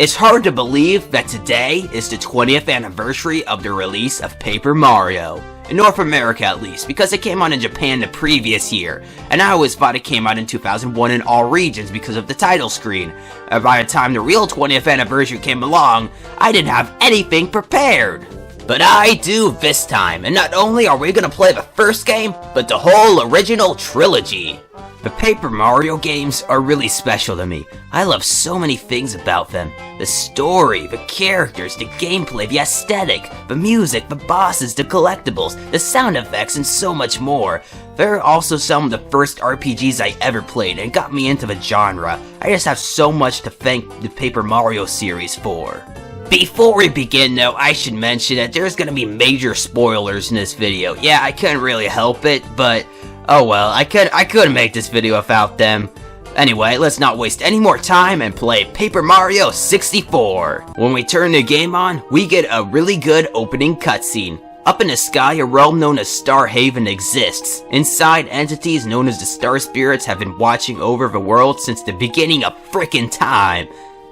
It's hard to believe that today is the 20th anniversary of the release of Paper Mario. In North America at least, because it came out in Japan the previous year, and I always thought it came out in 2001 in all regions because of the title screen. And by the time the real 20th anniversary came along, I didn't have anything prepared. But I do this time, and not only are we gonna play the first game, but the whole original trilogy. The Paper Mario games are really special to me. I love so many things about them. The story, the characters, the gameplay, the aesthetic, the music, the bosses, the collectibles, the sound effects, and so much more. They're also some of the first RPGs I ever played and got me into the genre. I just have so much to thank the Paper Mario series for. Before we begin though, I should mention that there's gonna be major spoilers in this video. Yeah, I couldn't really help it, but oh well, I couldn't make this video without them. Anyway, let's not waste any more time and play Paper Mario 64. When we turn the game on, we get a really good opening cutscene. Up in the sky, a realm known as Star Haven exists. Inside, entities known as the Star Spirits have been watching over the world since the beginning of frickin' time.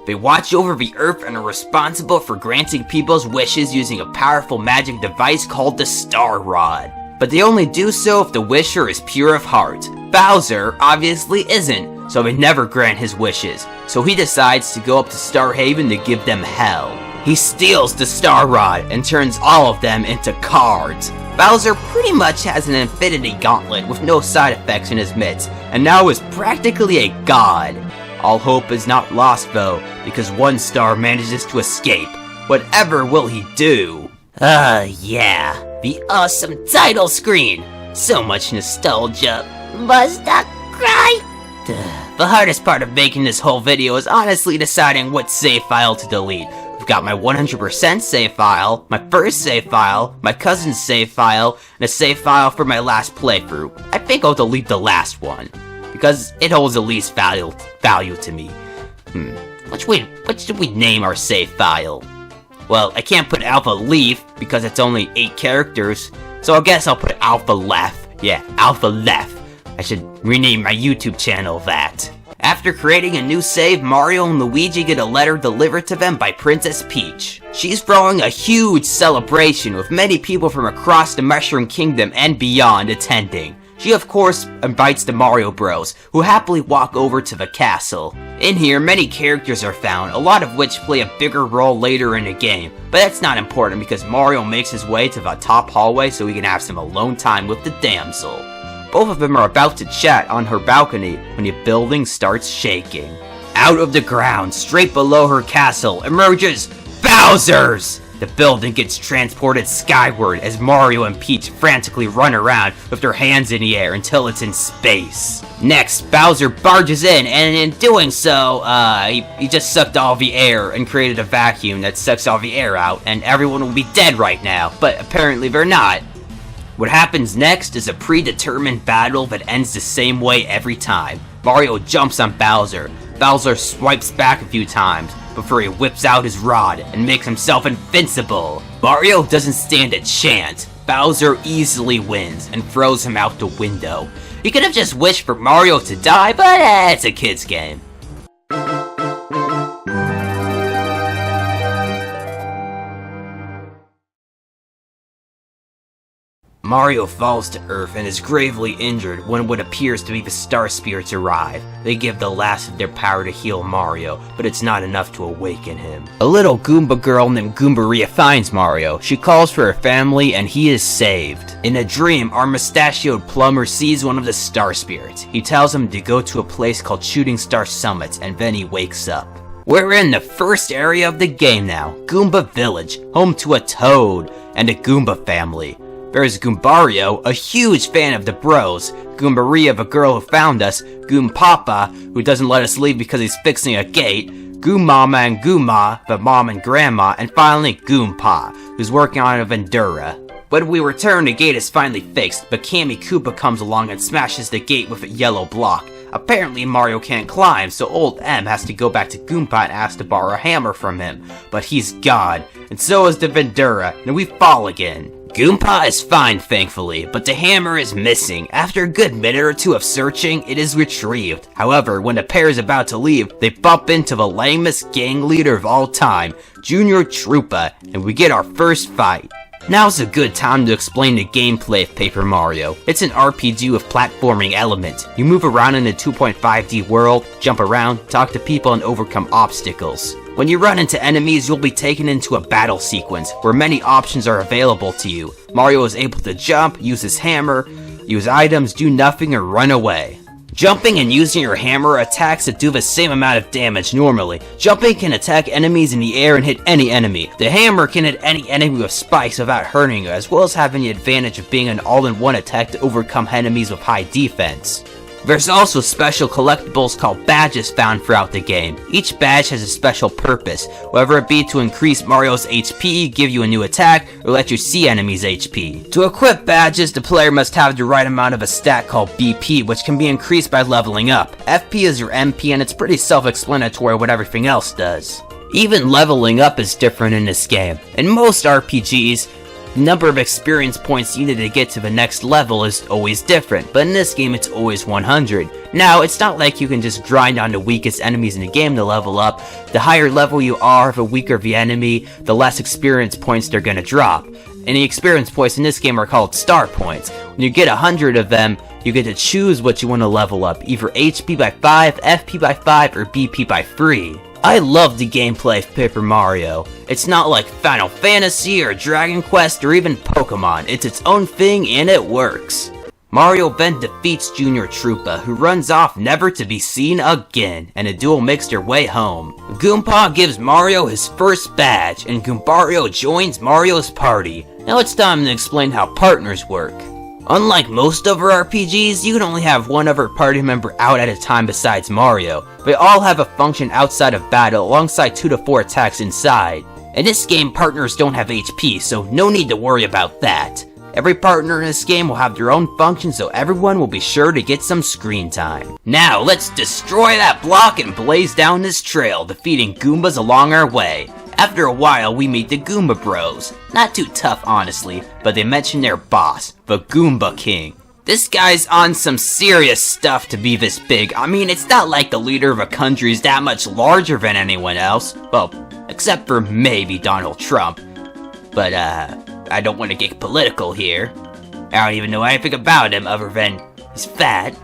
They watch over the Earth and are responsible for granting people's wishes using a powerful magic device called the Star Rod. But they only do so if the wisher is pure of heart. Bowser obviously isn't, so they never grant his wishes. So he decides to go up to Star Haven to give them hell. He steals the Star Rod and turns all of them into cards. Bowser pretty much has an infinity gauntlet with no side effects in his mitts, and now is practically a god. All hope is not lost though, because one star manages to escape. Whatever will he do? Yeah. The awesome title screen! So much nostalgia. Must I cry? The hardest part of making this whole video is honestly deciding what save file to delete. I've got my 100% save file, my first save file, my cousin's save file, and a save file for my last playthrough. I think I'll delete the last one, because it holds the least value to me. What should we name our save file? Well, I can't put Alpha Leaf because it's only 8 characters, so I guess I'll put Alpha Left. Yeah, Alpha Left. I should rename my YouTube channel that. After creating a new save, Mario and Luigi get a letter delivered to them by Princess Peach. She's throwing a huge celebration with many people from across the Mushroom Kingdom and beyond attending. She of course invites the Mario Bros, who happily walk over to the castle. In here, many characters are found, a lot of which play a bigger role later in the game, but that's not important because Mario makes his way to the top hallway so he can have some alone time with the damsel. Both of them are about to chat on her balcony when the building starts shaking. Out of the ground, straight below her castle, emerges Bowser's! The building gets transported skyward as Mario and Peach frantically run around with their hands in the air until it's in space. Next, Bowser barges in, and in doing so, he just sucked all the air and created a vacuum that sucks all the air out, and everyone will be dead right now, but apparently they're not. What happens next is a predetermined battle that ends the same way every time. Mario jumps on Bowser. Bowser swipes back a few times before he whips out his rod and makes himself invincible. Mario doesn't stand a chance. Bowser easily wins and throws him out the window. He could have just wished for Mario to die, but it's a kid's game. Mario falls to Earth and is gravely injured when what appears to be the Star Spirits arrive. They give the last of their power to heal Mario, but it's not enough to awaken him. A little Goomba girl named Goomba finds Mario. She calls for her family and he is saved. In a dream, our mustachioed plumber sees one of the Star Spirits. He tells him to go to a place called Shooting Star Summits, and then he wakes up. We're in the first area of the game now, Goomba Village, home to a Toad and a Goomba family. There's Goombario, a huge fan of the bros, Goombaria, the girl who found us, Goompapa, who doesn't let us leave because he's fixing a gate, Goommama and Goomma, the mom and grandma, and finally Goompa, who's working on a Vendura. When we return, the gate is finally fixed, but Kammy Koopa comes along and smashes the gate with a yellow block. Apparently Mario can't climb, so old M has to go back to Goompa and ask to borrow a hammer from him, but he's gone, and so is the Vendura, and we fall again. Goomba is fine, thankfully, but the hammer is missing. After a good minute or two of searching, it is retrieved. However, when the pair is about to leave, they bump into the lamest gang leader of all time, Junior Troopa, and we get our first fight. Now's a good time to explain the gameplay of Paper Mario. It's an RPG with platforming elements. You move around in a 2.5D world, jump around, talk to people, and overcome obstacles. When you run into enemies, you'll be taken into a battle sequence, where many options are available to you. Mario is able to jump, use his hammer, use items, do nothing, or run away. Jumping and using your hammer attacks that do the same amount of damage normally. Jumping can attack enemies in the air and hit any enemy. The hammer can hit any enemy with spikes without hurting you, as well as having the advantage of being an all-in-one attack to overcome enemies with high defense. There's also special collectibles called badges found throughout the game. Each badge has a special purpose, whether it be to increase Mario's HP, give you a new attack, or let you see enemies' HP. To equip badges, the player must have the right amount of a stat called BP, which can be increased by leveling up. FP is your MP, and it's pretty self-explanatory what everything else does. Even leveling up is different in this game. In most RPGs, the number of experience points needed to get to the next level is always different, but in this game it's always 100. Now, it's not like you can just grind on the weakest enemies in the game to level up. The higher level you are, the weaker the enemy, the less experience points they're gonna drop. And the experience points in this game are called star points. When you get 100 of them, you get to choose what you want to level up, either HP by 5, FP by 5, or BP by 3. I love the gameplay of Paper Mario. It's not like Final Fantasy or Dragon Quest or even Pokemon. It's its own thing and it works. Mario then defeats Junior Troopa, who runs off never to be seen again, and the duo makes their way home. Goomba gives Mario his first badge, and Goombario joins Mario's party. Now it's time to explain how partners work. Unlike most other RPGs, you can only have one other party member out at a time besides Mario. They all have a function outside of battle alongside 2 to 4 attacks inside. In this game, partners don't have HP, so no need to worry about that. Every partner in this game will have their own function, so everyone will be sure to get some screen time. Now, let's destroy that block and blaze down this trail, defeating Goombas along our way. After a while, we meet the Goomba Bros. Not too tough, honestly, but they mention their boss, the Goomba King. This guy's on some serious stuff to be this big. I mean, it's not like the leader of a country is that much larger than anyone else. Well, except for maybe Donald Trump. But, I don't want to get political here. I don't even know anything about him other than he's fat.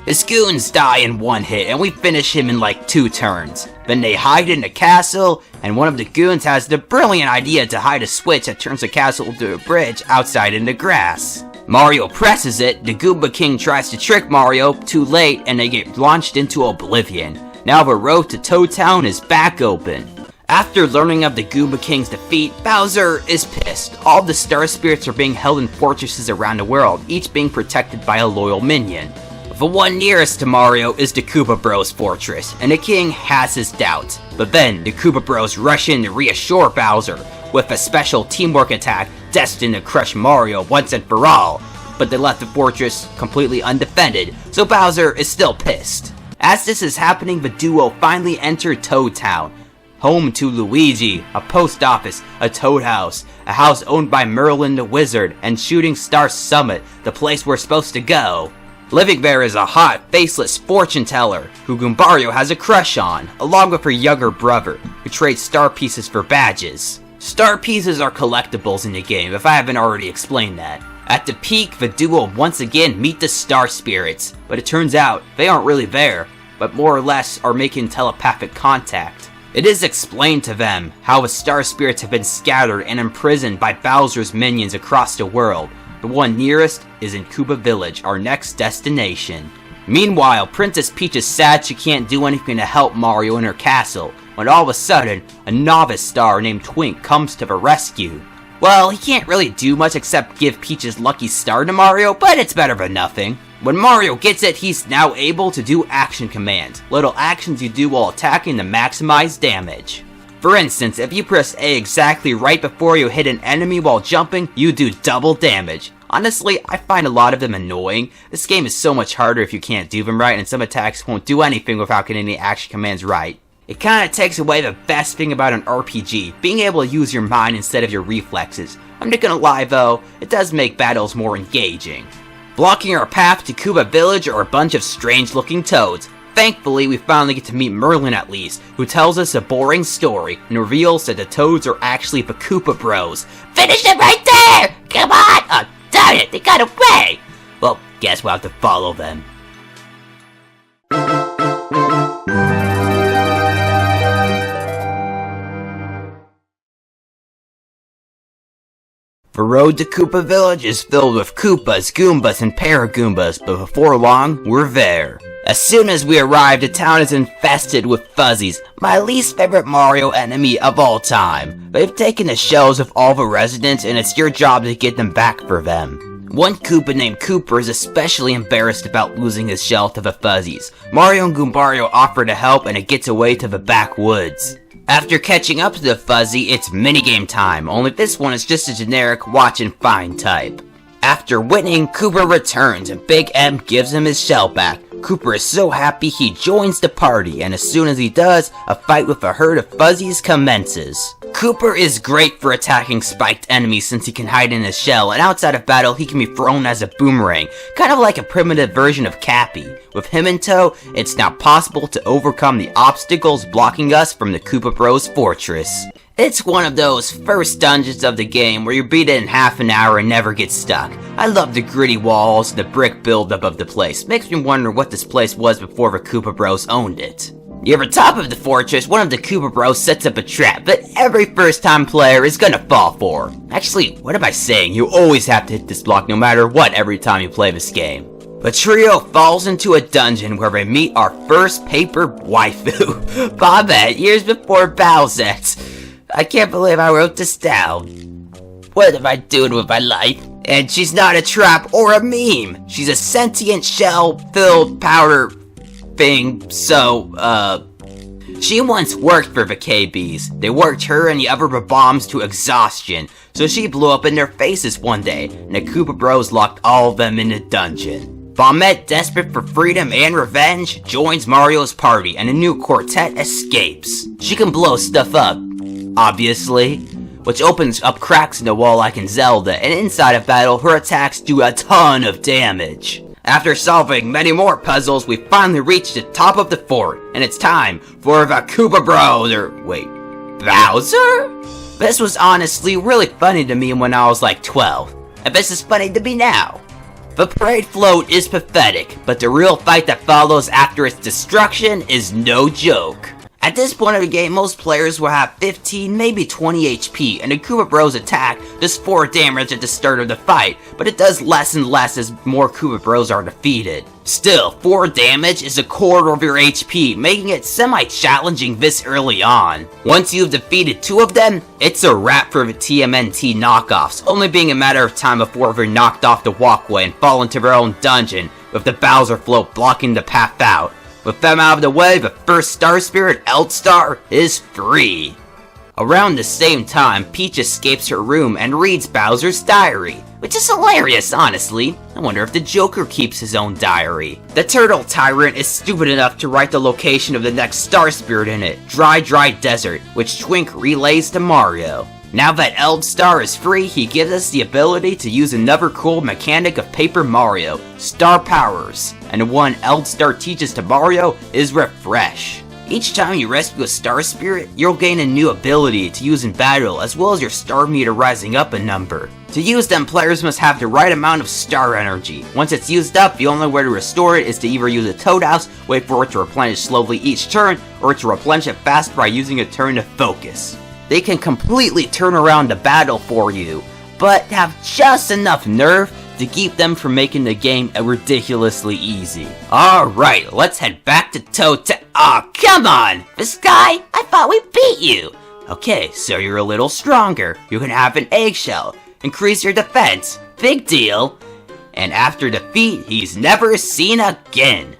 His goons die in one hit, and we finish him in like 2 turns. Then they hide in the castle, and one of the goons has the brilliant idea to hide a switch that turns the castle into a bridge outside in the grass. Mario presses it, the Goomba King tries to trick Mario, too late, and they get launched into oblivion. Now the road to Toad Town is back open. After learning of the Goomba King's defeat, Bowser is pissed. All the Star Spirits are being held in fortresses around the world, each being protected by a loyal minion. The one nearest to Mario is the Koopa Bros fortress, and the king has his doubts. But then, the Koopa Bros rush in to reassure Bowser, with a special teamwork attack destined to crush Mario once and for all. But they left the fortress completely undefended, so Bowser is still pissed. As this is happening, the duo finally enter Toad Town, home to Luigi, a post office, a Toad House, a house owned by Merlin the Wizard, and Shooting Star Summit, the place we're supposed to go. Living there is a hot, faceless fortune teller, who Goombario has a crush on, along with her younger brother, who trades star pieces for badges. Star pieces are collectibles in the game, if I haven't already explained that. At the peak, the duo once again meet the Star Spirits, but it turns out they aren't really there, but more or less are making telepathic contact. It is explained to them how the Star Spirits have been scattered and imprisoned by Bowser's minions across the world. The one nearest is in Koopa Village, our next destination. Meanwhile, Princess Peach is sad she can't do anything to help Mario in her castle, when all of a sudden, a novice star named Twink comes to the rescue. Well, he can't really do much except give Peach's lucky star to Mario, but it's better than nothing. When Mario gets it, he's now able to do action commands, little actions you do while attacking to maximize damage. For instance, if you press A exactly right before you hit an enemy while jumping, you do double damage. Honestly, I find a lot of them annoying. This game is so much harder if you can't do them right, and some attacks won't do anything without getting the action commands right. It kinda takes away the best thing about an RPG, being able to use your mind instead of your reflexes. I'm not gonna lie though, it does make battles more engaging. Blocking our path to Koopa Village are a bunch of strange looking toads. Thankfully, we finally get to meet Merlin at least, who tells us a boring story and reveals that the toads are actually the Koopa Bros. Finish it right there! Come on! Oh, darn it, they got away! Well, guess we'll have to follow them. The road to Koopa Village is filled with Koopas, Goombas, and Paragoombas, but before long, we're there. As soon as we arrive, the town is infested with Fuzzies, my least favorite Mario enemy of all time. They've taken the shells of all the residents, and it's your job to get them back for them. One Koopa named Cooper is especially embarrassed about losing his shell to the Fuzzies. Mario and Goombario offer to help, and it gets away to the backwoods. After catching up to the Fuzzy, it's minigame time, only this one is just a generic watch and find type. After winning, Cooper returns and Big M gives him his shell back. Cooper is so happy he joins the party, and as soon as he does, a fight with a herd of Fuzzies commences. Cooper is great for attacking spiked enemies since he can hide in his shell, and outside of battle he can be thrown as a boomerang, kind of like a primitive version of Cappy. With him in tow, it's now possible to overcome the obstacles blocking us from the Koopa Bros fortress. It's one of those first dungeons of the game where you beat it in half an hour and never get stuck. I love the gritty walls and the brick buildup of the place. Makes me wonder what this place was before the Koopa Bros owned it. Near the top of the fortress, one of the Koopa Bros sets up a trap that every first-time player is gonna fall for. Actually, what am I saying? You always have to hit this block no matter what every time you play this game. The trio falls into a dungeon where they meet our first paper waifu, Bobbette, years before Bowsette. I can't believe I wrote this down. What am I doing with my life? And she's not a trap or a meme. She's a sentient shell-filled powder thing, so, she once worked for the KBs. They worked her and the other bombs to exhaustion, so she blew up in their faces one day, and the Koopa Bros locked all of them in the dungeon. Bombette, desperate for freedom and revenge, joins Mario's party, and a new quartet escapes. She can blow stuff up, obviously, which opens up cracks in the wall like in Zelda, and inside of battle, her attacks do a ton of damage. After solving many more puzzles, we finally reach the top of the fort, and it's time for the Koopa Bros, Bowser? This was honestly really funny to me when I was like 12, and this is funny to me now. The parade float is pathetic, but the real fight that follows after its destruction is no joke. At this point of the game, most players will have 15, maybe 20 HP, and the Koopa Bros attack does 4 damage at the start of the fight, but it does less and less as more Koopa Bros are defeated. Still, 4 damage is a quarter of your HP, making it semi-challenging this early on. Once you've defeated 2 of them, it's a wrap for the TMNT knockoffs, only being a matter of time before they're knocked off the walkway and fall into their own dungeon, with the Bowser float blocking the path out. With them out of the way, the first Star Spirit, Eldstar, is free. Around the same time, Peach escapes her room and reads Bowser's diary, which is hilarious, honestly. I wonder if the Joker keeps his own diary. The Turtle Tyrant is stupid enough to write the location of the next Star Spirit in it, Dry Desert, which Twink relays to Mario. Now that Eldstar is free, he gives us the ability to use another cool mechanic of Paper Mario, Star Powers, and the one Eldstar teaches to Mario is Refresh. Each time you rescue a Star Spirit, you'll gain a new ability to use in battle, as well as your star meter rising up a number. To use them, players must have the right amount of star energy. Once it's used up, the only way to restore it is to either use a Toad House, wait for it to replenish slowly each turn, or to replenish it fast by using a turn to focus. They can completely turn around the battle for you, but have just enough nerve to keep them from making the game ridiculously easy. Alright, let's head back to Toad Town. Aw, come on! This guy? I thought we beat you! Okay, so you're a little stronger. You can have an eggshell. Increase your defense. Big deal. And after defeat, he's never seen again.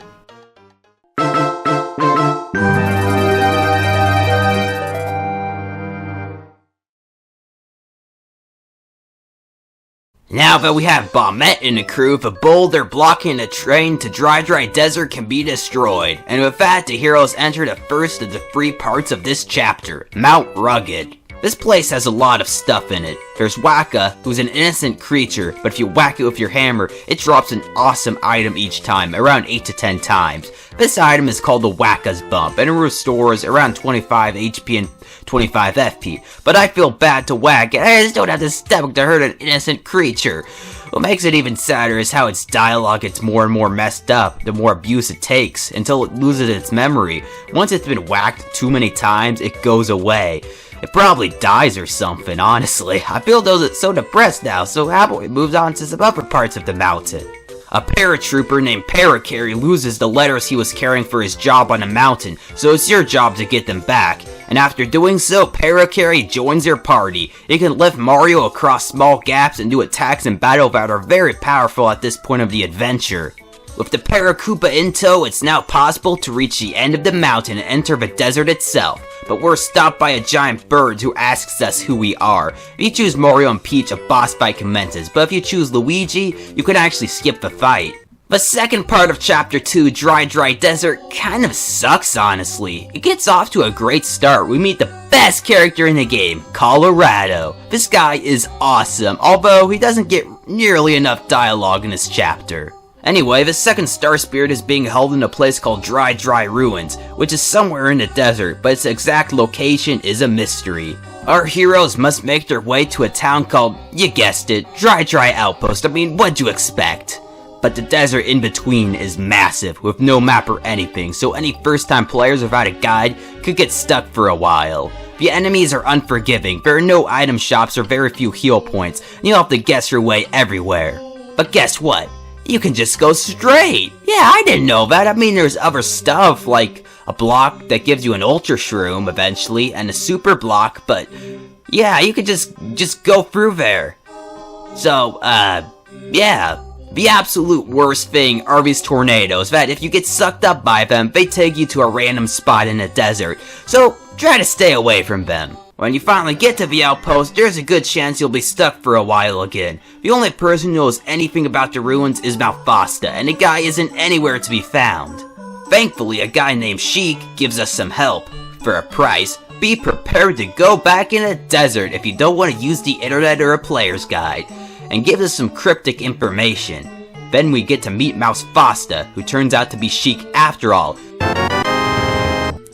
Now that we have Bombette in the crew, if a boulder blocking a train to Dry Desert can be destroyed. And with that, the heroes enter the first of the 3 parts of this chapter, Mount Rugged. This place has a lot of stuff in it. There's Waka, who's an innocent creature, but if you whack it with your hammer, it drops an awesome item each time, around 8 to 10 times. This item is called the Waka's Bump, and it restores around 25 HP and 25 FP. But I feel bad to whack it, I just don't have the stomach to hurt an innocent creature. What makes it even sadder is how its dialogue gets more and more messed up the more abuse it takes, until it loses its memory. Once it's been whacked too many times, it goes away. It probably dies or something, honestly. I feel so depressed now, so how about we move on to some other parts of the mountain? A paratrooper named Paracarry loses the letters he was carrying for his job on the mountain, so it's your job to get them back. And after doing so, Paracarry joins your party. He can lift Mario across small gaps and do attacks in battle that are very powerful at this point of the adventure. With the Paracoopa in tow, it's now possible to reach the end of the mountain and enter the desert itself. But we're stopped by a giant bird who asks us who we are. If you choose Mario and Peach, a boss fight commences, but if you choose Luigi, you can actually skip the fight. The second part of Chapter 2, Dry Desert, kind of sucks, honestly. It gets off to a great start. We meet the best character in the game, Colorado. This guy is awesome, although he doesn't get nearly enough dialogue in this chapter. Anyway, the second Star Spirit is being held in a place called Dry Ruins, which is somewhere in the desert, but its exact location is a mystery. Our heroes must make their way to a town called, you guessed it, Dry Outpost. I mean, what'd you expect? But the desert in between is massive, with no map or anything, so any first-time players without a guide could get stuck for a while. The enemies are unforgiving, there are no item shops or very few heal points, and you'll have to guess your way everywhere. But guess what? You can just go straight! Yeah, I didn't know that. I mean, there's other stuff, like a block that gives you an Ultra Shroom eventually, and a Super Block, but yeah, you could just go through there. So, yeah. The absolute worst thing are these tornadoes, that if you get sucked up by them, they take you to a random spot in the desert, so try to stay away from them. When you finally get to the outpost, there's a good chance you'll be stuck for a while again. The only person who knows anything about the ruins is Malfasta, and the guy isn't anywhere to be found. Thankfully, a guy named Sheik gives us some help. For a price, be prepared to go back in the desert if you don't want to use the internet or a player's guide, and gives us some cryptic information. Then we get to meet Malfasta, who turns out to be Sheik after all.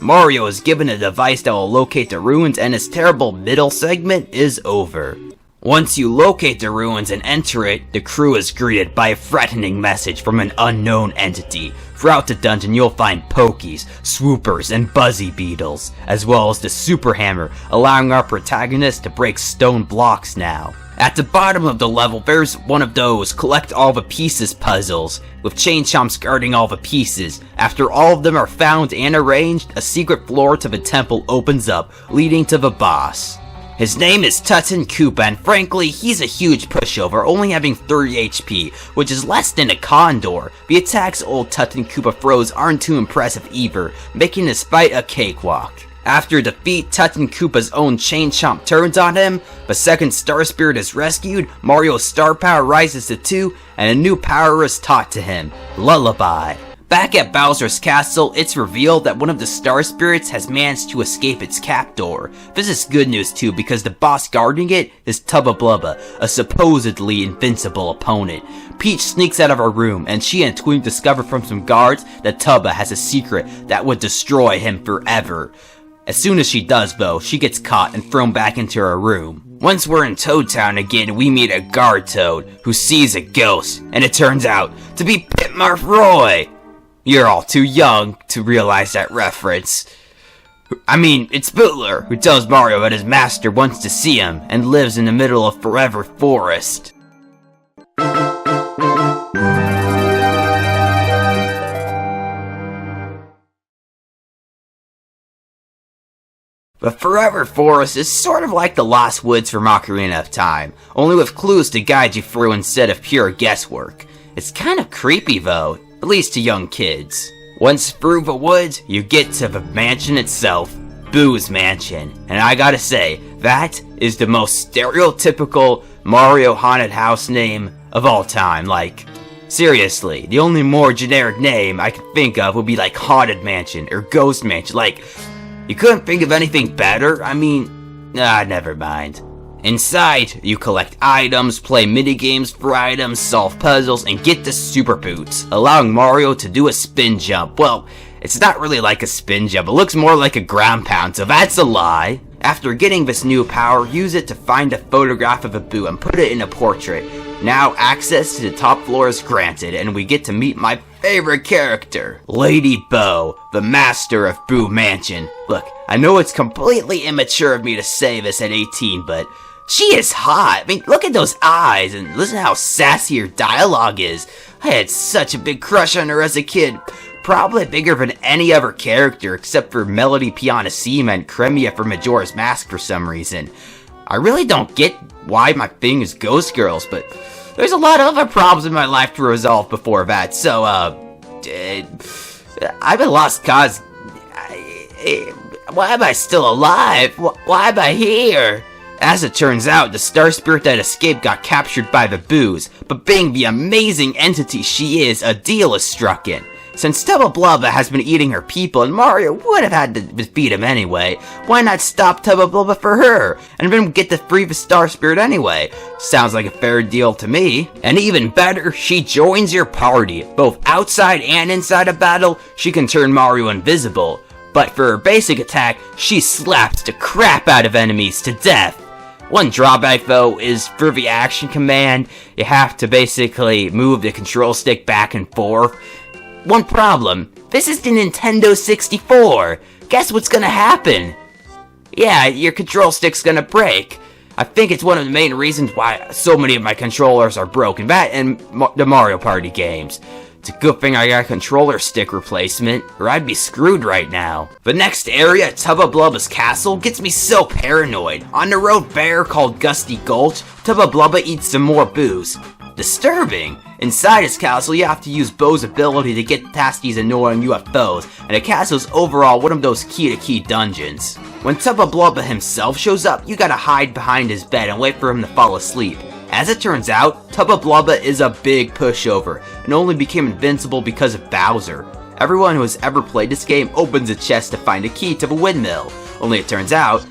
Mario is given a device that will locate the ruins, and his terrible middle segment is over. Once you locate the ruins and enter it, the crew is greeted by a threatening message from an unknown entity. Throughout the dungeon you'll find Pokies, Swoopers, and Buzzy Beetles, as well as the Super Hammer, allowing our protagonist to break stone blocks now. At the bottom of the level, there's one of those collect all the pieces puzzles, with chain chomps guarding all the pieces. After all of them are found and arranged, a secret floor to the temple opens up, leading to the boss. His name is Tutton Koopa, and frankly, he's a huge pushover, only having 30 HP, which is less than a Condor. The attacks old Tutton Koopa throws aren't too impressive either, making this fight a cakewalk. After defeat, Tutton Koopa's own Chain Chomp turns on him, the second Star Spirit is rescued, Mario's star power rises to 2, and a new power is taught to him, Lullaby. Back at Bowser's castle, it's revealed that one of the Star Spirits has managed to escape its captor. This is good news too, because the boss guarding it is Tubba Blubba, a supposedly invincible opponent. Peach sneaks out of her room, and she and Twink discover from some guards that Tubba has a secret that would destroy him forever. As soon as she does though, she gets caught and thrown back into her room. Once we're in Toad Town again, we meet a guard toad who sees a ghost, and it turns out to be Pitmarf Roy! You're all too young to realize that reference. I mean, it's Bootler, who tells Mario that his master wants to see him and lives in the middle of Forever Forest. The Forever Forest is sort of like the Lost Woods from Ocarina of Time, only with clues to guide you through instead of pure guesswork. It's kind of creepy though, at least to young kids. Once through the woods, you get to the mansion itself. Boo's Mansion. And I gotta say, that is the most stereotypical Mario haunted house name of all time. Like, seriously, the only more generic name I could think of would be like Haunted Mansion or Ghost Mansion. Like, you couldn't think of anything better? I mean, never mind. Inside, you collect items, play minigames for items, solve puzzles, and get the super boots, allowing Mario to do a spin jump. Well, it's not really like a spin jump, it looks more like a ground pound, so that's a lie. After getting this new power, use it to find a photograph of a Boo and put it in a portrait. Now access to the top floor is granted, and we get to meet my favorite character, Lady Bo, the master of Boo Mansion. Look, I know it's completely immature of me to say this at 18, but she is hot. I mean, look at those eyes, and listen to how sassy her dialogue is. I had such a big crush on her as a kid. Probably bigger than any other character except for Melody Pianissima and Cremia from Majora's Mask for some reason. I really don't get why my thing is Ghost Girls, but there's a lot of other problems in my life to resolve before that, so, I've been lost cause. Why am I still alive? Why am I here? As it turns out, the star spirit that escaped got captured by the Boos, but being the amazing entity she is, a deal is struck in. Since Tubba Blubba has been eating her people and Mario would have had to defeat him anyway, why not stop Tubba Blubba for her, and then get to free the star spirit anyway? Sounds like a fair deal to me. And even better, she joins your party. Both outside and inside a battle, she can turn Mario invisible. But for her basic attack, she slaps the crap out of enemies to death. One drawback though is for the action command, you have to basically move the control stick back and forth. One problem, this is the Nintendo 64. Guess what's gonna happen? Yeah, your control stick's gonna break. I think it's one of the main reasons why so many of my controllers are broken. That and the Mario Party games. It's a good thing I got a controller stick replacement, or I'd be screwed right now. The next area, Tubba Blubba's castle, gets me so paranoid. On the road there called Gusty Gulch, Tubba Blubba eats some more Boos. Disturbing! Inside his castle, you have to use Bo's ability to get past these annoying UFOs, and the castle's overall one of those key-to-key dungeons. When Tubba Blubba himself shows up, you gotta hide behind his bed and wait for him to fall asleep. As it turns out, Tubba Blubba is a big pushover, and only became invincible because of Bowser. Everyone who has ever played this game opens a chest to find a key to the windmill, only it turns out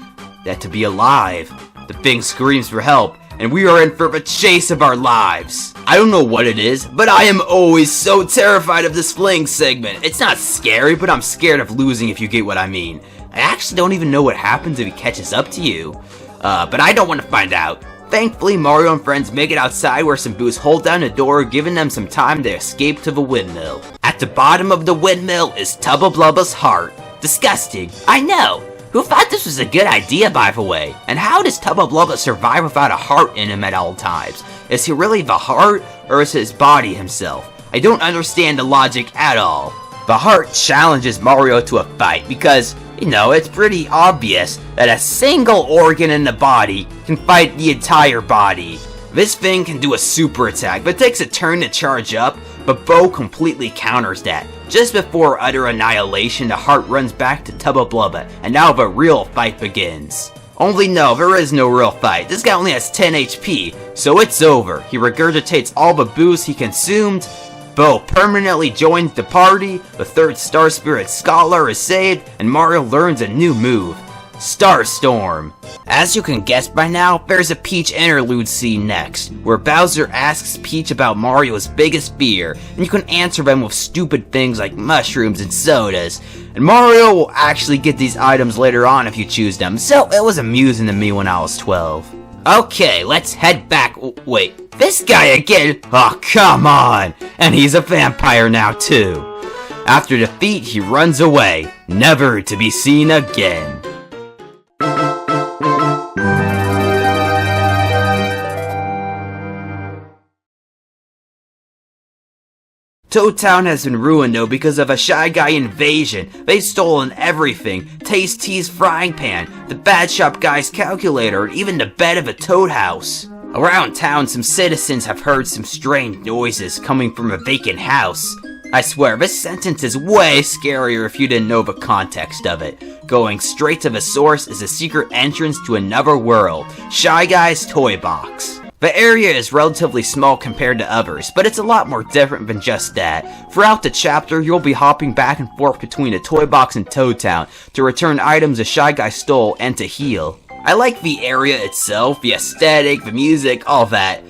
that to be alive, the thing screams for help, and we are in for the chase of our lives. I don't know what it is, but I am always so terrified of this fling segment. It's not scary, but I'm scared of losing if you get what I mean. I actually don't even know what happens if he catches up to you. But I don't want to find out. Thankfully, Mario and friends make it outside where some Boos hold down the door, giving them some time to escape to the windmill. At the bottom of the windmill is Tubba Blubba's heart. Disgusting, I know. Who thought this was a good idea, by the way? And how does Tubba Blubba survive without a heart in him at all times? Is he really the heart, or is his body himself? I don't understand the logic at all. The heart challenges Mario to a fight because, you know, it's pretty obvious that a single organ in the body can fight the entire body. This thing can do a super attack, but takes a turn to charge up, but Bo completely counters that. Just before utter annihilation, the heart runs back to Tubba Blubba, and now the real fight begins. Only no, there is no real fight. This guy only has 10 HP, so it's over. He regurgitates all the Boos he consumed. Bo permanently joins the party, the third Star Spirit Scholar is saved, and Mario learns a new move, Starstorm. As you can guess by now, there's a Peach interlude scene next, where Bowser asks Peach about Mario's biggest fear, and you can answer them with stupid things like mushrooms and sodas. And Mario will actually get these items later on if you choose them, so it was amusing to me when I was 12. Okay, let's head back. Wait, this guy again? Oh, come on! And he's a vampire now too. After defeat, he runs away, never to be seen again. Toad Town has been ruined though because of a Shy Guy invasion. They've stolen everything. Tasty's frying pan, the Bad Shop Guy's calculator, and even the bed of a Toad house. Around town, some citizens have heard some strange noises coming from a vacant house. I swear, this sentence is way scarier if you didn't know the context of it. Going straight to the source is a secret entrance to another world, Shy Guy's Toy Box. The area is relatively small compared to others, but it's a lot more different than just that. Throughout the chapter, you'll be hopping back and forth between the Toy Box and Toad Town to return items the Shy Guy stole and to heal. I like the area itself, the aesthetic, the music, all that.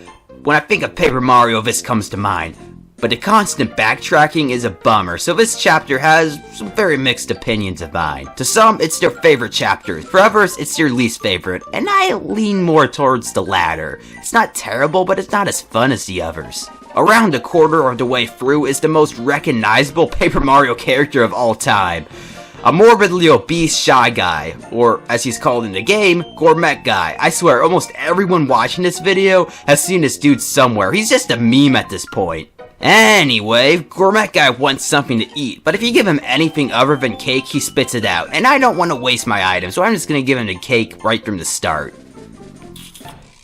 When I think of Paper Mario, this comes to mind. But the constant backtracking is a bummer, so this chapter has some very mixed opinions of mine. To some, it's their favorite chapter. For others, it's their least favorite, and I lean more towards the latter. It's not terrible, but it's not as fun as the others. Around a quarter of the way through is the most recognizable Paper Mario character of all time. A morbidly obese Shy Guy, or as he's called in the game, Gourmet Guy. I swear, almost everyone watching this video has seen this dude somewhere. He's just a meme at this point. Anyway, Gourmet Guy wants something to eat, but if you give him anything other than cake, he spits it out. And I don't want to waste my items, so I'm just gonna give him the cake right from the start.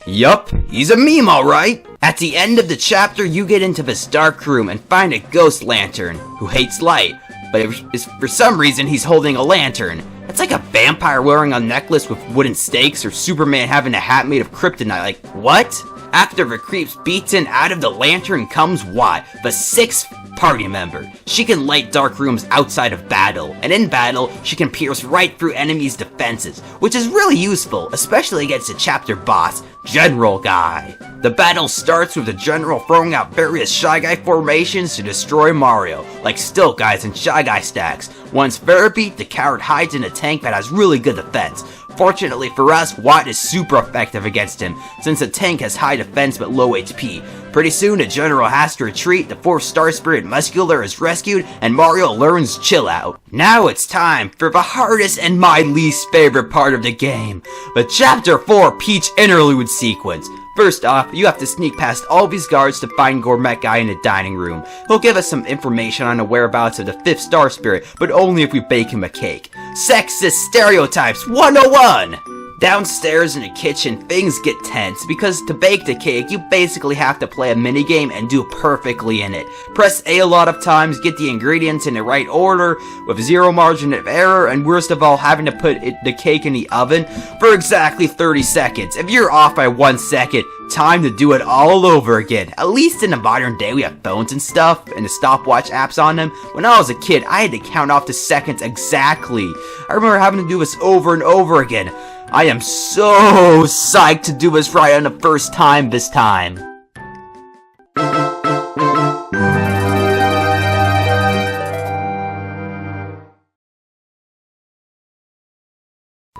Yup, he's a meme alright! At the end of the chapter, you get into this dark room and find a ghost lantern, who hates light, but for some reason he's holding a lantern. It's like a vampire wearing a necklace with wooden stakes, or Superman having a hat made of kryptonite, like, what? After the creep's beaten, out of the lantern comes Watt, the 6th party member. She can light dark rooms outside of battle, and in battle, she can pierce right through enemies' defenses, which is really useful, especially against the chapter boss, General Guy. The battle starts with the General throwing out various Shy Guy formations to destroy Mario, like Stilt Guys and Shy Guy stacks. Once they're beat, the coward hides in a tank that has really good defense. Fortunately for us, Watt is super effective against him, since the tank has high defense but low HP. Pretty soon, the General has to retreat, the 4th Star Spirit Muscular is rescued, and Mario learns Chill Out. Now it's time for the hardest and my least favorite part of the game, the Chapter 4 Peach Interlude sequence. First off, you have to sneak past all these guards to find Gourmet Guy in the dining room. He'll give us some information on the whereabouts of the 5th Star Spirit, but only if we bake him a cake. Sexist Stereotypes 101! Downstairs in the kitchen, things get tense, because to bake the cake, you basically have to play a minigame and do perfectly in it. Press A a lot of times, get the ingredients in the right order, with zero margin of error, and worst of all, having to put the cake in the oven for exactly 30 seconds. If you're off by 1 second, time to do it all over again. At least in the modern day, we have phones and stuff, and the stopwatch apps on them. When I was a kid, I had to count off the seconds exactly. I remember having to do this over and over again. I am so psyched to do this right on the first time this time.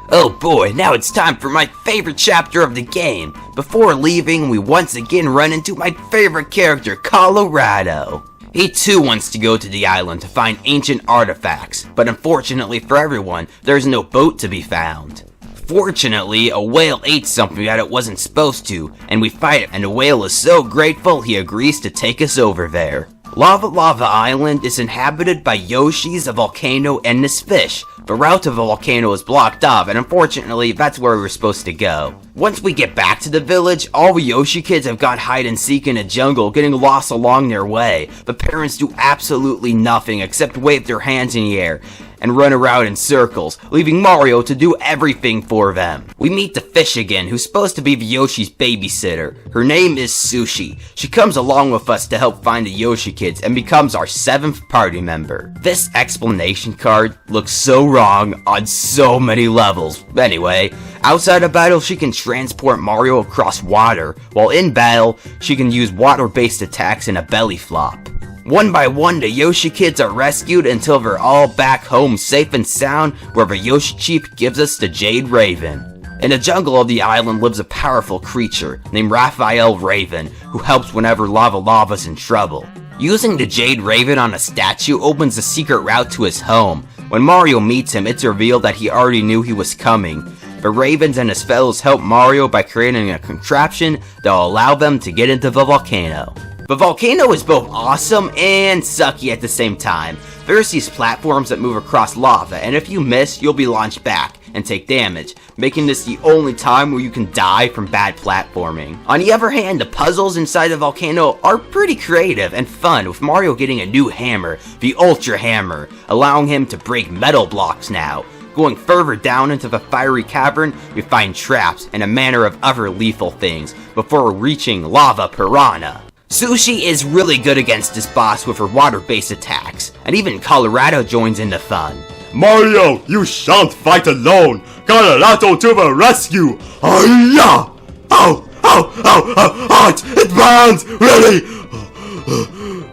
Oh boy, now it's time for my favorite chapter of the game. Before leaving, we once again run into my favorite character, Colorado. He too wants to go to the island to find ancient artifacts, but unfortunately for everyone, there's no boat to be found. Fortunately, a whale ate something that it wasn't supposed to, and we fight it, and the whale is so grateful he agrees to take us over there. Lavalava Island is inhabited by Yoshis, a volcano, and this fish. The route to the volcano is blocked off, and unfortunately, that's where we're supposed to go. Once we get back to the village, all the Yoshi kids have gone hide and seek in a jungle, getting lost along their way. The parents do absolutely nothing except wave their hands in the air and run around in circles, leaving Mario to do everything for them. We meet the fish again, who's supposed to be the Yoshi's babysitter. Her name is Sushi. She comes along with us to help find the Yoshi kids and becomes our 7th party member. This explanation card looks so wrong on so many levels. Anyway, outside of battle, she can transport Mario across water, while in battle, she can use water-based attacks in a belly flop. One by one, the Yoshi kids are rescued until they're all back home safe and sound, where the Yoshi Chief gives us the Jade Raven. In the jungle of the island lives a powerful creature named Raphael Raven, who helps whenever Lavalava's in trouble. Using the Jade Raven on a statue opens a secret route to his home. When Mario meets him, it's revealed that he already knew he was coming. The Ravens and his fellows help Mario by creating a contraption that will allow them to get into the volcano. The volcano is both awesome and sucky at the same time. There's these platforms that move across lava, and if you miss, you'll be launched back. and take damage, making this the only time where you can die from bad platforming. On the other hand, the puzzles inside the volcano are pretty creative and fun, with Mario getting a new hammer, the Ultra Hammer, allowing him to break metal blocks now. Going further down into the fiery cavern, we find traps and a manner of other lethal things, before reaching Lava Piranha. Sushi is really good against this boss with her water-based attacks, and even Colorado joins in the fun. Mario, you shan't fight alone! Colorado to the rescue! Hi-ya! Ow! Ow! Ow! Ow! Hot! It burns! Really?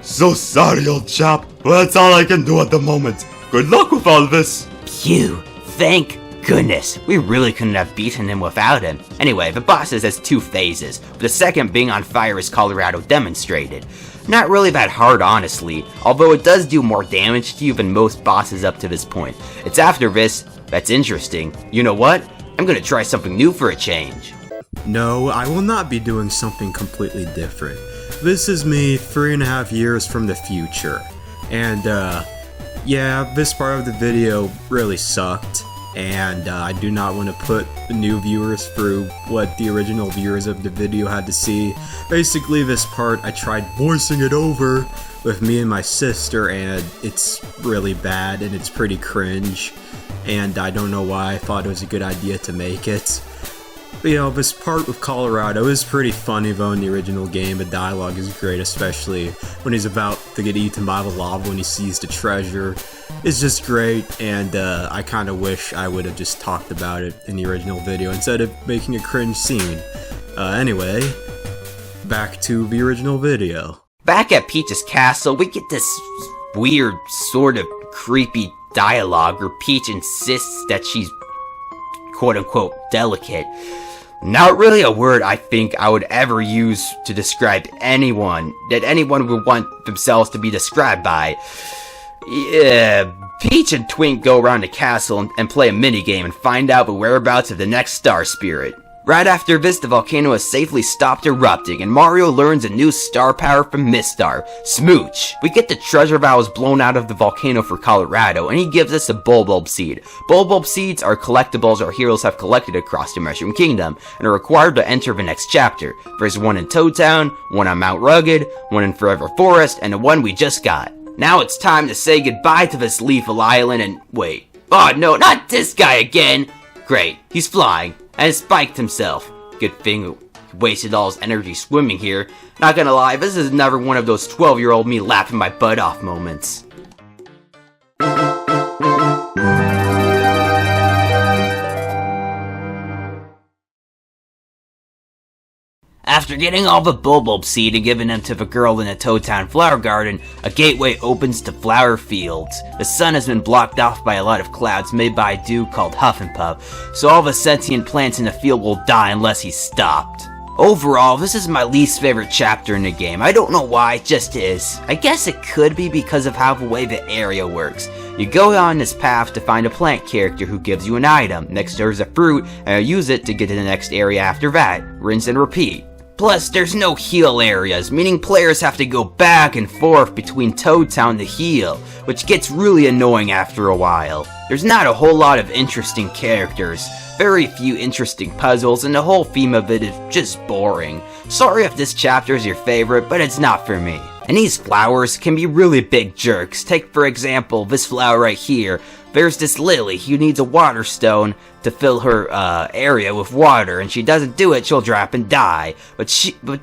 So sorry, old chap. Well, that's all I can do at the moment. Good luck with all this. Phew. Thank goodness. We really couldn't have beaten him without him. Anyway, the bosses has two phases, with the second being on fire as Colorado demonstrated. Not really that hard, honestly, although it does do more damage to you than most bosses up to this point. It's after this that's interesting. You know what? I'm gonna try something new for a change. No, I will not be doing something completely different. This is me 3.5 years from the future. And, yeah, this part of the video really sucked. And I do not want to put the new viewers through what the original viewers of the video had to see. Basically, this part, I tried voicing it over with me and my sister, and it's really bad, and it's pretty cringe. And I don't know why I thought it was a good idea to make it. But, you know, this part with Colorado is pretty funny though in the original game. The dialogue is great, especially when he's about to get eaten by the lava when he sees the treasure. It's just great, and I kind of wish I would have just talked about it in the original video instead of making a cringe scene. Anyway, back to the original video. Back at Peach's castle, we get this weird, sort of creepy dialogue where Peach insists that she's quote-unquote delicate. Not really a word I think I would ever use to describe anyone that anyone would want themselves to be described by. Yeah, Peach and Twink go around the castle and play a minigame and find out the whereabouts of the next star spirit. Right after this, the volcano has safely stopped erupting, and Mario learns a new star power from Mistar, Smooch. We get the treasure that was blown out of the volcano for Colorado, and he gives us a Bulbulb Seed. Bulbulb Seeds are collectibles our heroes have collected across the Mushroom Kingdom, and are required to enter the next chapter. There's one in Toad Town, one on Mount Rugged, one in Forever Forest, and the one we just got. Now it's time to say goodbye to this lethal island and wait. Oh no, not this guy again! Great, he's flying. And spiked himself. Good thing he wasted all his energy swimming here. Not gonna lie, this is another one of those 12-year-old me laughing my butt off moments. After getting all the Bulbulb Seed and giving them to the girl in the Toad Town Flower Garden, a gateway opens to flower fields. The sun has been blocked off by a lot of clouds made by a dude called Huff and Puff, so all the sentient plants in the field will die unless he's stopped. Overall, this is my least favorite chapter in the game. I don't know why, it just is. I guess it could be because of how the way the area works. You go on this path to find a plant character who gives you an item. Next there's a fruit, and you use it to get to the next area after that. Rinse and repeat. Plus, there's no heal areas, meaning players have to go back and forth between Toad Town to heal, which gets really annoying after a while. There's not a whole lot of interesting characters, very few interesting puzzles, and the whole theme of it is just boring. Sorry if this chapter is your favorite, but it's not for me. And these flowers can be really big jerks. Take for example, this flower right here. There's this Lily who needs a water stone to fill her area with water, and she doesn't do it, she'll drop and die. But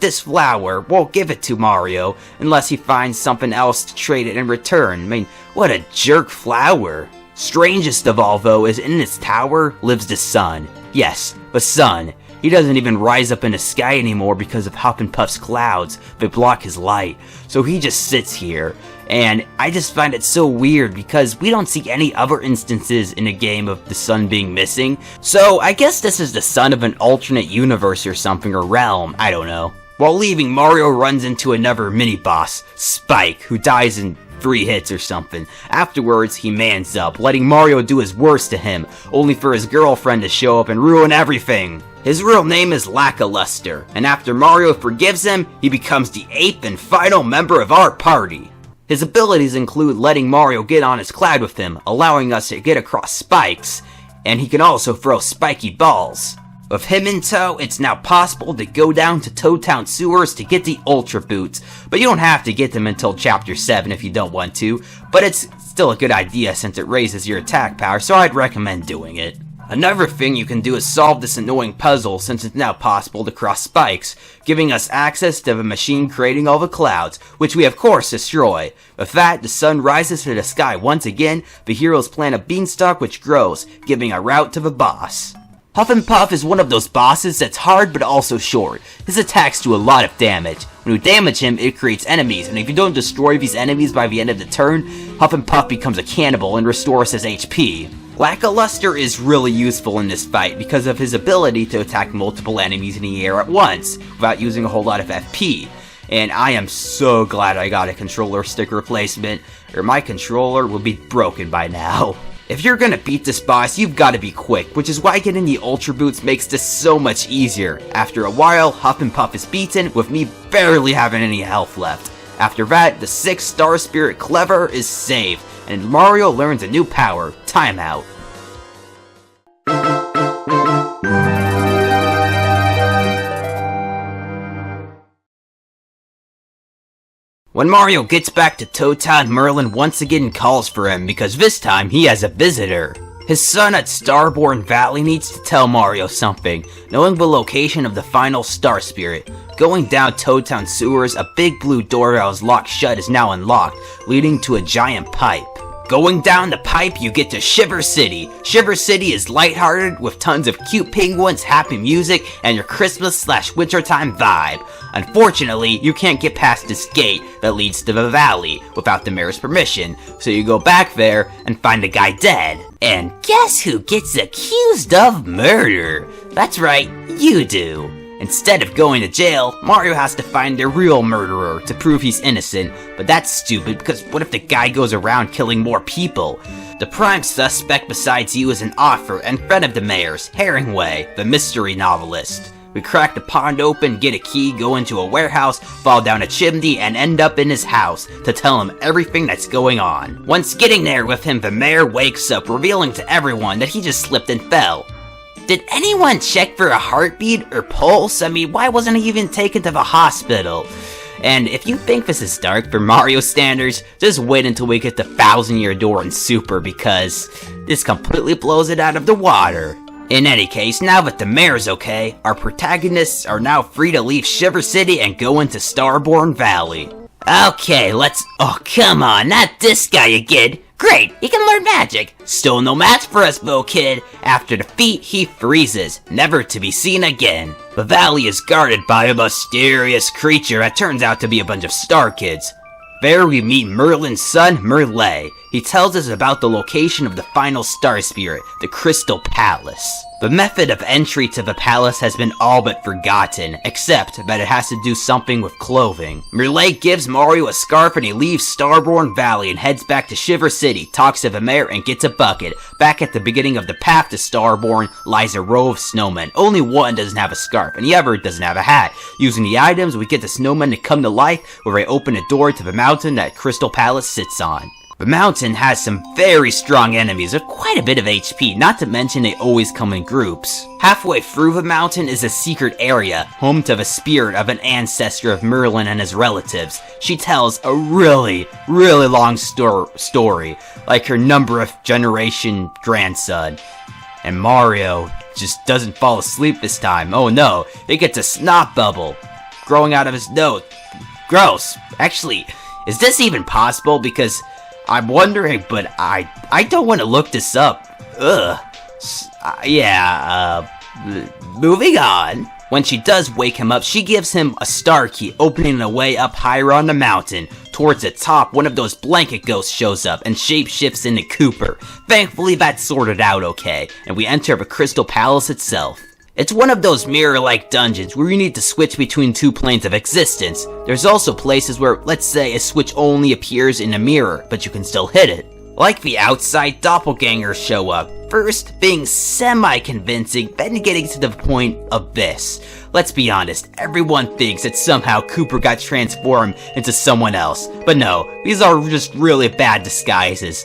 this flower won't give it to Mario unless he finds something else to trade it in return. I mean, what a jerk flower. Strangest of all though is in this tower lives the sun. Yes, the sun. He doesn't even rise up in the sky anymore because of Huff and Puff's clouds that block his light. So he just sits here. And I just find it so weird because we don't see any other instances in a game of the sun being missing. So I guess this is the sun of an alternate universe or something, or realm, I don't know. While leaving, Mario runs into another mini-boss, Spike, who dies in 3 hits or something. Afterwards, he mans up, letting Mario do his worst to him, only for his girlfriend to show up and ruin everything. His real name is Lackluster, and after Mario forgives him, he becomes the 8th and final member of our party. His abilities include letting Mario get on his cloud with him, allowing us to get across spikes, and he can also throw spiky balls. With him in tow, it's now possible to go down to Toad Town sewers to get the Ultra Boots, but you don't have to get them until Chapter 7 if you don't want to, but it's still a good idea since it raises your attack power, so I'd recommend doing it. Another thing you can do is solve this annoying puzzle since it's now possible to cross spikes, giving us access to the machine creating all the clouds, which we of course destroy. With that, the sun rises to the sky once again, the heroes plant a beanstalk which grows, giving a route to the boss. Huff and Puff is one of those bosses that's hard but also short. His attacks do a lot of damage. When you damage him, it creates enemies, and if you don't destroy these enemies by the end of the turn, Huff and Puff becomes a cannibal and restores his HP. Lackluster is really useful in this fight because of his ability to attack multiple enemies in the air at once, without using a whole lot of FP. And I am so glad I got a controller stick replacement, or my controller will be broken by now. If you're gonna beat this boss, you've gotta be quick, which is why getting the Ultra Boots makes this so much easier. After a while, Huff and Puff is beaten, with me barely having any health left. After that, the 6-star Spirit Clever is saved, and Mario learns a new power, Timeout. When Mario gets back to Toad Town, Merlin once again calls for him because this time he has a visitor. His son at Starborn Valley needs to tell Mario something, knowing the location of the final Star Spirit. Going down Toad Town sewers, a big blue door that was locked shut is now unlocked, leading to a giant pipe. Going down the pipe, you get to Shiver City. Shiver City is lighthearted with tons of cute penguins, happy music, and your Christmas/wintertime vibe. Unfortunately, you can't get past this gate that leads to the valley without the mayor's permission, so you go back there and find the guy dead. And guess who gets accused of murder? That's right, you do. Instead of going to jail, Mario has to find the real murderer to prove he's innocent, but that's stupid because what if the guy goes around killing more people? The prime suspect besides you is an author and friend of the mayor's, Herringway, the mystery novelist. We crack the pond open, get a key, go into a warehouse, fall down a chimney, and end up in his house to tell him everything that's going on. Once getting there with him, the mayor wakes up, revealing to everyone that he just slipped and fell. Did anyone check for a heartbeat or pulse? I mean, why wasn't he even taken to the hospital? And if you think this is dark for Mario standards, just wait until we get the 1000-year door in Super because this completely blows it out of the water. In any case, now that the mayor's okay, our protagonists are now free to leave Shiver City and go into Starborn Valley. Okay, oh come on, not this guy again. Great, he can learn magic. Still no match for us though, kid. After defeat, he freezes, never to be seen again. The valley is guarded by a mysterious creature that turns out to be a bunch of star kids. There we meet Merlin's son, Merle. He tells us about the location of the final star spirit, the Crystal Palace. The method of entry to the palace has been all but forgotten, except that it has to do something with clothing. Merle gives Mario a scarf and he leaves Starborn Valley and heads back to Shiver City, talks to the mayor and gets a bucket. Back at the beginning of the path to Starborn lies a row of snowmen. Only one doesn't have a scarf, and the other doesn't have a hat. Using the items, we get the snowmen to come to life, where they open a door to the mountain that Crystal Palace sits on. The mountain has some very strong enemies with quite a bit of HP, not to mention they always come in groups. Halfway through the mountain is a secret area, home to the spirit of an ancestor of Merlin and his relatives. She tells a really long story, like her number of generation grandson. And Mario just doesn't fall asleep this time. Oh no, he gets a snot bubble growing out of his nose. Gross. Actually, is this even possible? Because I'm wondering, but I don't want to look this up. Ugh. Moving on. When she does wake him up, she gives him a star key, opening a way up higher on the mountain. Towards the top, one of those blanket ghosts shows up and shapeshifts into Cooper. Thankfully, that's sorted out okay, and we enter the Crystal Palace itself. It's one of those mirror-like dungeons where you need to switch between two planes of existence. There's also places where, let's say, a switch only appears in a mirror, but you can still hit it. Like the outside, doppelgangers show up, first being semi-convincing, then getting to the point of this. Let's be honest, everyone thinks that somehow Cooper got transformed into someone else, but no, these are just really bad disguises.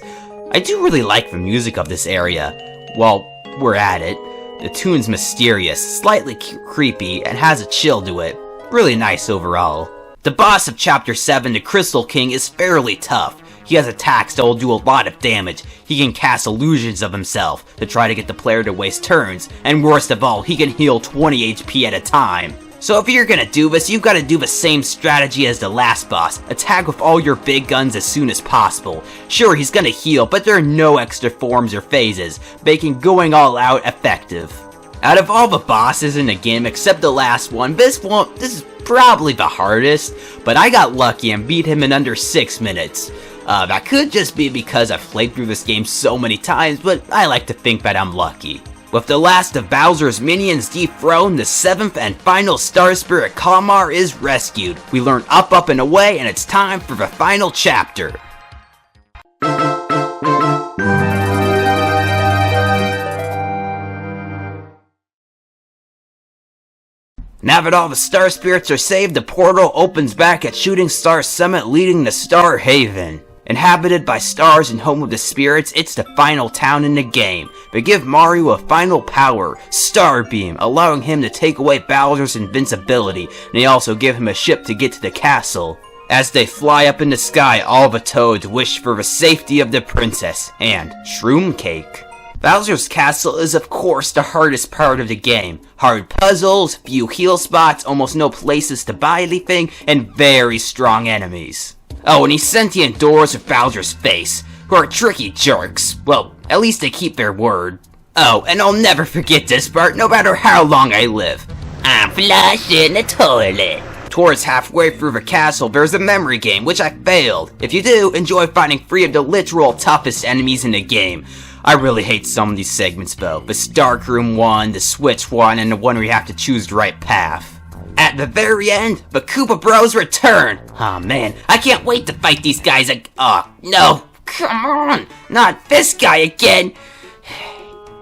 I do really like the music of this area. Well, we're at it, the tune's mysterious, slightly creepy, and has a chill to it. Really nice overall. The boss of Chapter 7, the Crystal King, is fairly tough. He has attacks that will do a lot of damage. He can cast illusions of himself to try to get the player to waste turns, and worst of all, he can heal 20 HP at a time. So if you're gonna do this, you've gotta do the same strategy as the last boss. Attack with all your big guns as soon as possible. Sure, he's gonna heal, but there are no extra forms or phases, making going all out effective. Out of all the bosses in the game except the last one, this is probably the hardest, but I got lucky and beat him in under 6 minutes. That could just be because I've played through this game so many times, but I like to think that I'm lucky. With the last of Bowser's minions dethroned, the 7th and final Star Spirit Kalmar is rescued. We learn up, up, and away, and it's time for the final chapter. Now that all the Star Spirits are saved, the portal opens back at Shooting Star Summit, leading to Star Haven. Inhabited by stars and home of the spirits, it's the final town in the game. They give Mario a final power, Star Beam, allowing him to take away Bowser's invincibility, and they also give him a ship to get to the castle. As they fly up in the sky, all the Toads wish for the safety of the princess and Shroom Cake. Bowser's Castle is of course the hardest part of the game. Hard puzzles, few heal spots, almost no places to buy anything, and very strong enemies. Oh, and these sentient doors with Bowser's face, who are tricky jerks. Well, at least they keep their word. Oh, and I'll never forget this part, no matter how long I live. I'm flushing the toilet. Towards halfway through the castle, there's a memory game, which I failed. If you do, enjoy finding 3 of the literal toughest enemies in the game. I really hate some of these segments though. The Darkroom one, the Switch one, and the one where you have to choose the right path. At the very end, the Koopa Bros return! Aw man, I can't wait to fight these guys oh, no! Come on! Not this guy again!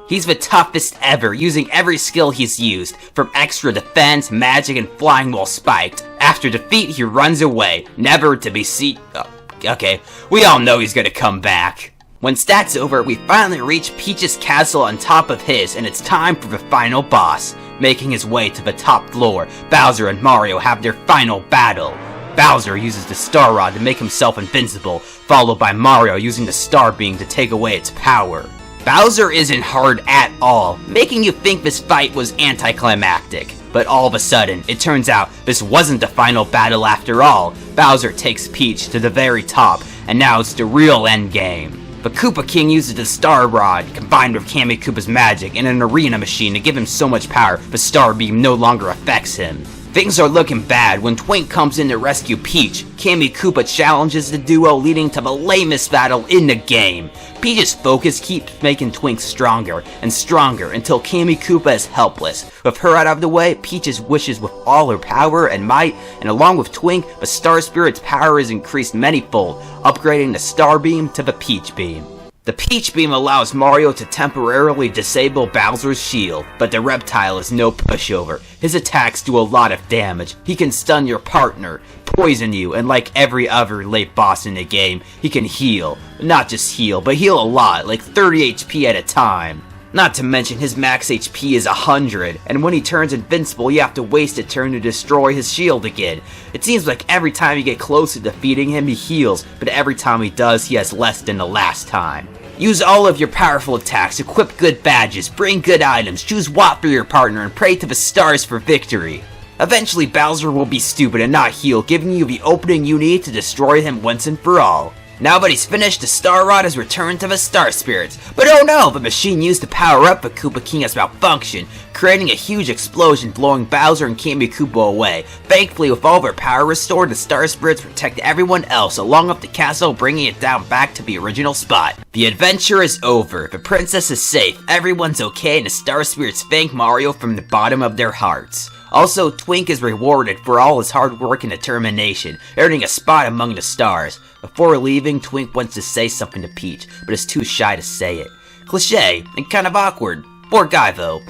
He's the toughest ever, using every skill he's used, from extra defense, magic, and flying while spiked. After defeat, he runs away, never to be seen. Oh, okay, we all know he's gonna come back. When that's over, we finally reach Peach's castle on top of his, and it's time for the final boss. Making his way to the top floor, Bowser and Mario have their final battle. Bowser uses the Star Rod to make himself invincible, followed by Mario using the Star Beam to take away its power. Bowser isn't hard at all, making you think this fight was anticlimactic. But all of a sudden, it turns out this wasn't the final battle after all. Bowser takes Peach to the very top, and now it's the real endgame. The Koopa King uses the Star Rod, combined with Kammy Koopa's magic, and an arena machine to give him so much power, the Star Beam no longer affects him. Things are looking bad when Twink comes in to rescue Peach. Kammy Koopa challenges the duo, leading to the lamest battle in the game. Peach's focus keeps making Twink stronger and stronger until Kammy Koopa is helpless. With her out of the way, Peach wishes with all her power and might, and along with Twink, the Star Spirit's power is increased manyfold, upgrading the Star Beam to the Peach Beam. The Peach Beam allows Mario to temporarily disable Bowser's shield, but the reptile is no pushover. His attacks do a lot of damage. He can stun your partner, poison you, and like every other late boss in the game, he can heal. Not just heal, but heal a lot, like 30 HP at a time. Not to mention his max HP is 100, and when he turns invincible you have to waste a turn to destroy his shield again. It seems like every time you get close to defeating him he heals, but every time he does he has less than the last time. Use all of your powerful attacks, equip good badges, bring good items, choose Watt for your partner, and pray to the stars for victory. Eventually Bowser will be stupid and not heal, giving you the opening you need to destroy him once and for all. Now that he's finished, the Star Rod has returned to the Star Spirits. But oh no, the machine used to power up the Koopa King has malfunctioned, creating a huge explosion blowing Bowser and Kammy Koopa away. Thankfully, with all their power restored, the Star Spirits protect everyone else along with the castle, bringing it down back to the original spot. The adventure is over, the princess is safe, everyone's okay, and the Star Spirits thank Mario from the bottom of their hearts. Also, Twink is rewarded for all his hard work and determination, earning a spot among the stars. Before leaving, Twink wants to say something to Peach, but is too shy to say it. Cliché, and kind of awkward. Poor guy though.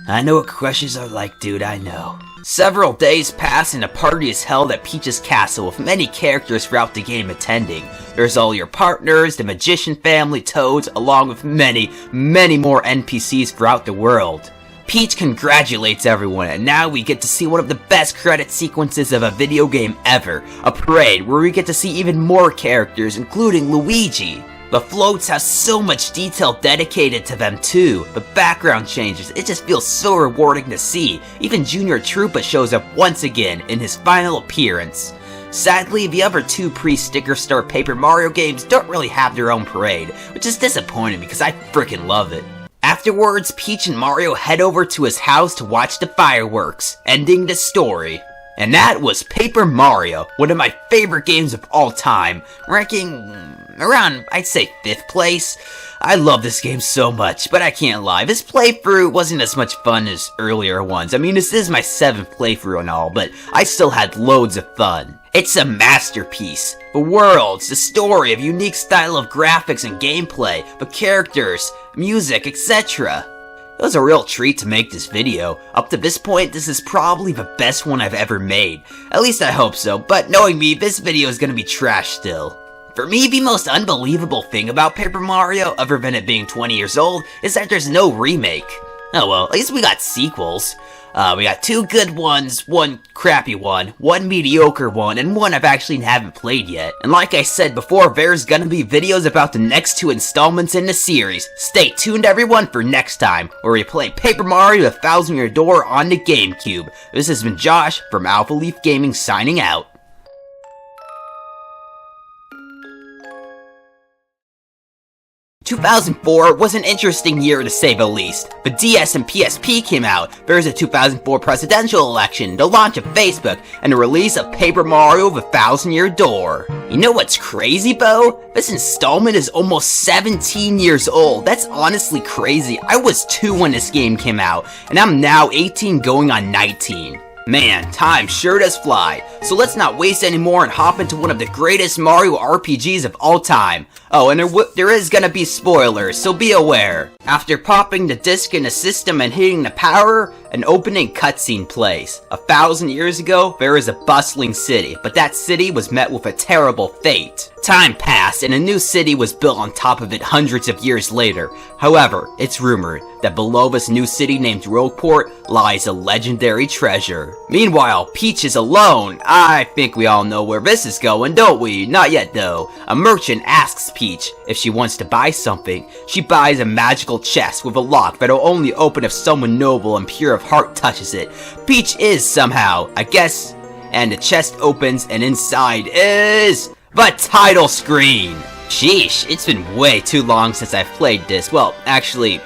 I know what crushes are like, dude, I know. Several days pass and a party is held at Peach's castle with many characters throughout the game attending. There's all your partners, the magician family, Toads, along with many, many more NPCs throughout the world. Peach congratulates everyone, and now we get to see one of the best credit sequences of a video game ever. A parade where we get to see even more characters, including Luigi. The floats have so much detail dedicated to them too. The background changes, it just feels so rewarding to see. Even Junior Troopa shows up once again in his final appearance. Sadly, the other two pre-Sticker Star Paper Mario games don't really have their own parade, which is disappointing because I freaking love it. Afterwards, Peach and Mario head over to his house to watch the fireworks, ending the story. And that was Paper Mario, one of my favorite games of all time, ranking around, I'd say, 5th place. I love this game so much, but I can't lie, this playthrough wasn't as much fun as earlier ones. I mean, this is my 7th playthrough and all, but I still had loads of fun. It's a masterpiece. The worlds, the story, a unique style of graphics and gameplay, the characters, music, etc. It was a real treat to make this video. Up to this point, this is probably the best one I've ever made. At least I hope so, but knowing me, this video is gonna be trash still. For me, the most unbelievable thing about Paper Mario, other than it being 20 years old, is that there's no remake. Oh well, at least we got sequels. We got 2 good ones, 1 crappy one, 1 mediocre one, and 1 I've actually haven't played yet. And like I said before, there's gonna be videos about the next 2 installments in the series. Stay tuned everyone for next time, where we play Paper Mario The Thousand Year Door on the GameCube. This has been Josh from Alpha Leaf Gaming signing out. 2004 was an interesting year to say the least. The DS and PSP came out, there was a 2004 presidential election, the launch of Facebook, and the release of Paper Mario The Thousand Year Door. You know what's crazy, Bo? This installment is almost 17 years old. That's honestly crazy. I was 2 when this game came out, and I'm now 18 going on 19. Man, time sure does fly. So let's not waste any more and hop into one of the greatest Mario RPGs of all time. Oh, and there is gonna be spoilers, so be aware. After popping the disc in the system and hitting the power, an opening cutscene plays. 1,000 years ago, there is a bustling city, but that city was met with a terrible fate. Time passed, and a new city was built on top of it hundreds of years later. However, it's rumored that below this new city named Rogueport lies a legendary treasure. Meanwhile, Peach is alone. I think we all know where this is going, don't we? Not yet though. A merchant asks Peach if she wants to buy something. She buys a magical chest with a lock that'll only open if someone noble and pure of heart touches it. Peach is somehow, I guess, and the chest opens and inside is the title screen. Sheesh, it's been way too long since I've played this. Well, actually,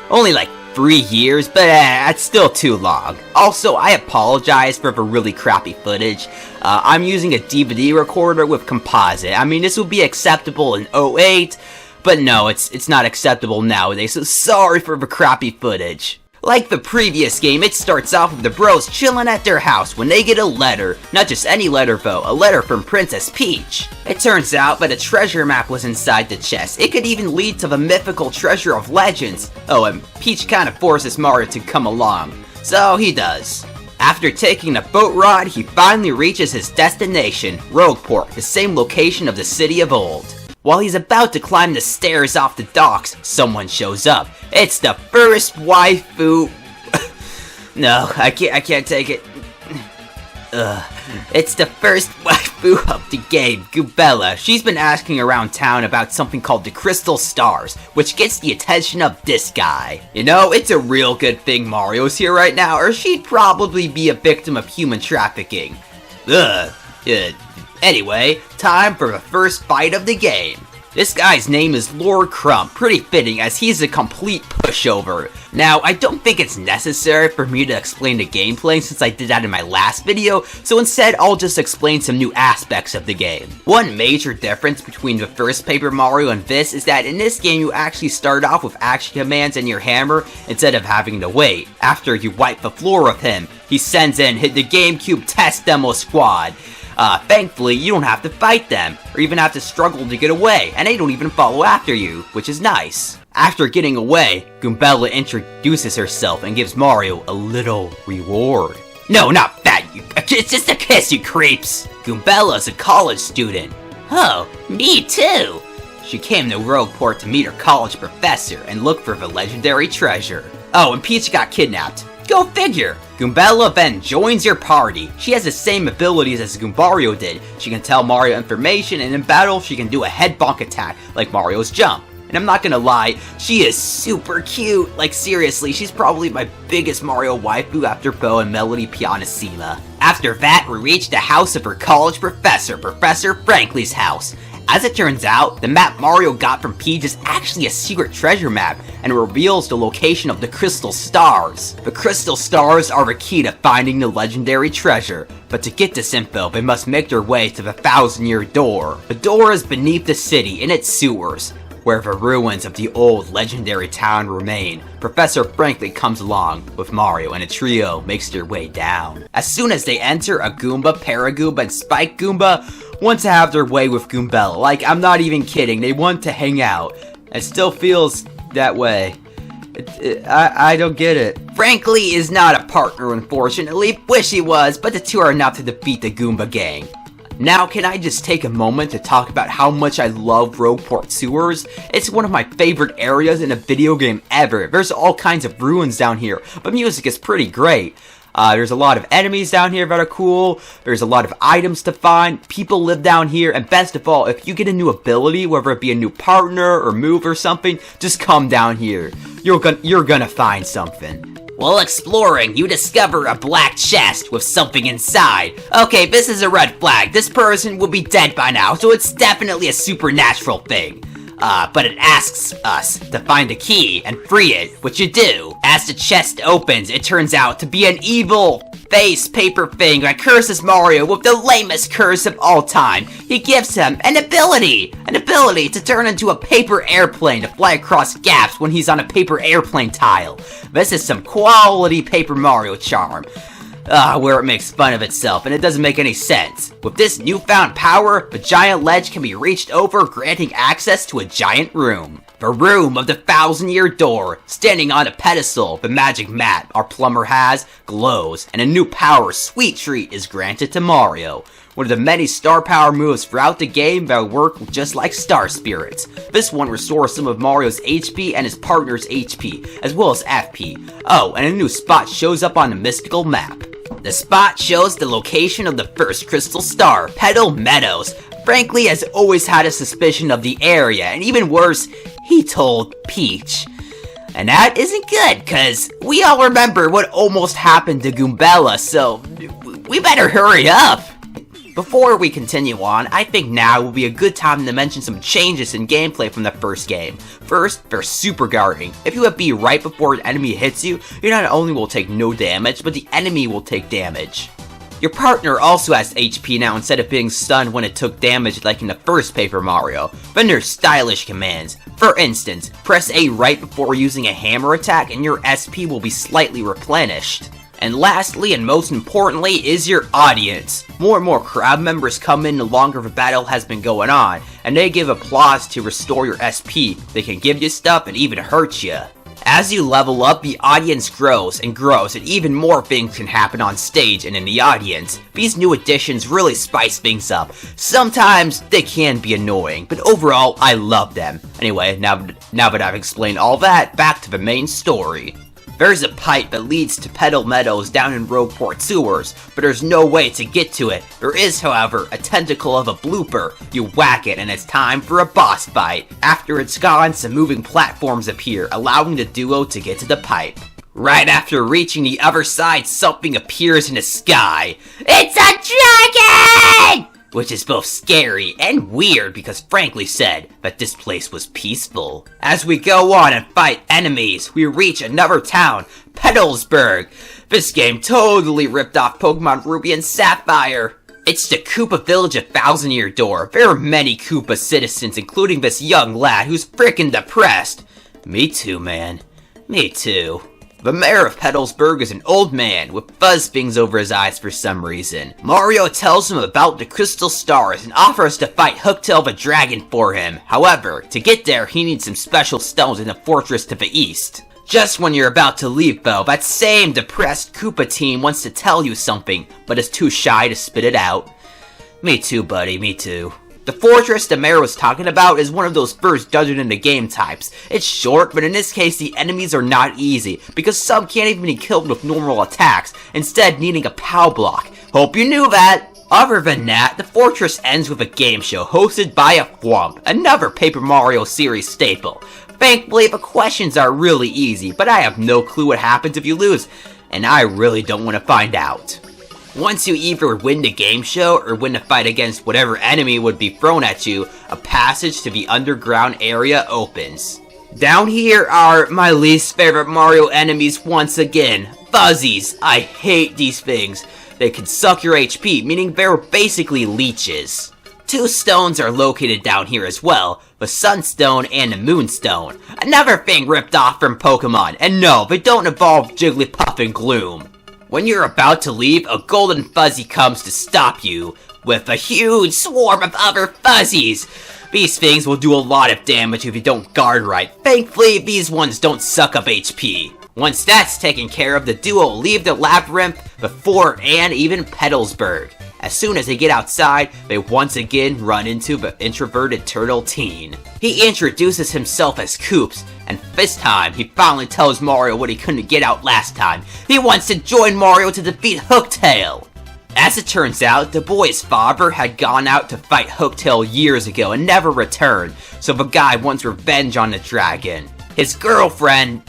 only like 3 years, but that's still too long. Also, I apologize for the really crappy footage. I'm using a DVD recorder with composite. I mean, this would be acceptable in 08, but no, it's not acceptable nowadays, so sorry for the crappy footage. Like the previous game, it starts off with the bros chilling at their house when they get a letter. Not just any letter though, a letter from Princess Peach. It turns out that a treasure map was inside the chest. It could even lead to the mythical treasure of legends. Oh, and Peach kind of forces Mario to come along. So he does. After taking a boat ride, he finally reaches his destination, Rogueport, the same location of the city of old. While he's about to climb the stairs off the docks, someone shows up. It's the first waifu. No, I can't take it. It's the first waifu of the game, Goomba. She's been asking around town about something called the Crystal Stars, which gets the attention of this guy. You know, it's a real good thing Mario's here right now, or she'd probably be a victim of human trafficking. Anyway, time for the first fight of the game. This guy's name is Lord Crump, pretty fitting as he's a complete pushover. Now, I don't think it's necessary for me to explain the gameplay since I did that in my last video, so instead I'll just explain some new aspects of the game. One major difference between the first Paper Mario and this is that in this game you actually start off with action commands and your hammer instead of having to wait. After you wipe the floor with him, he sends in the GameCube Test Demo Squad. Thankfully, you don't have to fight them, or even have to struggle to get away, and they don't even follow after you, which is nice. After getting away, Goombella introduces herself and gives Mario a little reward. No, not that, it's just a kiss, you creeps! Goombella's a college student. Oh, me too! She came to Rogueport to meet her college professor and look for the legendary treasure. Oh, and Peach got kidnapped. Go figure! Goombella then joins your party. She has the same abilities as Goombario did. She can tell Mario information, and in battle, she can do a head bonk attack like Mario's jump. And I'm not gonna lie, she is super cute. Like seriously, she's probably my biggest Mario waifu after Bo and Melody Pianissima. After that, we reach the house of her college professor, Professor Frankly's house. As it turns out, the map Mario got from Peach is actually a secret treasure map, and reveals the location of the Crystal Stars. The Crystal Stars are the key to finding the legendary treasure, but to get this info, they must make their way to the 1,000-year door. The door is beneath the city in its sewers, where the ruins of the old legendary town remain. Professor Frankly comes along with Mario, and a trio makes their way down. As soon as they enter, a Goomba, Paragoomba, and Spike Goomba want to have their way with Goombella. Like, I'm not even kidding, they want to hang out. It still feels that way. I don't get it. Frankly is not a partner, unfortunately. Wish he was, but the two are enough to defeat the Goomba gang. Now, can I just take a moment to talk about how much I love Rogueport Sewers? It's one of my favorite areas in a video game ever. There's all kinds of ruins down here, but music is pretty great. There's a lot of enemies down here that are cool. There's a lot of items to find. People live down here, and best of all, if you get a new ability, whether it be a new partner or move or something, just come down here. You're gonna find something. While exploring, you discover a black chest with something inside. Okay, this is a red flag. This person will be dead by now, so it's definitely a supernatural thing. But it asks us to find a key and free it, which you do. As the chest opens, it turns out to be an evil face paper thing that curses Mario with the lamest curse of all time. He gives him an ability to turn into a paper airplane to fly across gaps when he's on a paper airplane tile. This is some quality Paper Mario charm. Where it makes fun of itself, and it doesn't make any sense. With this newfound power, the giant ledge can be reached over, granting access to a giant room. The room of the 1,000-year door. Standing on a pedestal, the magic mat our plumber has glows, and a new power, Sweet Treat, is granted to Mario. One of the many star power moves throughout the game that work just like star spirits. This one restores some of Mario's HP and his partner's HP, as well as FP. Oh, and a new spot shows up on the mystical map. The spot shows the location of the first crystal star, Petal Meadows. Frankly has always had a suspicion of the area, and even worse, he told Peach. And that isn't good, cause we all remember what almost happened to Goombella, so we better hurry up. Before we continue on, I think now will be a good time to mention some changes in gameplay from the first game. First, there's super guarding. If you have B right before an enemy hits you, you not only will take no damage, but the enemy will take damage. Your partner also has HP now instead of being stunned when it took damage like in the first Paper Mario. Then there's stylish commands. For instance, press A right before using a hammer attack and your SP will be slightly replenished. And lastly, and most importantly, is your audience. More and more crowd members come in the longer the battle has been going on, and they give applause to restore your SP. They can give you stuff and even hurt you. As you level up, the audience grows and grows, and even more things can happen on stage and in the audience. These new additions really spice things up. Sometimes they can be annoying, but overall, I love them. Anyway, now that I've explained all that, back to the main story. There's a pipe that leads to Petal Meadows down in Rogueport Sewers, but there's no way to get to it. There is, however, a tentacle of a blooper. You whack it and it's time for a boss fight. After it's gone, some moving platforms appear, allowing the duo to get to the pipe. Right after reaching the other side, something appears in the sky. It's a dragon! Which is both scary and weird because Frankly said that this place was peaceful. As we go on and fight enemies, we reach another town, Petalsburg. This game totally ripped off Pokemon Ruby and Sapphire. It's the Koopa Village of 1,000-Year Door. There are many Koopa citizens, including this young lad who's frickin' depressed. Me too, man. Me too. The mayor of Petalsburg is an old man with fuzz things over his eyes for some reason. Mario tells him about the crystal stars and offers to fight Hooktail the dragon for him. However, to get there, he needs some special stones in the fortress to the east. Just when you're about to leave though, that same depressed Koopa team wants to tell you something, but is too shy to spit it out. Me too, buddy, me too. The fortress the mayor was talking about is one of those first dungeon in the game types. It's short, but in this case the enemies are not easy, because some can't even be killed with normal attacks, instead needing a POW block. Hope you knew that! Other than that, the fortress ends with a game show hosted by a Thwomp, another Paper Mario series staple. Thankfully, the questions are really easy, but I have no clue what happens if you lose, and I really don't want to find out. Once you either win the game show or win the fight against whatever enemy would be thrown at you, a passage to the underground area opens. Down here are my least favorite Mario enemies once again, Fuzzies. I hate these things. They can suck your HP, meaning they're basically leeches. Two stones are located down here as well, the Sunstone and the Moonstone. Another thing ripped off from Pokemon, and no, they don't involve Jigglypuff and Gloom. When you're about to leave, a golden fuzzy comes to stop you, with a huge swarm of other fuzzies. These things will do a lot of damage if you don't guard right. Thankfully, these ones don't suck up HP. Once that's taken care of, the duo will leave the labyrinth, the fort, and even Petalsburg. As soon as they get outside, they once again run into the introverted turtle teen. He introduces himself as Koops, and this time, he finally tells Mario what he couldn't get out last time. He wants to join Mario to defeat Hooktail! As it turns out, the boy's father had gone out to fight Hooktail years ago and never returned, so the guy wants revenge on the dragon. His girlfriend,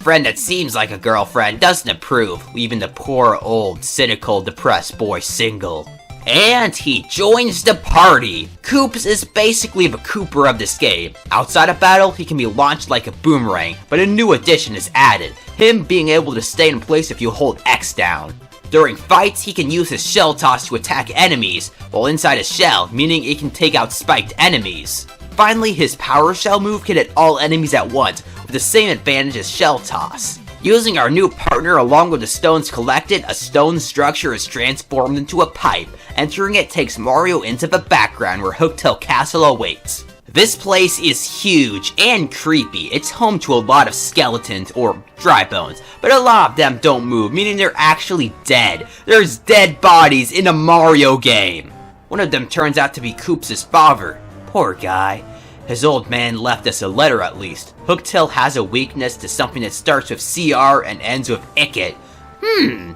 friend that seems like a girlfriend, doesn't approve, leaving the poor old, cynical, depressed boy single. And he joins the party! Koops is basically the Cooper of this game. Outside of battle, he can be launched like a boomerang, but a new addition is added, him being able to stay in place if you hold X down. During fights, he can use his shell toss to attack enemies, while inside a shell, meaning it can take out spiked enemies. Finally, his power shell move can hit all enemies at once, with the same advantage as shell toss. Using our new partner along with the stones collected, a stone structure is transformed into a pipe. Entering it takes Mario into the background where Hooktail Castle awaits. This place is huge and creepy. It's home to a lot of skeletons, or dry bones, but a lot of them don't move, meaning they're actually dead. There's dead bodies in a Mario game. One of them turns out to be Koops' father. Poor guy. His old man left us a letter at least. Hooktail has a weakness to something that starts with CR and ends with Icket.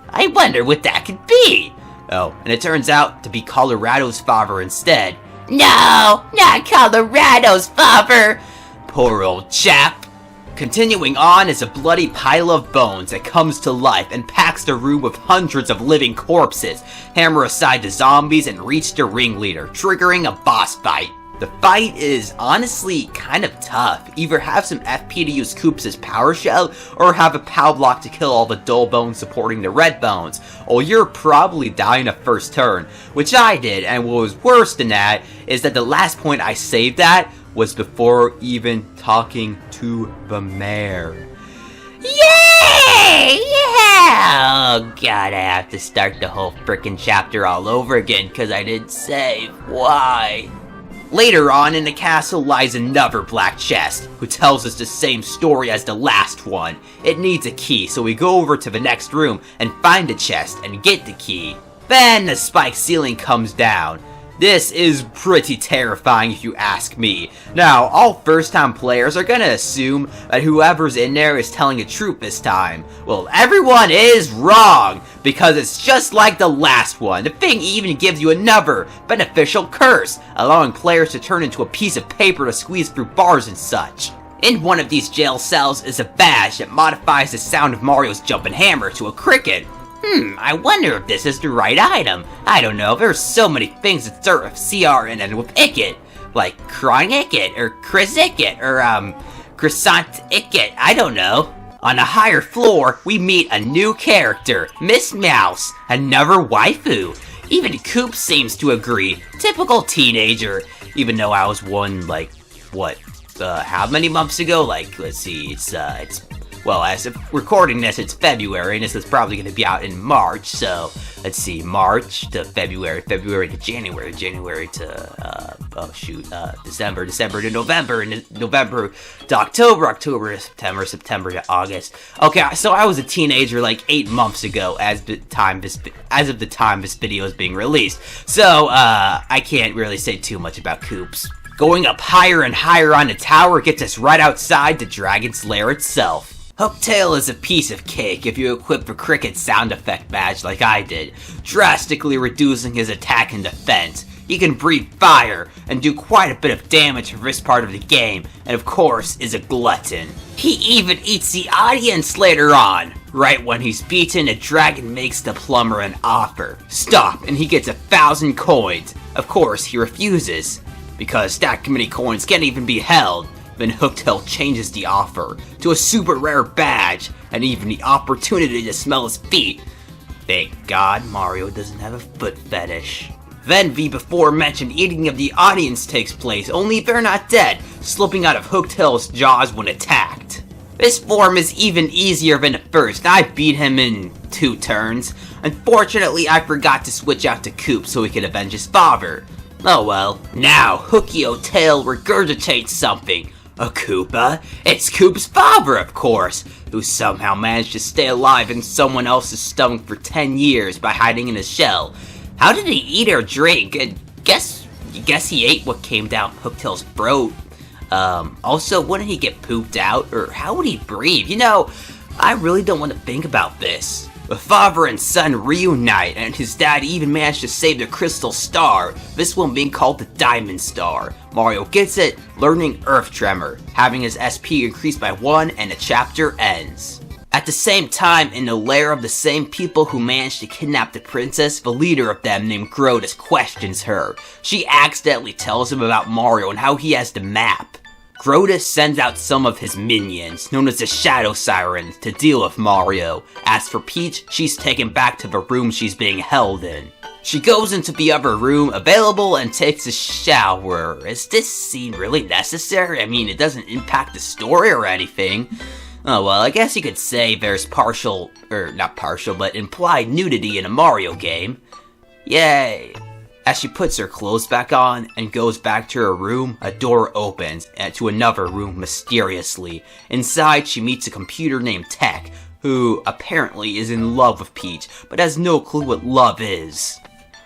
I wonder what that could be. Oh, and it turns out to be Colorado's father instead. No, not Colorado's father. Poor old chap. Continuing on is a bloody pile of bones that comes to life and packs the room with hundreds of living corpses, hammer aside the zombies and reach the ringleader, triggering a boss fight. The fight is honestly kind of tough. Either have some FP to use Koops' power shell, or have a POW block to kill all the dull bones supporting the red bones, or you're probably dying a first turn, which I did, and what was worse than that is that the last point I saved at was before even talking to the mayor. Yay! Yeah! Oh god, I have to start the whole frickin' chapter all over again because I didn't save. Why? Later on in the castle lies another black chest, who tells us the same story as the last one. It needs a key, so we go over to the next room and find the chest and get the key. Then the spiked ceiling comes down. This is pretty terrifying if you ask me. Now, all first-time players are gonna assume that whoever's in there is telling the truth this time. Well, everyone is wrong, because it's just like the last one. The thing even gives you another beneficial curse, allowing players to turn into a piece of paper to squeeze through bars and such. In one of these jail cells is a badge that modifies the sound of Mario's jumping hammer to a cricket. I wonder if this is the right item. I don't know, there's so many things that start with CR and end with Icket. Like Crying Icket, or Chris Icket, or Croissant Icket, I don't know. On a higher floor, we meet a new character, Miss Mouse, another waifu. Even Koops seems to agree. Typical teenager. Even though I was one, like, what, how many months ago? Like, let's see, it's Well, as of recording this, it's February, and this is probably going to be out in March, so let's see, March to February, February to January, January to, December, December to November, and November to October, October to September, September to August. Okay, so I was a teenager like 8 months ago as of the time this video is being released, so, I can't really say too much about Coops. Going up higher and higher on the tower gets us right outside the dragon's lair itself. Hooktail is a piece of cake if you equip the cricket sound effect badge like I did, drastically reducing his attack and defense. He can breathe fire and do quite a bit of damage for this part of the game, and of course is a glutton. He even eats the audience later on. Right when he's beaten, a dragon makes the plumber an offer. Stop, and he gets 1,000 coins. Of course, he refuses, because that many coins can't even be held. Then Hooktail changes the offer to a super rare badge and even the opportunity to smell his feet. Thank God Mario doesn't have a foot fetish. Then the before mentioned eating of the audience takes place, only they're not dead, slipping out of Hooktail's jaws when attacked. This form is even easier than the first. I beat him in 2 turns. Unfortunately, I forgot to switch out to Coop so he could avenge his father. Oh well. Now, Hooktail regurgitates something. A Koopa? It's Coop's father, of course, who somehow managed to stay alive in someone else's stomach for 10 years by hiding in a shell. How did he eat or drink? Guess he ate what came down Hooktail's throat. Also, wouldn't he get pooped out? Or how would he breathe? You know, I really don't want to think about this. The father and son reunite, and his dad even managed to save the crystal star, this one being called the Diamond Star. Mario gets it, learning Earth Tremor, having his SP increased by 1, and the chapter ends. At the same time, in the lair of the same people who managed to kidnap the princess, the leader of them named Grotus questions her. She accidentally tells him about Mario and how he has the map. Grotus sends out some of his minions, known as the Shadow Sirens, to deal with Mario. As for Peach, she's taken back to the room she's being held in. She goes into the other room available and takes a shower. Is this scene really necessary? I mean, it doesn't impact the story or anything. Oh well, I guess you could say there's implied nudity in a Mario game. Yay! As she puts her clothes back on and goes back to her room, a door opens to another room mysteriously. Inside, she meets a computer named Tech, who apparently is in love with Peach, but has no clue what love is.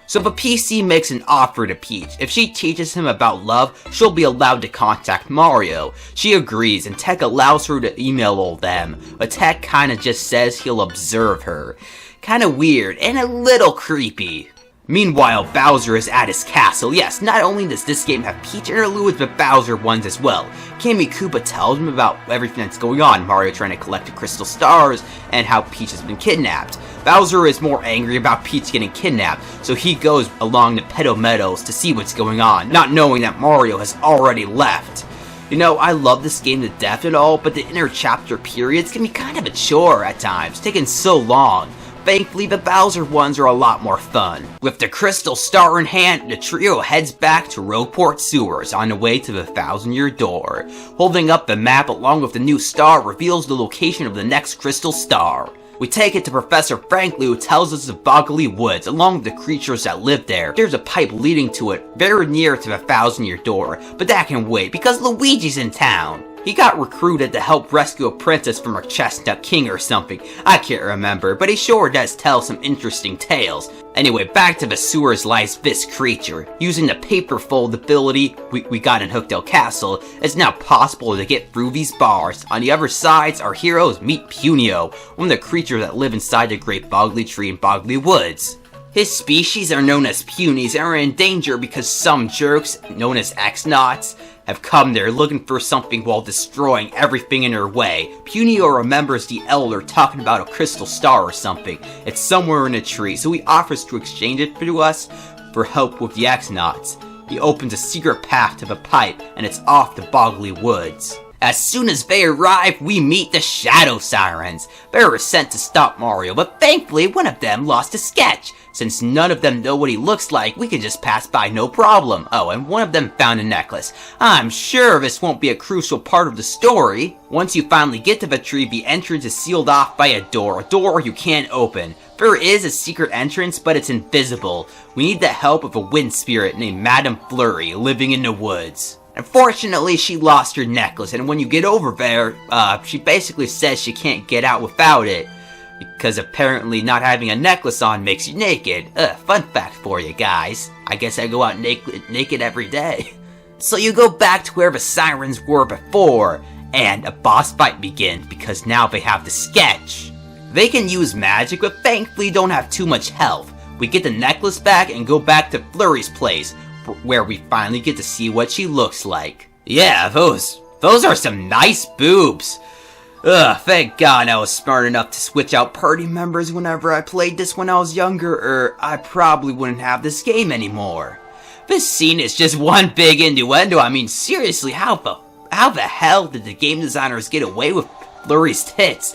So the PC makes an offer to Peach. If she teaches him about love, she'll be allowed to contact Mario. She agrees, and Tech allows her to email all them, but Tech kinda just says he'll observe her. Kinda weird, and a little creepy. Meanwhile, Bowser is at his castle. Yes, not only does this game have Peach interludes, but Bowser ones as well. Kammy Koopa tells him about everything that's going on, Mario trying to collect the crystal stars, and how Peach has been kidnapped. Bowser is more angry about Peach getting kidnapped, so he goes along the Pedo Meadows to see what's going on, not knowing that Mario has already left. You know, I love this game to death and all, but the inner chapter periods can be kind of a chore at times, taking so long. Thankfully, the Bowser ones are a lot more fun. With the crystal star in hand, the trio heads back to Rogueport Sewers on the way to the 1,000-year door. Holding up the map along with the new star reveals the location of the next crystal star. We take it to Professor Franklin, who tells us of Boggly Woods, along with the creatures that live there. There's a pipe leading to it, very near to the 1,000-year door, but that can wait because Luigi's in town. He got recruited to help rescue a princess from a chestnut king or something. I can't remember, but he sure does tell some interesting tales. Anyway, back to the sewers lies this creature. Using the paper fold ability we got in Hooktail Castle, it's now possible to get through these bars. On the other sides, our heroes meet Punio, one of the creatures that live inside the Great Boggly Tree in Boggly Woods. His species are known as Punies and are in danger because some jerks, known as X-Nauts, have come there looking for something while destroying everything in their way. Punio remembers the elder talking about a crystal star or something. It's somewhere in a tree, so he offers to exchange it to us for help with the X-Nauts. He opens a secret path to the pipe, and it's off to Boggly Woods. As soon as they arrive, we meet the Shadow Sirens. They were sent to stop Mario, but thankfully one of them lost a sketch. Since none of them know what he looks like, we can just pass by no problem. Oh, and one of them found a necklace. I'm sure this won't be a crucial part of the story. Once you finally get to the tree, the entrance is sealed off by a door you can't open. There is a secret entrance, but it's invisible. We need the help of a wind spirit named Madame Flurry, living in the woods. Unfortunately, she lost her necklace, and when you get over there, she basically says she can't get out without it. Because apparently not having a necklace on makes you naked. Fun fact for you guys. I guess I go out naked every day. So you go back to where the sirens were before, and a boss fight begins because now they have the sketch. They can use magic, but thankfully don't have too much health. We get the necklace back and go back to Flurry's place, where we finally get to see what she looks like. Yeah, those are some nice boobs. Thank God I was smart enough to switch out party members whenever I played this when I was younger, or I probably wouldn't have this game anymore. This scene is just one big innuendo. I mean, seriously, how the hell did the game designers get away with Flurry's tits?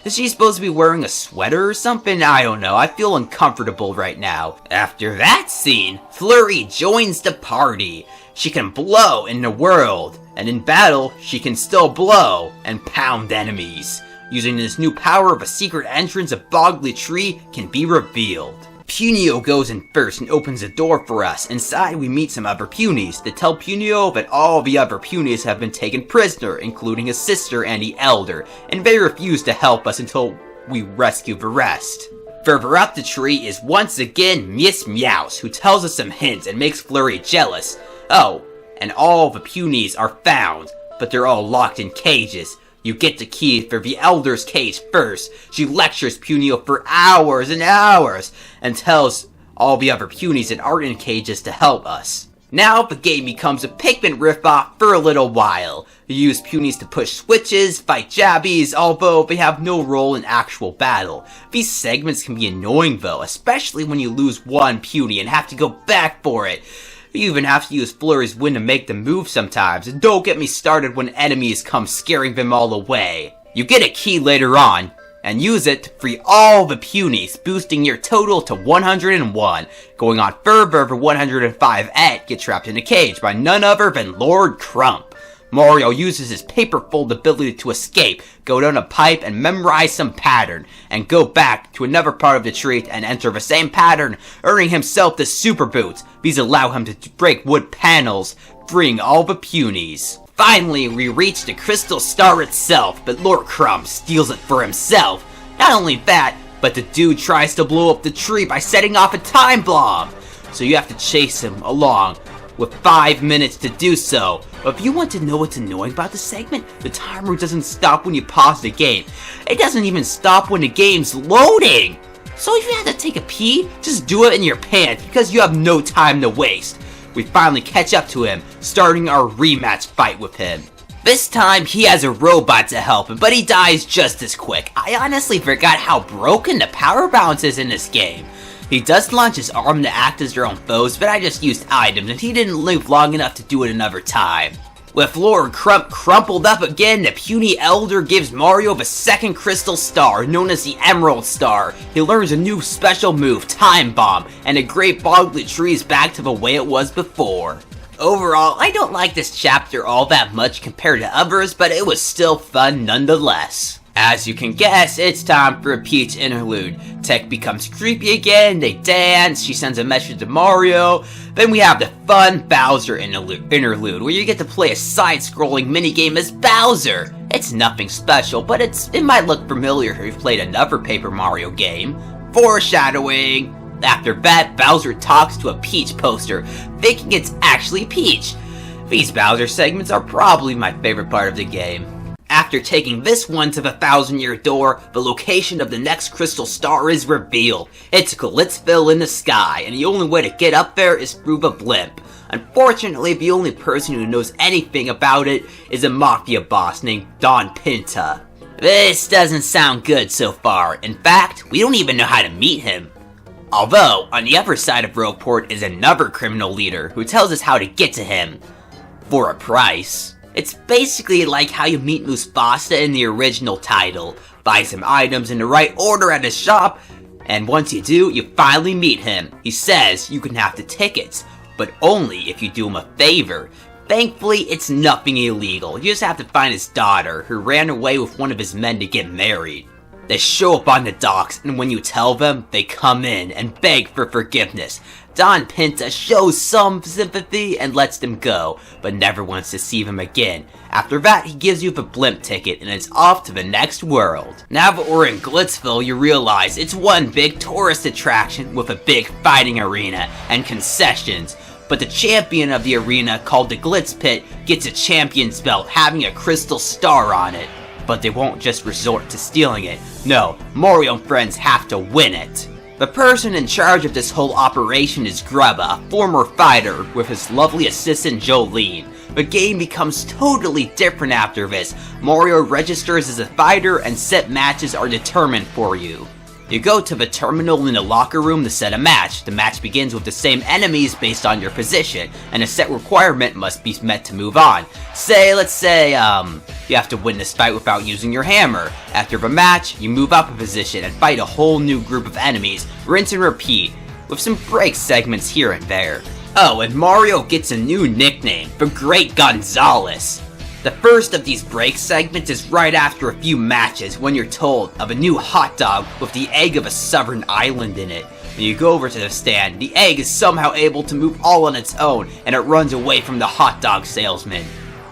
Is she supposed to be wearing a sweater or something? I don't know, I feel uncomfortable right now. After that scene, Flurry joins the party. She can blow in the world, and in battle, she can still blow and pound enemies. Using this new power of a secret entrance, a Boggly tree can be revealed. Punio goes in first and opens a door for us. Inside, we meet some other Punies that tell Punio that all the other Punies have been taken prisoner, including his sister and the Elder, and they refuse to help us until we rescue the rest. Further up the tree is once again Miss Meows, who tells us some hints and makes Flurry jealous. Oh, and all the Punies are found, but they're all locked in cages. You get the key for the Elder's cage first. She lectures Punio for hours and hours, and tells all the other Punies that aren't in cages to help us. Now the game becomes a Pikmin ripoff for a little while. You use Punies to push switches, fight jabbies, although they have no role in actual battle. These segments can be annoying though, especially when you lose one Punie and have to go back for it. You even have to use Flurry's wind to make them move sometimes, and don't get me started when enemies come scaring them all away. You get a key later on, and use it to free all the Punies, boosting your total to 101. Going on further, the 105 Ed get trapped in a cage by none other than Lord Crump. Mario uses his paper fold ability to escape, go down a pipe and memorize some pattern, and go back to another part of the tree and enter the same pattern, earning himself the super boots. These allow him to break wood panels, freeing all the Punies. Finally, we reach the Crystal Star itself, but Lord Crump steals it for himself. Not only that, but the dude tries to blow up the tree by setting off a time bomb. So you have to chase him along, with 5 minutes to do so. But if you want to know what's annoying about the segment, the timer doesn't stop when you pause the game. It doesn't even stop when the game's loading. So if you have to take a pee, just do it in your pants because you have no time to waste. We finally catch up to him, starting our rematch fight with him. This time, he has a robot to help him, but he dies just as quick. I honestly forgot how broken the power balance is in this game. He does launch his arm to act as their own foes, but I just used items and he didn't live long enough to do it another time. With Lord Crump crumpled up again, the puny Elder gives Mario the second crystal star, known as the Emerald Star. He learns a new special move, Time Bomb, and the Great Boggly Tree is back to the way it was before. Overall, I don't like this chapter all that much compared to others, but it was still fun nonetheless. As you can guess, it's time for a Peach interlude. Tech becomes creepy again, they dance, she sends a message to Mario. Then we have the fun Bowser interlude, where you get to play a side-scrolling minigame as Bowser. It's nothing special, but it might look familiar if you've played another Paper Mario game. Foreshadowing. After that, Bowser talks to a Peach poster, thinking it's actually Peach. These Bowser segments are probably my favorite part of the game. After taking this one to the 1,000-year door, the location of the next crystal star is revealed. It's Glitzville in the sky, and the only way to get up there is through the blimp. Unfortunately, the only person who knows anything about it is a mafia boss named Don Pinta. This doesn't sound good so far. In fact, we don't even know how to meet him. Although, on the other side of Rogueport is another criminal leader who tells us how to get to him. For a price. It's basically like how you meet Mufasa in the original title. Buy some items in the right order at his shop, and once you do, you finally meet him. He says you can have the tickets, but only if you do him a favor. Thankfully, it's nothing illegal. You just have to find his daughter, who ran away with one of his men to get married. They show up on the docks, and when you tell them, they come in and beg for forgiveness. Don Pinta shows some sympathy and lets them go, but never wants to see them again. After that, he gives you the blimp ticket, and it's off to the next world. Now that we're in Glitzville, you realize it's one big tourist attraction with a big fighting arena and concessions. But the champion of the arena, called the Glitz Pit, gets a champion's belt having a crystal star on it. But they won't just resort to stealing it. No, Mario and friends have to win it. The person in charge of this whole operation is Grubba, a former fighter, with his lovely assistant Jolene. The game becomes totally different after this. Mario registers as a fighter and set matches are determined for you. You go to the terminal in the locker room to set a match. The match begins with the same enemies based on your position, and a set requirement must be met to move on. Let's say, you have to win this fight without using your hammer. After the match, you move up a position and fight a whole new group of enemies. Rinse and repeat, with some break segments here and there. Oh, and Mario gets a new nickname, the Great Gonzales. The first of these break segments is right after a few matches when you're told of a new hot dog with the egg of a southern island in it. When you go over to the stand, the egg is somehow able to move all on its own and it runs away from the hot dog salesman.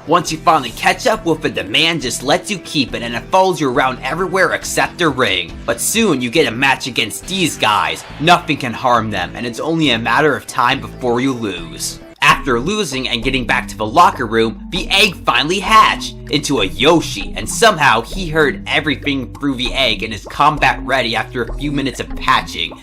Once you finally catch up with it, the man just lets you keep it and it follows you around everywhere except the ring. But soon you get a match against these guys. Nothing can harm them and it's only a matter of time before you lose. After losing and getting back to the locker room, the egg finally hatched into a Yoshi, and somehow he heard everything through the egg and is combat ready after a few minutes of hatching.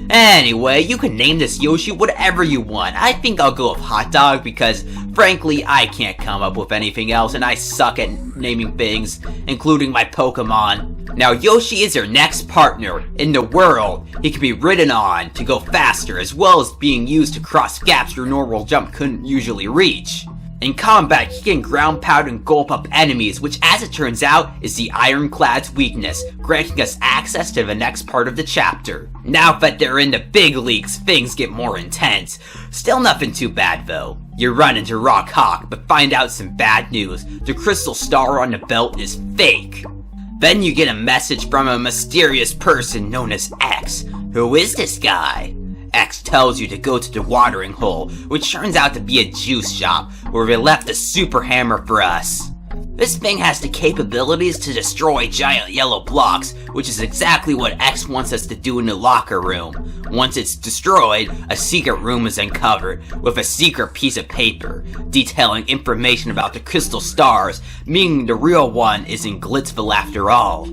Anyway, you can name this Yoshi whatever you want. I think I'll go with Hot Dog because, frankly, I can't come up with anything else and I suck at naming things, including my Pokemon. Now, Yoshi is your next partner in the world. He can be ridden on to go faster, as well as being used to cross gaps your normal jump couldn't usually reach. In combat, he can ground pound and gulp up enemies, which as it turns out, is the Ironclad's weakness, granting us access to the next part of the chapter. Now that they're in the big leagues, things get more intense. Still nothing too bad though. You run into Rock Hawk, but find out some bad news. The crystal star on the belt is fake. Then you get a message from a mysterious person known as X. Who is this guy? X tells you to go to the watering hole, which turns out to be a juice shop, where they left a super hammer for us. This thing has the capabilities to destroy giant yellow blocks, which is exactly what X wants us to do in the locker room. Once it's destroyed, a secret room is uncovered, with a secret piece of paper, detailing information about the crystal stars, meaning the real one is in Glitzville after all.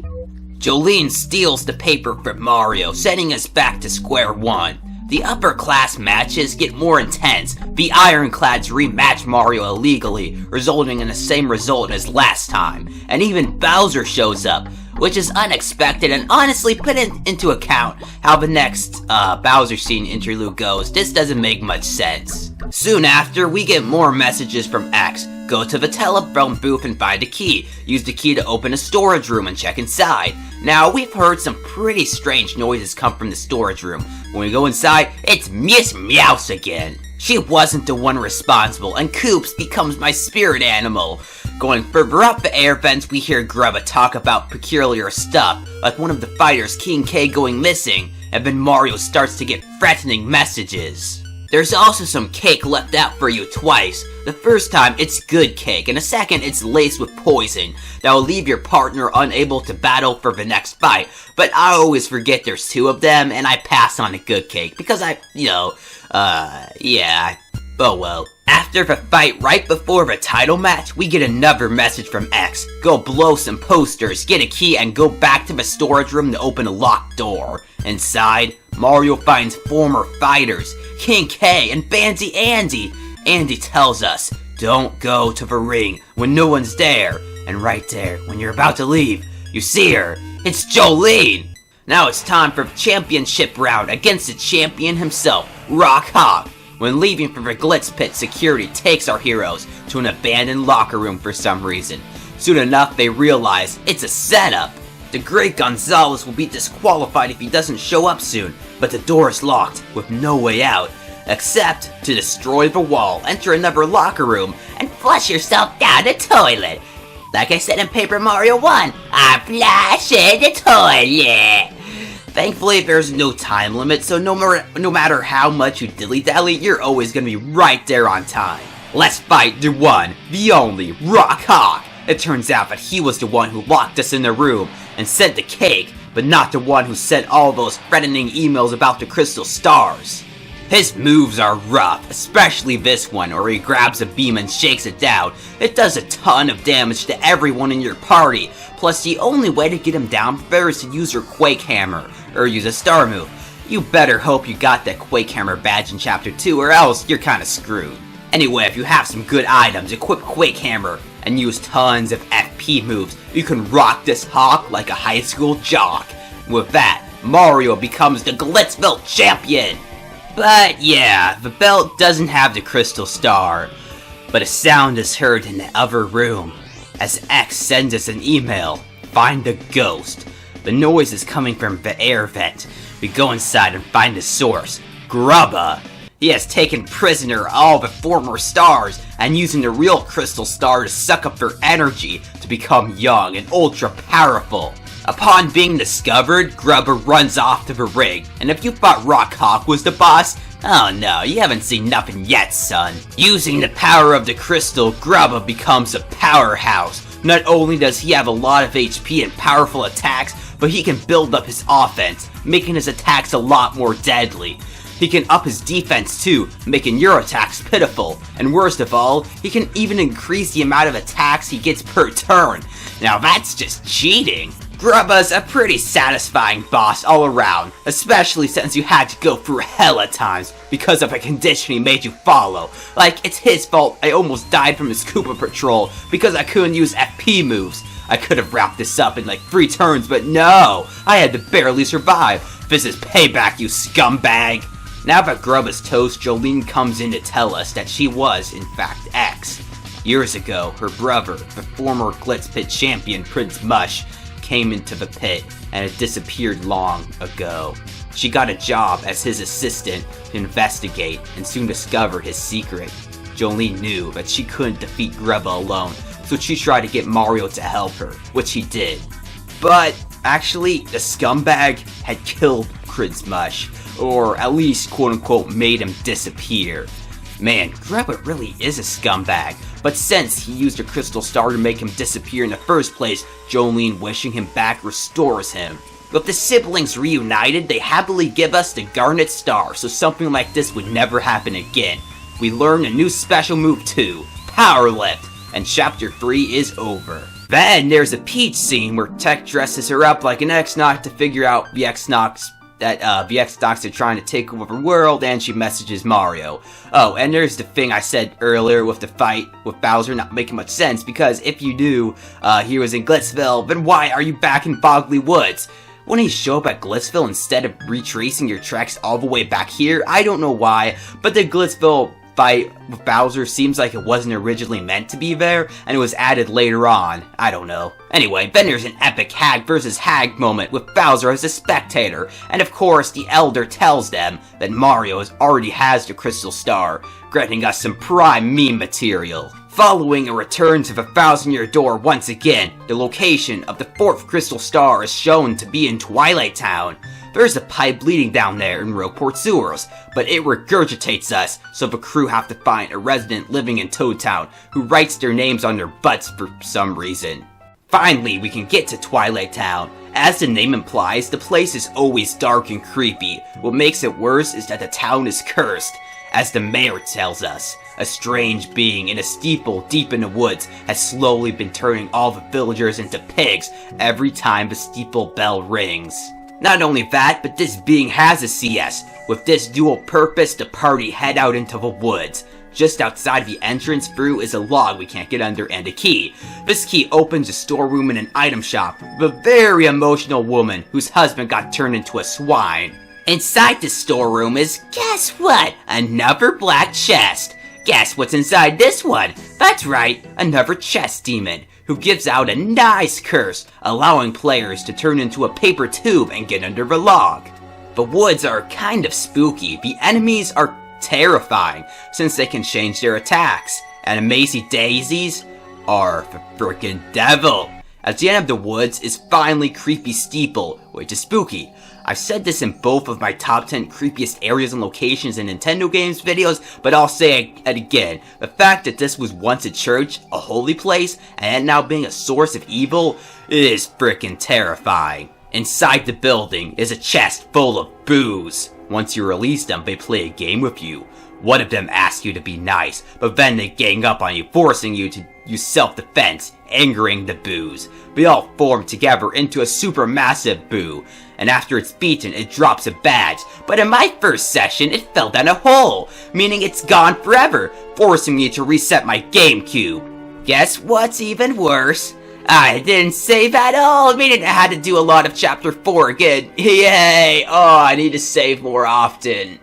Jolene steals the paper from Mario, sending us back to square one. The upper class matches get more intense. The Ironclads rematch Mario illegally, resulting in the same result as last time. And even Bowser shows up, which is unexpected and honestly put into account how the next Bowser scene interlude goes. This doesn't make much sense. Soon after, we get more messages from X. Go to the telephone booth and find a key. Use the key to open a storage room and check inside. Now, we've heard some pretty strange noises come from the storage room. When we go inside, it's Miss Meowth again. She wasn't the one responsible, and Koops becomes my spirit animal. Going further up the air vents, we hear Grubba talk about peculiar stuff, like one of the fighters, King K, going missing, and then Mario starts to get threatening messages. There's also some cake left out for you twice. The first time, it's good cake, and the second, it's laced with poison that will leave your partner unable to battle for the next fight. But I always forget there's two of them, and I pass on a good cake, because oh well. After the fight right before the title match, we get another message from X. Go blow some posters, get a key, and go back to the storage room to open a locked door. Inside, Mario finds former fighters, King K and Bandy Andy. Andy tells us, don't go to the ring when no one's there. And right there, when you're about to leave, you see her. It's Jolene! Now it's time for the championship round against the champion himself, Rock Hawk. When leaving from the Glitz Pit, security takes our heroes to an abandoned locker room for some reason. Soon enough, they realize it's a setup. The great Gonzalez will be disqualified if he doesn't show up soon, but the door is locked with no way out, except to destroy the wall, enter another locker room, and flush yourself down the toilet. Like I said in Paper Mario 1, I flush in the toilet. Thankfully, there's no time limit, so no matter how much you dilly-dally, you're always gonna be right there on time. Let's fight the one, the only, Rock Hawk. It turns out that he was the one who locked us in the room and sent the cake, but not the one who sent all those threatening emails about the crystal stars. His moves are rough, especially this one where he grabs a beam and shakes it down. It does a ton of damage to everyone in your party, plus the only way to get him down there is to use your Quake Hammer, or use a star move. You better hope you got that Quake Hammer badge in Chapter 2 or else you're kinda screwed. Anyway, if you have some good items, equip Quake Hammer, and use tons of FP moves, you can rock this Hawk like a high school jock. With that, Mario becomes the Glitzville champion! But yeah, the belt doesn't have the crystal star, but a sound is heard in the other room. As X sends us an email, find the ghost. The noise is coming from the air vent. We go inside and find the source, Grubba. He has taken prisoner all the former stars and using the real crystal star to suck up their energy to become young and ultra powerful. Upon being discovered, Grubba runs off to the ring, and if you thought Rock Hawk was the boss, oh no, you haven't seen nothing yet, son. Using the power of the crystal, Grubba becomes a powerhouse. Not only does he have a lot of HP and powerful attacks, but he can build up his offense, making his attacks a lot more deadly. He can up his defense too, making your attacks pitiful. And worst of all, he can even increase the amount of attacks he gets per turn. Now that's just cheating. Grubba's a pretty satisfying boss all around, especially since you had to go through hella times because of a condition he made you follow. Like, it's his fault I almost died from his Koopa Patrol because I couldn't use FP moves. I could have wrapped this up in like 3 turns, but no! I had to barely survive. This is payback, you scumbag! Now that Grubba's toast, Jolene comes in to tell us that she was, in fact, X. Years ago, her brother, the former Glitz Pit champion Prince Mush, came into the pit and had disappeared long ago. She got a job as his assistant to investigate and soon discovered his secret. Jolene knew that she couldn't defeat Grubba alone, so she tried to get Mario to help her, which he did. But actually, the scumbag had killed Prince Mush, or at least quote-unquote made him disappear. Man, Grubba really is a scumbag, but since he used a crystal star to make him disappear in the first place, Jolene wishing him back restores him. With the siblings reunited, they happily give us the Garnet Star, so something like this would never happen again. We learn a new special move too, Power Lift, and Chapter 3 is over. Then there's a Peach scene where Tech dresses her up like an X-Knock to figure out the X-Knocks that the X-Knocks are trying to take over the world, and she messages Mario. Oh, and there's the thing I said earlier with the fight with Bowser not making much sense, because if you do, he was in Glitzville, then why are you back in Boggly Woods? Wouldn't he show up at Glitzville instead of retracing your tracks all the way back here? I don't know why, but the Glitzville fight with Bowser seems like it wasn't originally meant to be there, and it was added later on. I don't know. Anyway, then there's an epic Hag versus Hag moment with Bowser as a spectator, and of course the Elder tells them that Mario already has the Crystal Star, granting us some prime meme material. Following a return to the Thousand-Year Door once again, the location of the 4th Crystal Star is shown to be in Twilight Town. There's a pipe leading down there in Rogueport sewers, but it regurgitates us, so the crew have to find a resident living in Toad Town who writes their names on their butts for some reason. Finally, we can get to Twilight Town. As the name implies, the place is always dark and creepy. What makes it worse is that the town is cursed. As the mayor tells us, a strange being in a steeple deep in the woods has slowly been turning all the villagers into pigs every time the steeple bell rings. Not only that, but this being has a CS. With this dual purpose, the party head out into the woods. Just outside the entrance through is a log we can't get under and a key. This key opens a storeroom and an item shop with a very emotional woman whose husband got turned into a swine. Inside the storeroom is, guess what? Another black chest. Guess what's inside this one? That's right, another chest demon, who gives out a nice curse, allowing players to turn into a paper tube and get under the log. The woods are kind of spooky. The enemies are terrifying, since they can change their attacks. And Amazing Daisies are the frickin' devil. At the end of the woods is finally Creepy Steeple, which is spooky. I've said this in both of my top 10 creepiest areas and locations in Nintendo games videos, but I'll say it again. The fact that this was once a church, a holy place, and now being a source of evil is frickin' terrifying. Inside the building is a chest full of boos. Once you release them, they play a game with you. One of them asks you to be nice, but then they gang up on you, forcing you to use self-defense, angering the boos. They all form together into a supermassive boo, and after it's beaten, it drops a badge. But in my first session, it fell down a hole, meaning it's gone forever, forcing me to reset my GameCube. Guess what's even worse? I didn't save at all, meaning I had to do a lot of Chapter 4 again. Yay! Oh, I need to save more often.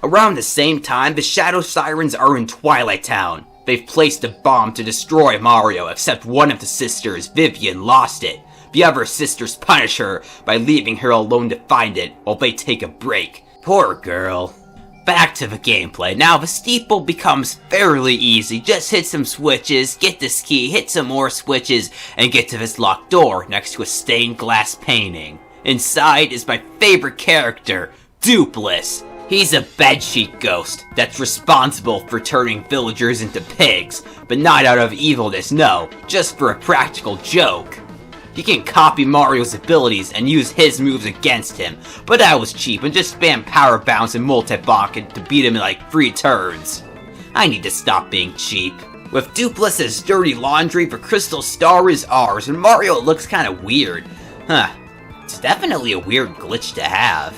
Around the same time, the Shadow Sirens are in Twilight Town. They've placed a bomb to destroy Mario, except one of the sisters, Vivian, lost it. The other sisters punish her by leaving her alone to find it while they take a break. Poor girl. Back to the gameplay. Now the steeple becomes fairly easy. Just hit some switches, get this key, hit some more switches, and get to this locked door next to a stained glass painting. Inside is my favorite character, Dupless. He's a bedsheet ghost that's responsible for turning villagers into pigs, but not out of evilness, no, just for a practical joke. He can copy Mario's abilities and use his moves against him, but that was cheap and just spam power bounce and multi-bonk to beat him in like 3 turns. I need to stop being cheap. With Dupless's dirty laundry, the crystal star is ours, and Mario looks kinda weird. Huh, it's definitely a weird glitch to have.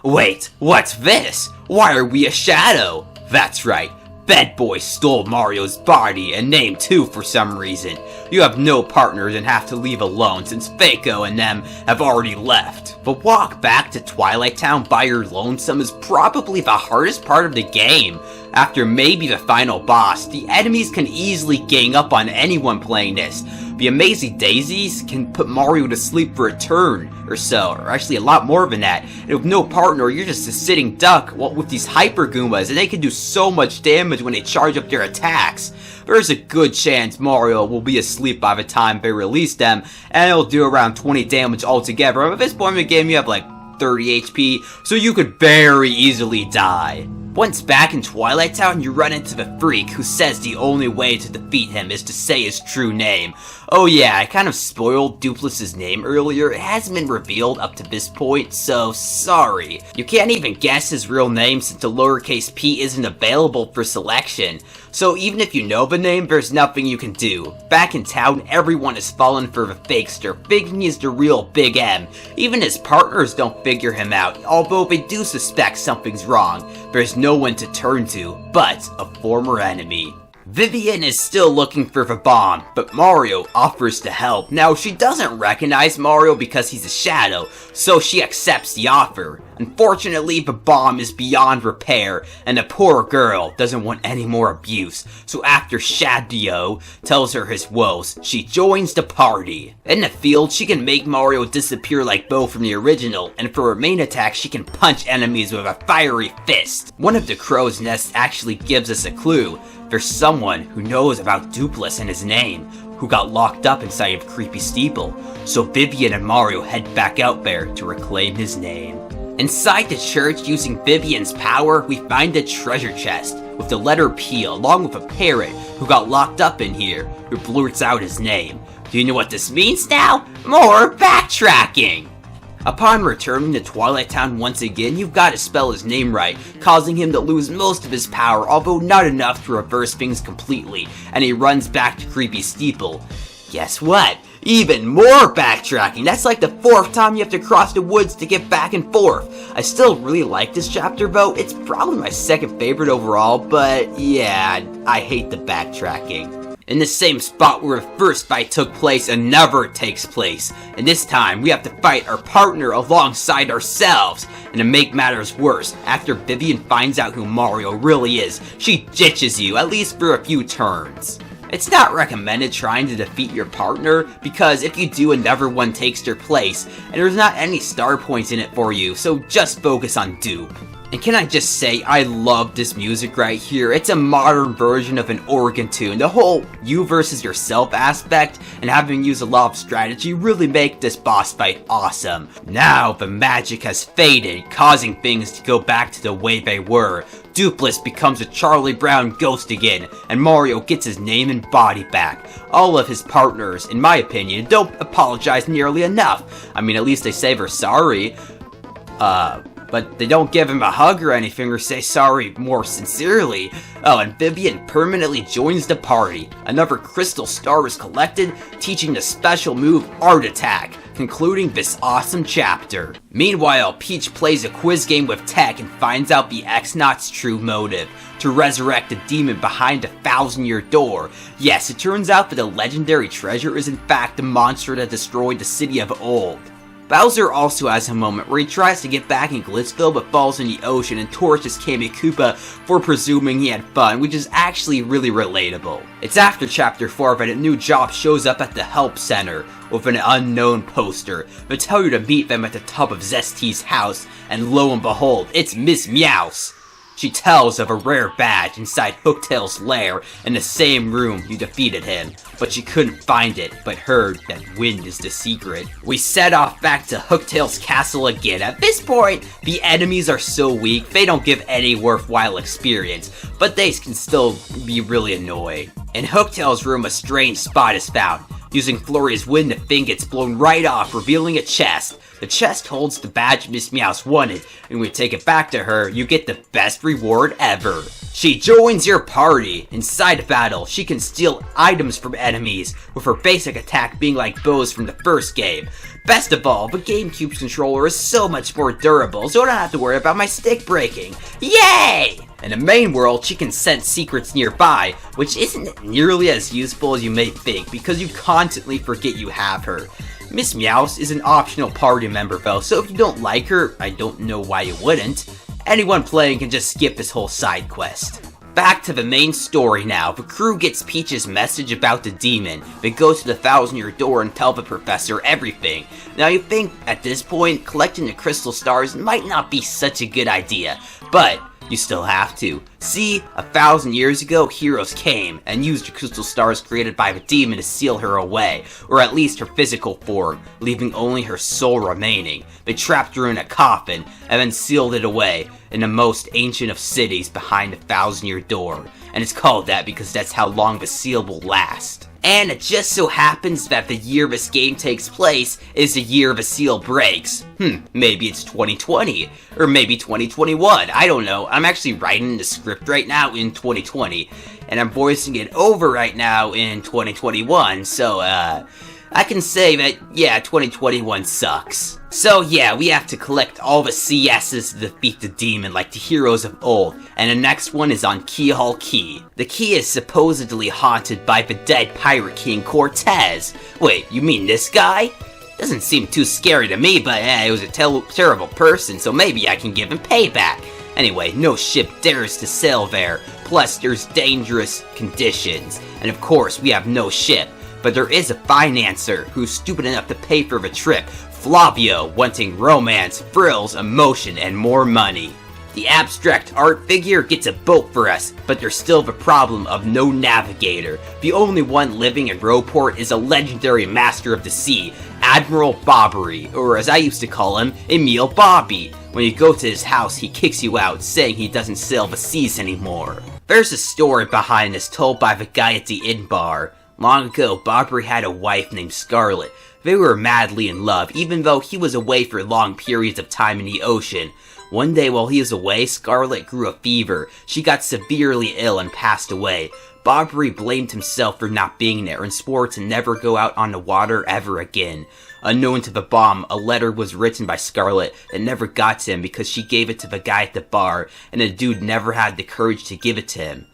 Wait, what's this? Why are we a shadow? That's right, Bed Boy stole Mario's body and name too for some reason. You have no partners and have to leave alone since Fako and them have already left. The walk back to Twilight Town by your lonesome is probably the hardest part of the game. After maybe the final boss, the enemies can easily gang up on anyone playing this. The Amazing Daisies can put Mario to sleep for a turn or so, or actually a lot more than that. And with no partner, you're just a sitting duck with these Hyper Goombas, and they can do so much damage when they charge up their attacks. There's a good chance Mario will be asleep by the time they release them, and it'll do around 20 damage altogether. At this point in the game, you have like 30 HP, so you could very easily die. Once back in Twilight Town, you run into the freak who says the only way to defeat him is to say his true name. Oh yeah, I kind of spoiled Dupless's name earlier. It hasn't been revealed up to this point, so sorry. You can't even guess his real name since the lowercase p isn't available for selection. So even if you know the name, there's nothing you can do. Back in town, everyone has fallen for the fakester, thinking he's the real Big M. Even his partners don't figure him out, although they do suspect something's wrong. There's no one to turn to, but a former enemy. Vivian is still looking for the bomb, but Mario offers to help. Now, she doesn't recognize Mario because he's a shadow, so she accepts the offer. Unfortunately, the bomb is beyond repair, and the poor girl doesn't want any more abuse, so after Shadio tells her his woes, she joins the party. In the field, she can make Mario disappear like Bo from the original, and for her main attack, she can punch enemies with a fiery fist. One of the crow's nests actually gives us a clue. There's someone who knows about Dupless and his name, who got locked up inside of Creepy Steeple, so Vivian and Mario head back out there to reclaim his name. Inside the church, using Vivian's power, we find a treasure chest with the letter P along with a parrot who got locked up in here, who blurts out his name. Do you know what this means now? More backtracking! Upon returning to Twilight Town once again, you've got to spell his name right, causing him to lose most of his power, although not enough to reverse things completely, and he runs back to Creepy Steeple. Guess what? Even more backtracking! That's like the 4th time you have to cross the woods to get back and forth. I still really like this chapter though. It's probably my 2nd favorite overall, but yeah, I hate the backtracking. In the same spot where the first fight took place, another takes place. And this time, we have to fight our partner alongside ourselves. And to make matters worse, after Vivian finds out who Mario really is, she ditches you, at least for a few turns. It's not recommended trying to defeat your partner, because if you do, another one takes their place, and there's not any star points in it for you, so just focus on dupe. And can I just say, I love this music right here. It's a modern version of an organ tune. The whole you versus yourself aspect and having used a lot of strategy really make this boss fight awesome. Now the magic has faded, causing things to go back to the way they were. Dupless becomes a Charlie Brown ghost again, and Mario gets his name and body back. All of his partners, in my opinion, don't apologize nearly enough. I mean, at least they say they're sorry. But they don't give him a hug or anything or say sorry more sincerely. Oh, and Vivian permanently joins the party. Another crystal star is collected, teaching the special move Art Attack, concluding this awesome chapter. Meanwhile, Peach plays a quiz game with Tech and finds out the X-Naught's true motive: to resurrect the demon behind the 1,000-year door. Yes, it turns out that the legendary treasure is in fact the monster that destroyed the city of Old. Bowser also has a moment where he tries to get back in Glitzville but falls in the ocean and torches Kammy Koopa for presuming he had fun, which is actually really relatable. It's after Chapter 4 that a new job shows up at the Help Center with an unknown poster. They tell you to meet them at the top of Zesty's house, and lo and behold, it's Miss Meowth. She tells of a rare badge inside Hooktail's lair in the same room you defeated him, but she couldn't find it, but heard that wind is the secret. We set off back to Hooktail's castle again. At this point, the enemies are so weak, they don't give any worthwhile experience, but they can still be really annoying. In Hooktail's room, a strange spot is found. Using Flurry's wind, the thing gets blown right off, revealing a chest. The chest holds the badge Miss Meowth wanted, and when you take it back to her, you get the best reward ever. She joins your party. Inside the battle, she can steal items from enemies, with her basic attack being like bows from the first game. Best of all, the GameCube's controller is so much more durable, so I don't have to worry about my stick breaking. Yay! In the main world, she can sense secrets nearby, which isn't nearly as useful as you may think, because you constantly forget you have her. Miss Meowth is an optional party member though, so if you don't like her, I don't know why you wouldn't. Anyone playing can just skip this whole side quest. Back to the main story now. The crew gets Peach's message about the demon. They go to the 1,000-year door and tell the professor everything. Now you think, at this point, collecting the crystal stars might not be such a good idea, but you still have to. See, 1,000 years ago, heroes came and used the crystal stars created by the demon to seal her away, or at least her physical form, leaving only her soul remaining. They trapped her in a coffin, and then sealed it away in the most ancient of cities behind the 1,000-year door. And it's called that because that's how long the seal will last. And it just so happens that the year this game takes place is the year the seal breaks. Maybe it's 2020, or maybe 2021, I don't know. I'm actually writing the script right now in 2020, and I'm voicing it over right now in 2021, so I can say that, yeah, 2021 sucks. So yeah, we have to collect all the CS's to defeat the demon like the heroes of old, and the next one is on Keyhaul Key. The key is supposedly haunted by the dead Pirate King Cortez. Wait, you mean this guy? Doesn't seem too scary to me, but he was a terrible person, so maybe I can give him payback. Anyway, no ship dares to sail there, plus there's dangerous conditions, and of course we have no ship. But there is a financer who's stupid enough to pay for the trip, Flavio, wanting romance, thrills, emotion, and more money. The abstract art figure gets a boat for us, but there's still the problem of no navigator. The only one living in Rowport is a legendary master of the sea, Admiral Bobbery, or as I used to call him, Emil Bobby. When you go to his house, he kicks you out, saying he doesn't sail the seas anymore. There's a story behind this told by the guy at the inn bar. Long ago, Bobbery had a wife named Scarlet. They were madly in love, even though he was away for long periods of time in the ocean. One day while he was away, Scarlet grew a fever. She got severely ill and passed away. Bobbery blamed himself for not being there and swore to never go out on the water ever again. Unknown to the bomb, a letter was written by Scarlet that never got to him because she gave it to the guy at the bar, and the dude never had the courage to give it to him.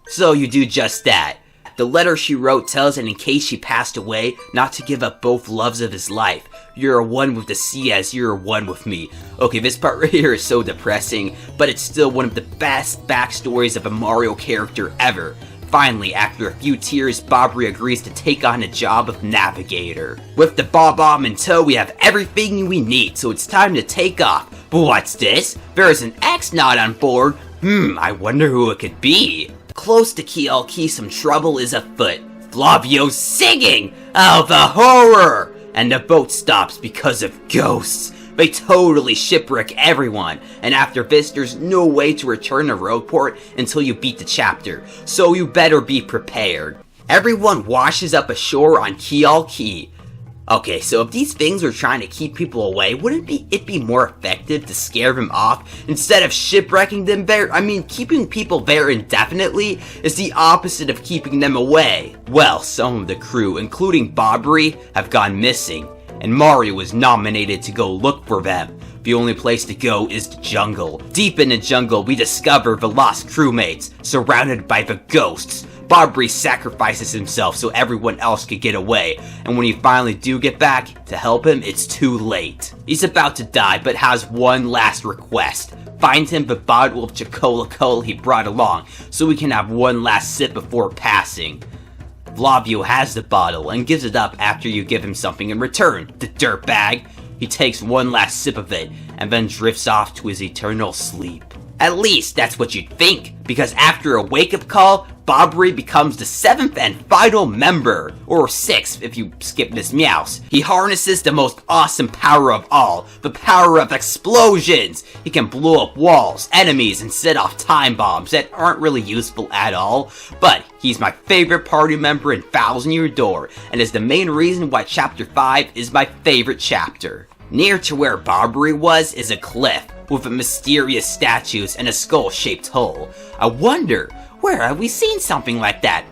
So you do just that. the letter she wrote tells that in case she passed away, not to give up both loves of his life. You're one with the sea as you're one with me. Okay, this part right here is so depressing, but it's still one of the best backstories of a Mario character ever. Finally, after a few tears, Bobbry agrees to take on a job of navigator. With the Bob-omb in tow, we have everything we need, so it's time to take off. But what's this? There's an X-Naut on board. I wonder who it could be. Close to Keyhaul Key, some trouble is afoot. Flavio's singing! Oh, the horror! And the boat stops because of ghosts. They totally shipwreck everyone, and after this, there's no way to return to Roadport until you beat the chapter, so you better be prepared. Everyone washes up ashore on Keyhaul Key. Okay, so if these things were trying to keep people away, wouldn't it be more effective to scare them off instead of shipwrecking them there? I mean, keeping people there indefinitely is the opposite of keeping them away. Well, some of the crew, including Bobbry, have gone missing, and Mario was nominated to go look for them. The only place to go is the jungle. Deep in the jungle, we discover the lost crewmates, surrounded by the ghosts. Bobbry sacrifices himself so everyone else could get away, and when you finally do get back to help him, it's too late. He's about to die, but has one last request. Find him the bottle of Chocola he brought along, so we can have one last sip before passing. Flavio has the bottle and gives it up after you give him something in return, the dirtbag. He takes one last sip of it, and then drifts off to his eternal sleep. At least that's what you'd think, because after a wake-up call, Bobbry becomes the 7th and final member, or 6th if you skip this meows. He harnesses the most awesome power of all, the power of explosions! He can blow up walls, enemies, and set off time bombs that aren't really useful at all, but he's my favorite party member in Thousand Year Door, and is the main reason why Chapter 5 is my favorite chapter. Near to where Bobbry was is a cliff, with mysterious statues and a skull-shaped hole. I wonder, where have we seen something like that?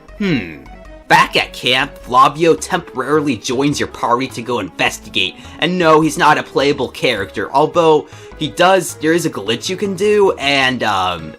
Back at camp, Flavio temporarily joins your party to go investigate, and no, he's not a playable character, although there is a glitch you can do, and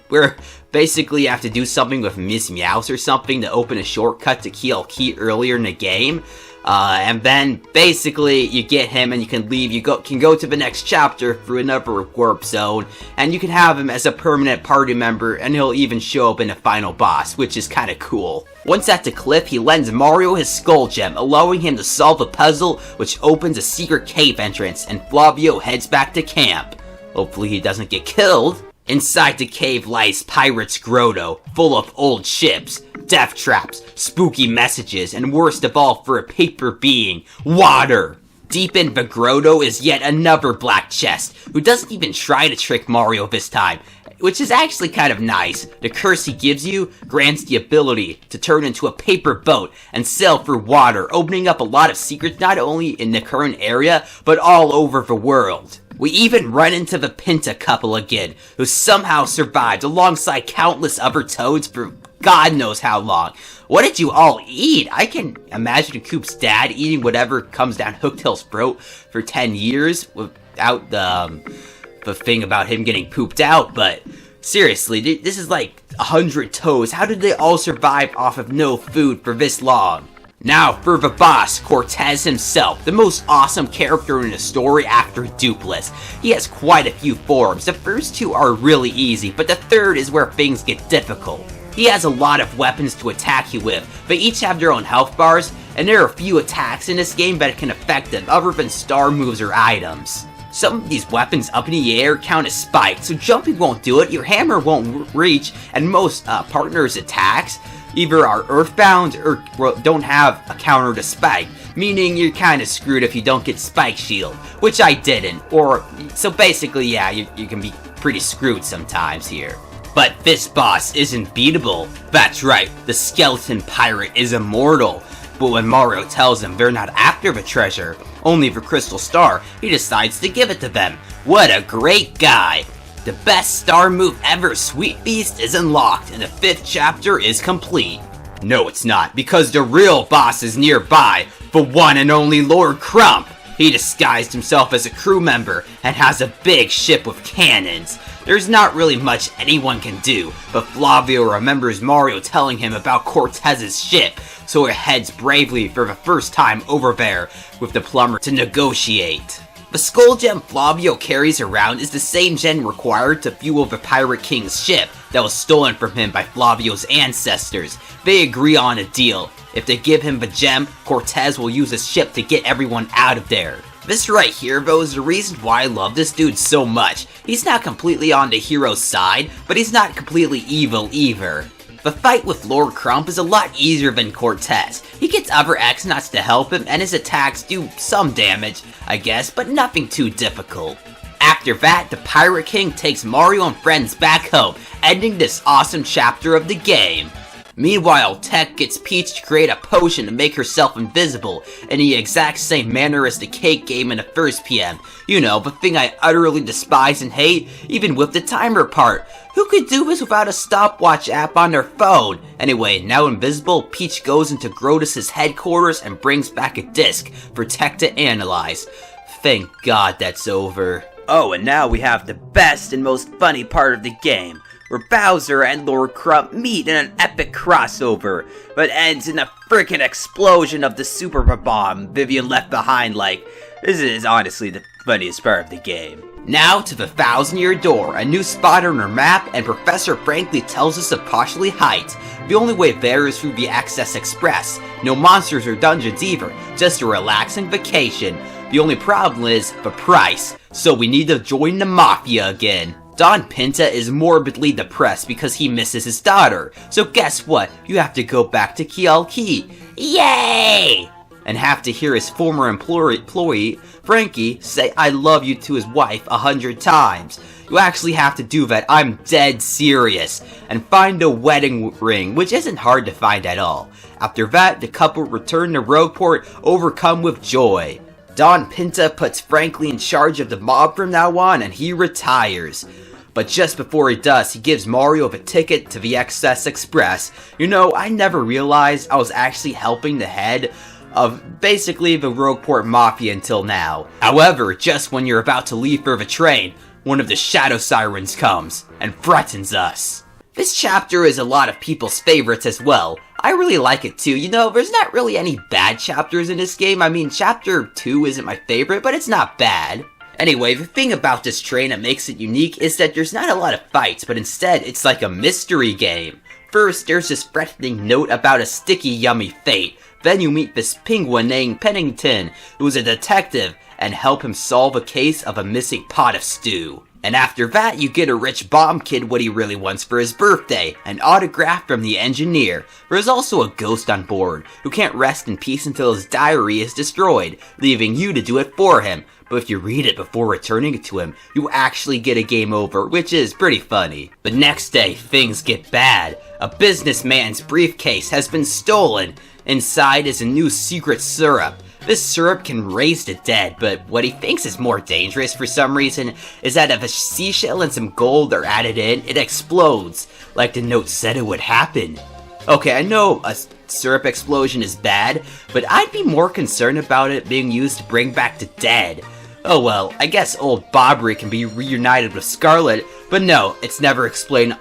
where basically you have to do something with Miss Meows or something to open a shortcut to Keyhaul Key earlier in the game. And then basically you get him and you can leave. You can go to the next chapter through another warp zone, and you can have him as a permanent party member, and he'll even show up in the final boss, which is kinda cool. Once at the cliff, he lends Mario his skull gem, allowing him to solve a puzzle which opens a secret cave entrance, and Flavio heads back to camp. Hopefully he doesn't get killed. Inside the cave lies Pirate's Grotto, full of old ships, death traps, spooky messages, and worst of all for a paper being, water! Deep in the grotto is yet another black chest, who doesn't even try to trick Mario this time, which is actually kind of nice. The curse he gives you grants the ability to turn into a paper boat and sail through water, opening up a lot of secrets not only in the current area, but all over the world. We even run into the Pinta couple again, who somehow survived alongside countless other toads for God knows how long. What did you all eat? I can imagine Coop's dad eating whatever comes down Hooktail's throat for 10 years without the thing about him getting pooped out, but seriously, this is like 100 toads. How did they all survive off of no food for this long? Now for the boss, Cortez himself, the most awesome character in the story after Dupless. He has quite a few forms. The first two are really easy, but the third is where things get difficult. He has a lot of weapons to attack you with. They each have their own health bars, and there are a few attacks in this game that can affect them other than star moves or items. Some of these weapons up in the air count as spikes, so jumping won't do it, your hammer won't reach, and most partners' attacks either are earthbound or don't have a counter to spike, meaning you're kinda screwed if you don't get spike shield, which I didn't, so basically yeah, you can be pretty screwed sometimes here. But this boss isn't beatable. That's right, the skeleton pirate is immortal. But when Mario tells him they're not after the treasure, only the crystal star, he decides to give it to them. What a great guy! The best star move ever, Sweet Beast, is unlocked, and the 5th chapter is complete. No, it's not, because the real boss is nearby, the one and only Lord Crump. He disguised himself as a crew member and has a big ship with cannons. There's not really much anyone can do, but Flavio remembers Mario telling him about Cortez's ship, so he heads bravely for the first time over there with the plumber to negotiate. The skull gem Flavio carries around is the same gem required to fuel the Pirate King's ship that was stolen from him by Flavio's ancestors. They agree on a deal. If they give him the gem, Cortez will use his ship to get everyone out of there. This right here, though, is the reason why I love this dude so much. He's not completely on the hero's side, but he's not completely evil either. The fight with Lord Crump is a lot easier than Cortez. He gets other X-Nuts to help him, and his attacks do some damage, I guess, but nothing too difficult. After that, the Pirate King takes Mario and friends back home, ending this awesome chapter of the game. Meanwhile, Tech gets Peach to create a potion to make herself invisible, in the exact same manner as the cake game in the first PM. You know, the thing I utterly despise and hate, even with the timer part. Who could do this without a stopwatch app on their phone? Anyway, now invisible, Peach goes into Grodus' headquarters and brings back a disc for Tech to analyze. Thank God that's over. Oh, and now we have the best and most funny part of the game, where Bowser and Lord Crump meet in an epic crossover, but ends in a frickin' explosion of the super bomb Vivian left behind. Like, this is honestly the funniest part of the game. Now to the 1,000-Year Door, a new spot on our map, and Professor frankly tells us of Poshley Heights. The only way there is through the Access Express. No monsters or dungeons either, just a relaxing vacation. The only problem is the price, so we need to join the Mafia again. Don Pinta is morbidly depressed because he misses his daughter, so guess what? You have to go back to Keyhaul Key. Yay! And have to hear his former employee, Frankie, say I love you to his wife 100 times. You actually have to do that, I'm dead serious. And find a wedding ring, which isn't hard to find at all. After that, the couple return to Rogueport, overcome with joy. Don Pinta puts Frankie in charge of the mob from now on, and he retires. But just before he does, he gives Mario the ticket to the Access Express. You know, I never realized I was actually helping the head of basically the Rogueport Mafia until now. However, just when you're about to leave for the train, one of the Shadow Sirens comes and threatens us. This chapter is a lot of people's favorites as well. I really like it too. You know, there's not really any bad chapters in this game. I mean, chapter 2 isn't my favorite, but it's not bad. Anyway, the thing about this train that makes it unique is that there's not a lot of fights, but instead it's like a mystery game. First, there's this threatening note about a sticky yummy fate. Then you meet this penguin named Pennington, who's a detective, and help him solve a case of a missing pot of stew. And after that, you get a rich bomb kid what he really wants for his birthday, an autograph from the engineer. There's also a ghost on board, who can't rest in peace until his diary is destroyed, leaving you to do it for him. But if you read it before returning it to him, you actually get a game over, which is pretty funny. The next day, things get bad. A businessman's briefcase has been stolen. Inside is a new secret syrup. This syrup can raise the dead, but what he thinks is more dangerous for some reason is that if a seashell and some gold are added in, it explodes, like the note said it would happen. Okay, I know a syrup explosion is bad, but I'd be more concerned about it being used to bring back the dead. Oh well, I guess old Bobbery can be reunited with Scarlet, but no, it's never explained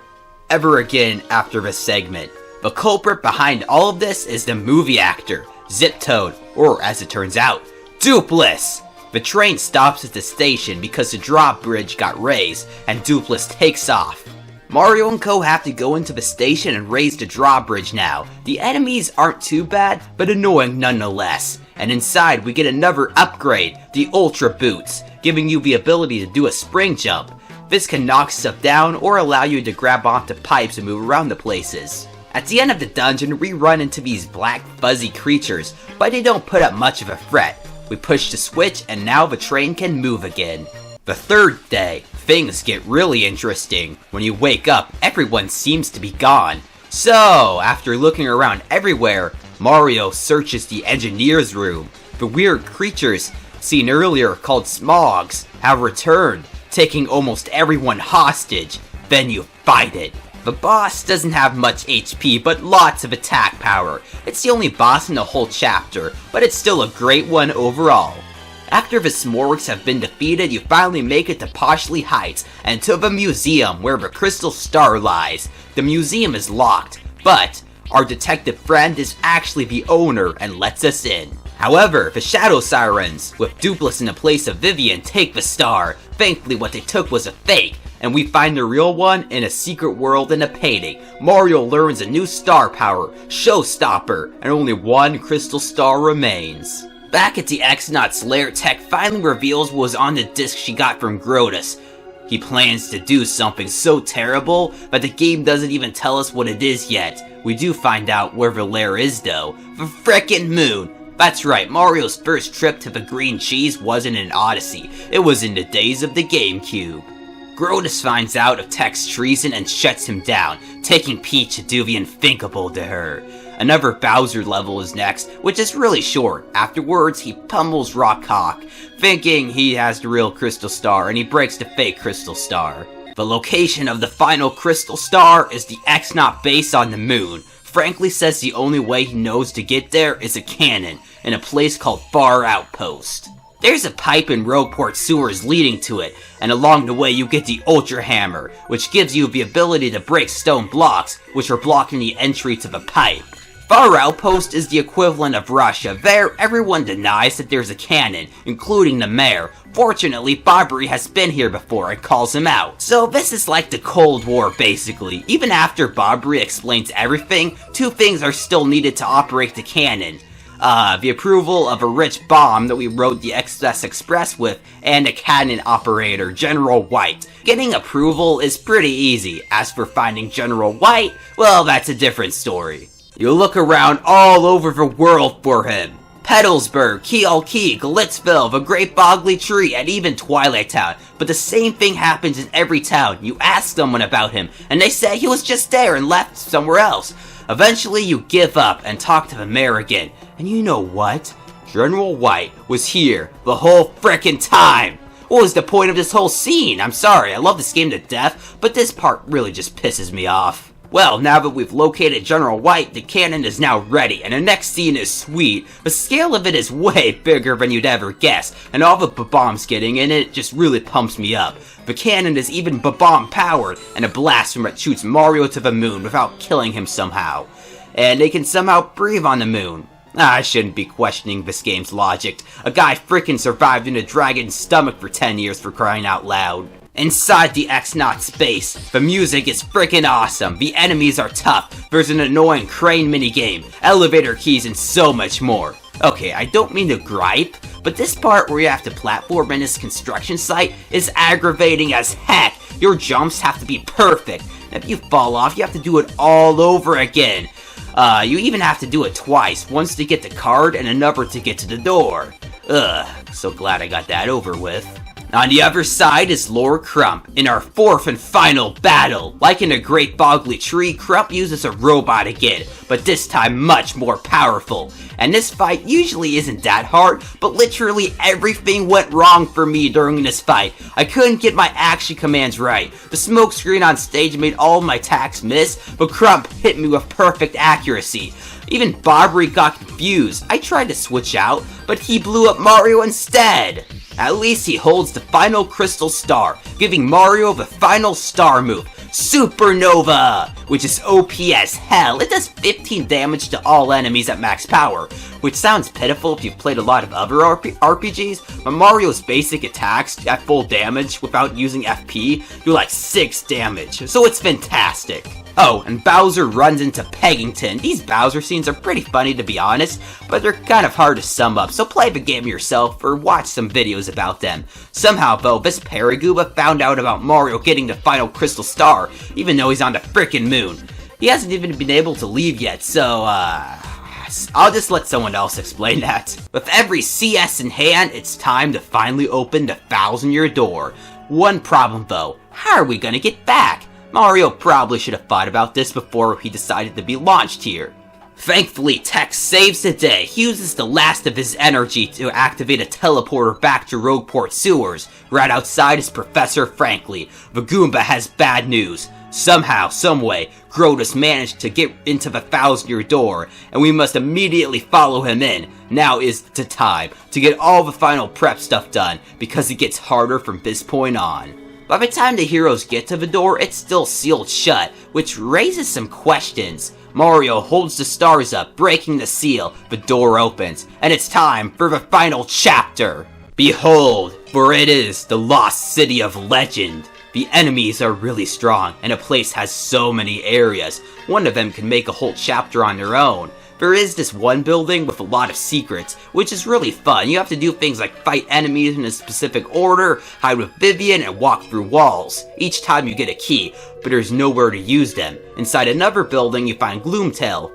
ever again after this segment. The culprit behind all of this is the movie actor, Zip-Toad, or as it turns out, Dupless! The train stops at the station because the drawbridge got raised, and Dupless takes off. Mario and Co have to go into the station and raise the drawbridge now. The enemies aren't too bad, but annoying nonetheless. And inside we get another upgrade, the Ultra Boots, giving you the ability to do a spring jump. This can knock stuff down or allow you to grab onto pipes and move around the places. At the end of the dungeon, we run into these black fuzzy creatures, but they don't put up much of a threat. We push the switch and now the train can move again. The third day, things get really interesting. When you wake up, everyone seems to be gone. So, after looking around everywhere, Mario searches the engineer's room. The weird creatures seen earlier called Smogs have returned, taking almost everyone hostage. Then you fight it. The boss doesn't have much HP, but lots of attack power. It's the only boss in the whole chapter, but it's still a great one overall. After the Smorgs have been defeated, you finally make it to Poshley Heights and to the museum where the crystal star lies. The museum is locked, but our detective friend is actually the owner and lets us in. However, the Shadow Sirens, with Dupless in the place of Vivian, take the star. Thankfully, what they took was a fake, and we find the real one in a secret world in a painting. Mario learns a new star power, Showstopper, and only one crystal star remains. Back at the X-Naut's lair, Tech finally reveals what was on the disc she got from Grotus. He plans to do something so terrible, but the game doesn't even tell us what it is yet. We do find out where the lair is though. The frickin' moon! That's right, Mario's first trip to the green cheese wasn't in Odyssey, it was in the days of the GameCube. Grotus finds out of Tech's treason and shuts him down, taking Peach to do the unthinkable to her. Another Bowser level is next, which is really short. Afterwards, he pummels Rock Hawk, thinking he has the real Crystal Star, and he breaks the fake Crystal Star. The location of the final Crystal Star is the X-Naut base on the moon. Frankly says the only way he knows to get there is a cannon, in a place called Bar Outpost. There's a pipe in Rogueport sewers leading to it, and along the way you get the Ultra Hammer, which gives you the ability to break stone blocks, which are blocking the entry to the pipe. Bar Outpost is the equivalent of Russia. There, everyone denies that there's a cannon, including the mayor. Fortunately, Bobbery has been here before and calls him out. So this is like the Cold War, basically. Even after Bobbery explains everything, two things are still needed to operate the cannon. The approval of a rich bomb that we rode the Excess Express with, and a cannon operator, General White. Getting approval is pretty easy. As for finding General White, well, that's a different story. You look around all over the world for him. Petalsburg, Keyhaul Key, Glitzville, the Great Boggly Tree, and even Twilight Town. But the same thing happens in every town. You ask someone about him, and they say he was just there and left somewhere else. Eventually, you give up and talk to the mayor again. And you know what? General White was here the whole frickin' time. What was the point of this whole scene? I'm sorry, I love this game to death, but this part really just pisses me off. Well, now that we've located General White, the cannon is now ready, and the next scene is sweet. The scale of it is way bigger than you'd ever guess, and all the bombs getting in it just really pumps me up. The cannon is even bomb powered, and a blast from it shoots Mario to the moon without killing him somehow. And they can somehow breathe on the moon. I shouldn't be questioning this game's logic. A guy frickin' survived in a dragon's stomach for 10 years, for crying out loud. Inside the X-Naut space, the music is frickin' awesome, the enemies are tough, there's an annoying crane minigame, elevator keys, and so much more. Okay, I don't mean to gripe, but this part where you have to platform in this construction site is aggravating as heck. Your jumps have to be perfect, and if you fall off, you have to do it all over again. You even have to do it twice, once to get the card and another to get to the door. Ugh, so glad I got that over with. On the other side is Lord Crump, in our fourth and final battle. Like in the Great Boggly Tree, Crump uses a robot again, but this time much more powerful. And this fight usually isn't that hard, but literally everything went wrong for me during this fight. I couldn't get my action commands right. The smoke screen on stage made all of my attacks miss, but Crump hit me with perfect accuracy. Even Bobbery got confused. I tried to switch out, but he blew up Mario instead. At least he holds the final Crystal Star, giving Mario the final star move, Supernova, which is OP as hell. It does 15 damage to all enemies at max power, which sounds pitiful if you've played a lot of other RPGs, but Mario's basic attacks at full damage without using FP do like 6 damage, so it's fantastic. Oh, and Bowser runs into Peggington. These Bowser scenes are pretty funny to be honest, but they're kind of hard to sum up, so play the game yourself or watch some videos about them. Somehow though, this Paragoomba found out about Mario getting the final Crystal Star, even though he's on the frickin' moon. He hasn't even been able to leave yet, so I'll just let someone else explain that. With every CS in hand, it's time to finally open the 1,000-year door. One problem though, how are we gonna get back? Mario probably should have thought about this before he decided to be launched here. Thankfully, Tex saves the day. He uses the last of his energy to activate a teleporter back to Rogueport sewers. Right outside is Professor Frankly. The Goomba has bad news. Somehow, someway, Grotus managed to get into the 1,000-year door, and we must immediately follow him in. Now is the time to get all the final prep stuff done, because it gets harder from this point on. By the time the heroes get to the door, it's still sealed shut, which raises some questions. Mario holds the stars up, breaking the seal. The door opens, and it's time for the final chapter. Behold, for it is the lost city of legend. The enemies are really strong, and the place has so many areas. One of them can make a whole chapter on their own. There is this one building with a lot of secrets, which is really fun. You have to do things like fight enemies in a specific order, hide with Vivian, and walk through walls. Each time you get a key, but there's nowhere to use them. Inside another building you find Gloomtail,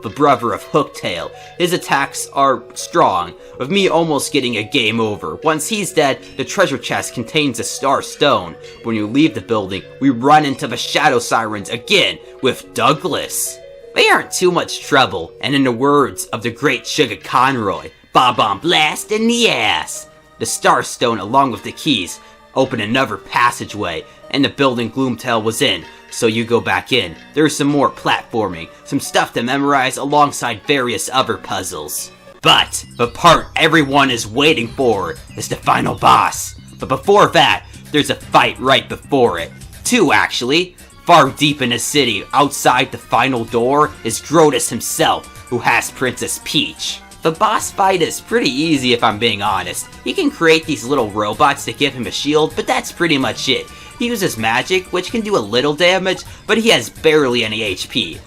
the brother of Hooktail. His attacks are strong, with me almost getting a game over. Once he's dead, the treasure chest contains a star stone. When you leave the building, we run into the Shadow Sirens again with Douglas. They aren't too much trouble, and in the words of the great Sugar Conroy, Bob-omb blast in the ass. The Star Stone, along with the keys, open another passageway, and the building Gloomtail was in, so you go back in. There's some more platforming, some stuff to memorize alongside various other puzzles. But the part everyone is waiting for is the final boss. But before that, there's a fight right before it. Two, actually. Far deep in the city, outside the final door, is Grotus himself, who has Princess Peach. The boss fight is pretty easy if I'm being honest. He can create these little robots to give him a shield, but that's pretty much it. He uses magic, which can do a little damage, but he has barely any HP.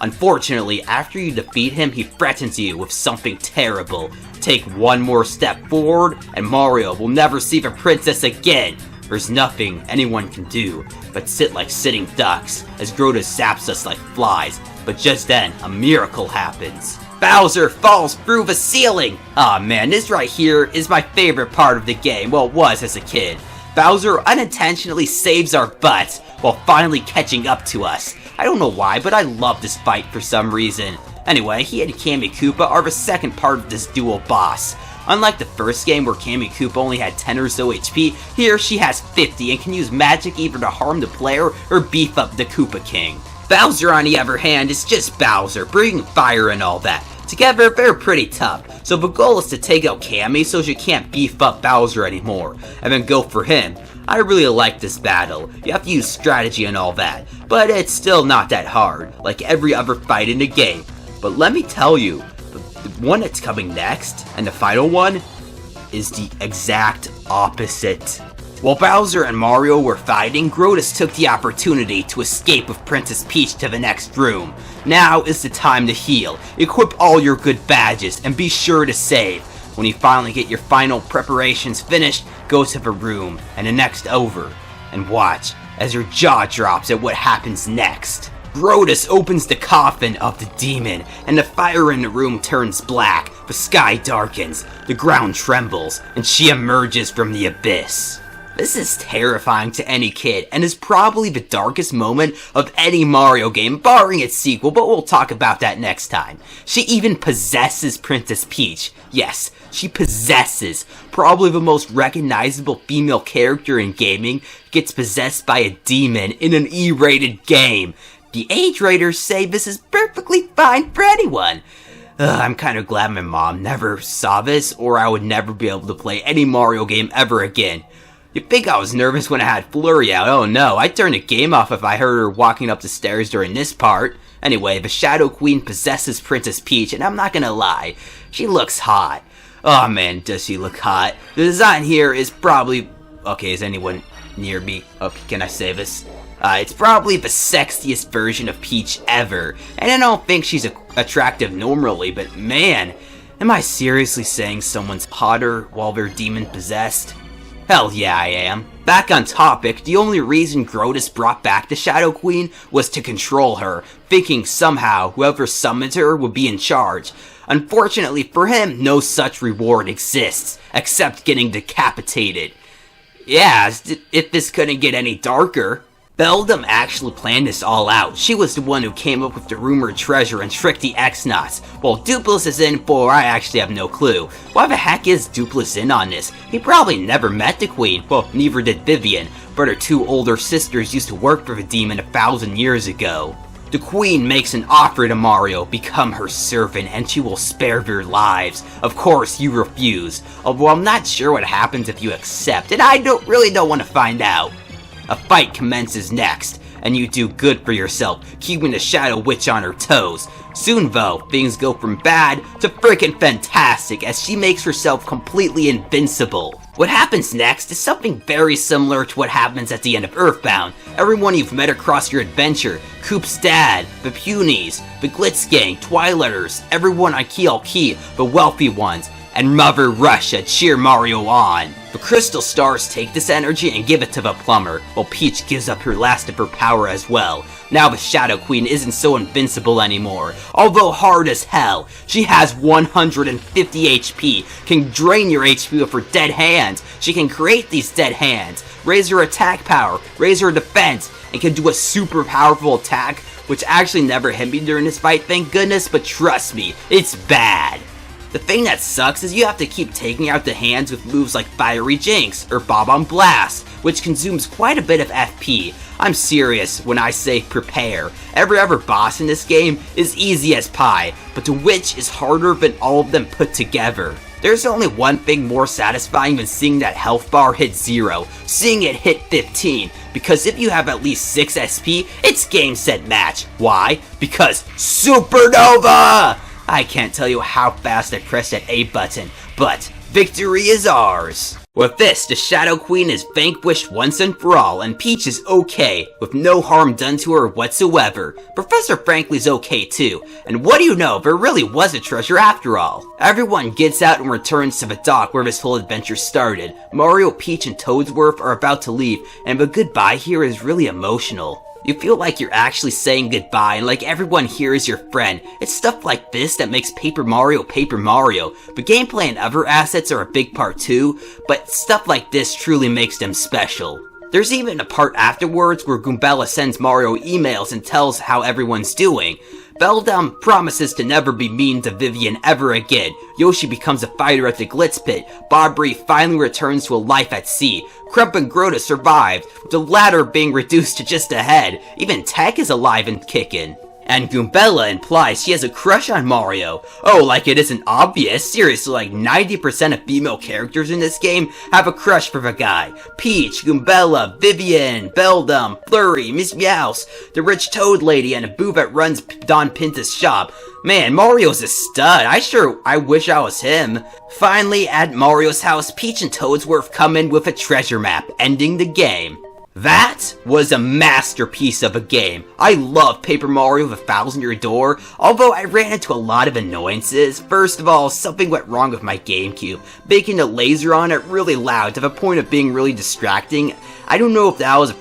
Unfortunately, after you defeat him, he threatens you with something terrible. Take one more step forward, and Mario will never see the princess again. There's nothing anyone can do but sit like sitting ducks as Grotus zaps us like flies, but just then, a miracle happens. Bowser falls through the ceiling! Aw man, this right here is my favorite part of the game, well it was as a kid. Bowser unintentionally saves our butts while finally catching up to us. I don't know why, but I love this fight for some reason. Anyway, he and Kammy Koopa are the second part of this dual boss. Unlike the first game where Kammy Koopa only had 10 or so HP, here she has 50 and can use magic either to harm the player or beef up the Koopa King. Bowser on the other hand is just Bowser, breathing fire and all that. Together they're pretty tough, so the goal is to take out Kammy so she can't beef up Bowser anymore, and then go for him. I really like this battle. You have to use strategy and all that, but it's still not that hard, like every other fight in the game. But let me tell you, the one that's coming next, and the final one, is the exact opposite. While Bowser and Mario were fighting, Grotus took the opportunity to escape with Princess Peach to the next room. Now is the time to heal. Equip all your good badges, and be sure to save. When you finally get your final preparations finished, go to the room, and the next over, and watch as your jaw drops at what happens next. Grotus opens the coffin of the demon, and the fire in the room turns black, the sky darkens, the ground trembles, and she emerges from the abyss. This is terrifying to any kid, and is probably the darkest moment of any Mario game, barring its sequel, but we'll talk about that next time. She even possesses Princess Peach. Yes, she possesses. Probably the most recognizable female character in gaming gets possessed by a demon in an E-rated game. The age raters say this is perfectly fine for anyone. I'm kind of glad my mom never saw this, or I would never be able to play any Mario game ever again. You'd think I was nervous when I had Flurry out. Oh no, I'd turn the game off if I heard her walking up the stairs during this part. Anyway, the Shadow Queen possesses Princess Peach, and I'm not gonna lie, she looks hot. Oh man, does she look hot. The design here is probably... Okay, is anyone near me? Okay, can I say this? It's probably the sexiest version of Peach ever, and I don't think she's attractive normally, but man, am I seriously saying someone's hotter while they're demon possessed? Hell yeah, I am. Back on topic, the only reason Grotus brought back the Shadow Queen was to control her, thinking somehow whoever summoned her would be in charge. Unfortunately for him, no such reward exists, except getting decapitated. Yeah, if this couldn't get any darker. Beldam actually planned this all out. She was the one who came up with the rumored treasure and tricked the X-Nauts. While Dupless is in for, I actually have no clue. Why the heck is Dupless in on this? He probably never met the Queen. Well, neither did Vivian, but her two older sisters used to work for the demon 1,000 years ago. The Queen makes an offer to Mario, become her servant and she will spare your lives. Of course, you refuse. Although I'm not sure what happens if you accept, and I really don't want to find out. A fight commences next, and you do good for yourself, keeping the Shadow Witch on her toes. Soon though, things go from bad to freaking fantastic as she makes herself completely invincible. What happens next is something very similar to what happens at the end of Earthbound. Everyone you've met across your adventure, Coop's dad, the Punies, the Glitz Gang, Twilighters, everyone on Keyhaul Key, the wealthy ones, and Mother Russia cheer Mario on. The Crystal Stars take this energy and give it to the Plumber, while Peach gives up her last of her power as well. Now the Shadow Queen isn't so invincible anymore. Although hard as hell, she has 150 HP, can drain your HP with her dead hands. She can create these dead hands, raise her attack power, raise her defense, and can do a super powerful attack, which actually never hit me during this fight, thank goodness, but trust me, it's bad. The thing that sucks is you have to keep taking out the hands with moves like Fiery Jinx or Bob on Blast, which consumes quite a bit of FP. I'm serious when I say prepare. Every other boss in this game is easy as pie, but the Witch is harder than all of them put together. There's only one thing more satisfying than seeing that health bar hit 0, seeing it hit 15, because if you have at least 6 SP, it's game set match. Why? Because Supernova! I can't tell you how fast I pressed that A button, but victory is ours! With this, the Shadow Queen is vanquished once and for all, and Peach is okay, with no harm done to her whatsoever. Professor Frankly's okay too, and what do you know, there really was a treasure after all. Everyone gets out and returns to the dock where this whole adventure started. Mario, Peach, and Toadsworth are about to leave, and the goodbye here is really emotional. You feel like you're actually saying goodbye and like everyone here is your friend. It's stuff like this that makes Paper Mario Paper Mario. The gameplay and other assets are a big part too, but stuff like this truly makes them special. There's even a part afterwards where Goombella sends Mario emails and tells how everyone's doing. Beldam promises to never be mean to Vivian ever again. Yoshi becomes a fighter at the Glitz Pit. Bobry finally returns to a life at sea. Crump and Grota survived, with the latter being reduced to just a head. Even Tech is alive and kicking. And Goombella implies she has a crush on Mario. Oh, like it isn't obvious. Seriously, like 90% of female characters in this game have a crush for the guy. Peach, Goombella, Vivian, Beldam, Flurry, Miss Meowth, the rich toad lady, and a boo that runs Don Pinta's shop. Man, Mario's a stud. I wish I was him. Finally, at Mario's house, Peach and Toadsworth come in with a treasure map, ending the game. That was a masterpiece of a game. I love Paper Mario the 1,000-Year Door, although I ran into a lot of annoyances. First of all, something went wrong with my GameCube, making the laser on it really loud to the point of being really distracting. I don't know if that was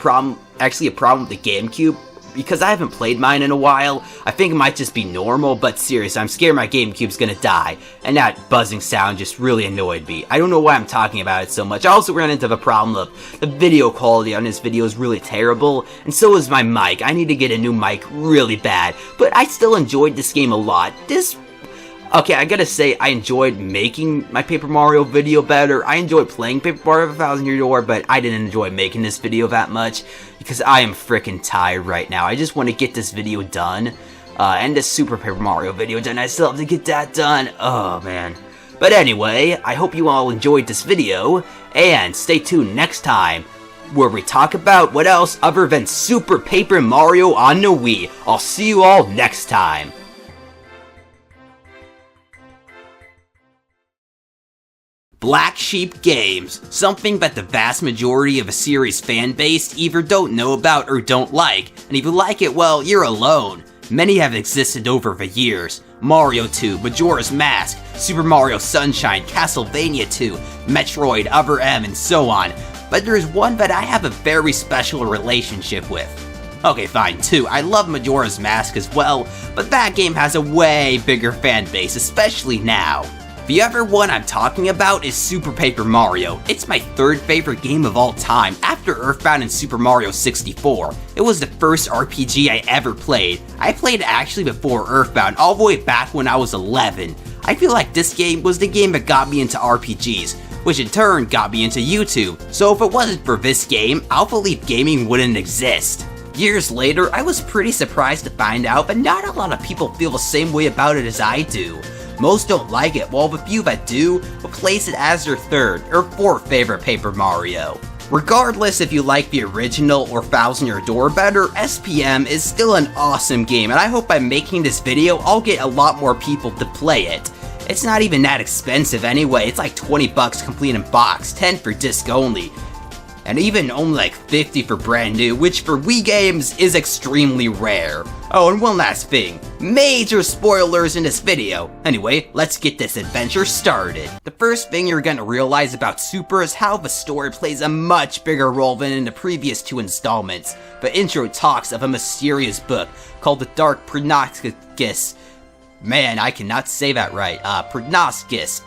actually a problem with the GameCube, because I haven't played mine in a while. I think it might just be normal, but seriously, I'm scared my GameCube's gonna die, and that buzzing sound just really annoyed me. I don't know why I'm talking about it so much. I also ran into the problem of the video quality on this video is really terrible, and so is my mic. I need to get a new mic really bad, but I still enjoyed this game a lot. Okay, I gotta say, I enjoyed making my Paper Mario video better. I enjoyed playing Paper Mario the 1,000-Year Door, but I didn't enjoy making this video that much, because I am freaking tired right now. I just want to get this video done, and this Super Paper Mario video done. I still have to get that done. Oh, man. But anyway, I hope you all enjoyed this video, and stay tuned next time, where we talk about what else other than Super Paper Mario on the Wii. I'll see you all next time. Black Sheep Games, something that the vast majority of a series fan base either don't know about or don't like, and if you like it, well, you're alone. Many have existed over the years. Mario 2, Majora's Mask, Super Mario Sunshine, Castlevania 2, Metroid, Other M, and so on. But there's one that I have a very special relationship with. Okay, fine, 2. I love Majora's Mask as well, but that game has a way bigger fan base, especially now. The other one I'm talking about is Super Paper Mario. It's my third favorite game of all time, after Earthbound and Super Mario 64. It was the first RPG I ever played. I played it actually before Earthbound, all the way back when I was 11. I feel like this game was the game that got me into RPGs, which in turn got me into YouTube. So if it wasn't for this game, Alpha Leaf Gaming wouldn't exist. Years later, I was pretty surprised to find out that not a lot of people feel the same way about it as I do. Most don't like it, while the few that do will place it as their third or fourth favorite Paper Mario. Regardless if you like the original or Thousand Year Door better, SPM is still an awesome game, and I hope by making this video, I'll get a lot more people to play it. It's not even that expensive anyway, it's like 20 bucks complete in box, 10 for disc only, and even only like 50 for brand new, which for Wii games is extremely rare. Oh, and one last thing, major spoilers in this video. Anyway, let's get this adventure started. The first thing you're gonna realize about Super is how the story plays a much bigger role than in the previous two installments. The intro talks of a mysterious book called the Dark Prognosticus. Man, I cannot say that right. Prognosticus.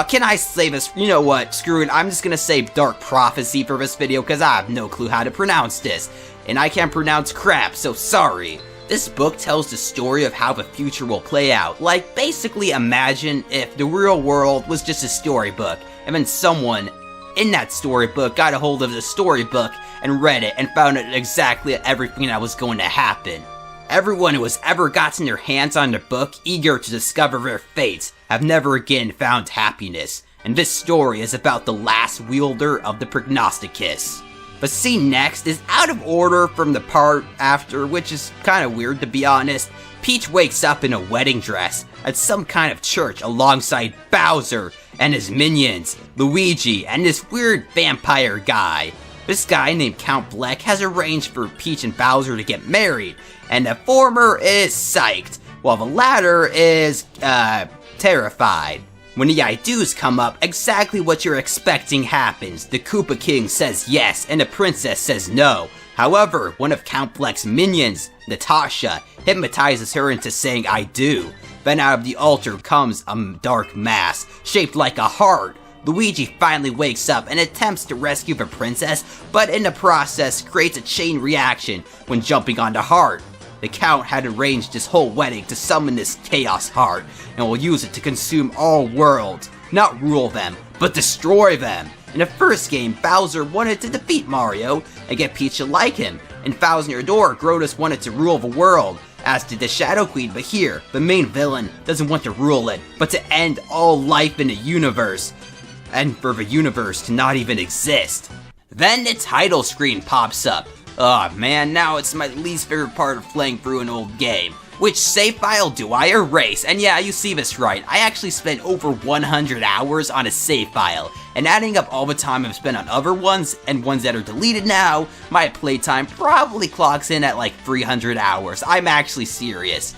Can I say this? You know what? Screw it. I'm just gonna say Dark Prophecy for this video because I have no clue how to pronounce this. And I can't pronounce crap, so sorry. This book tells the story of how the future will play out. Like, basically imagine if the real world was just a storybook, and then someone in that storybook got a hold of the storybook and read it and found out exactly everything that was going to happen. Everyone who has ever gotten their hands on the book, eager to discover their fates, have never again found happiness, and this story is about the last wielder of the Prognosticus. The scene next is out of order from the part after, which is kinda weird to be honest. Peach wakes up in a wedding dress at some kind of church alongside Bowser and his minions, Luigi, and this weird vampire guy. This guy named Count Bleck has arranged for Peach and Bowser to get married, and the former is psyched, while the latter is, terrified. When the I-do's come up, exactly what you're expecting happens. The Koopa King says yes, and the princess says no. However, one of Count Bleck's minions, Natasha, hypnotizes her into saying I do. Then out of the altar comes a dark mass, shaped like a heart. Luigi finally wakes up and attempts to rescue the princess, but in the process creates a chain reaction when jumping on the heart. The Count had arranged his whole wedding to summon this Chaos Heart, and will use it to consume all worlds. Not rule them, but destroy them. In the first game, Bowser wanted to defeat Mario and get Peach to like him. In Thousand Year Door, Grodus wanted to rule the world, as did the Shadow Queen, but here, the main villain doesn't want to rule it, but to end all life in the universe, and for the universe to not even exist. Then the title screen pops up. Oh man, now it's my least favorite part of playing through an old game. Which save file do I erase? And yeah, you see this right, I actually spent over 100 hours on a save file, and adding up all the time I've spent on other ones, and ones that are deleted now, my playtime probably clocks in at like 300 hours. I'm actually serious.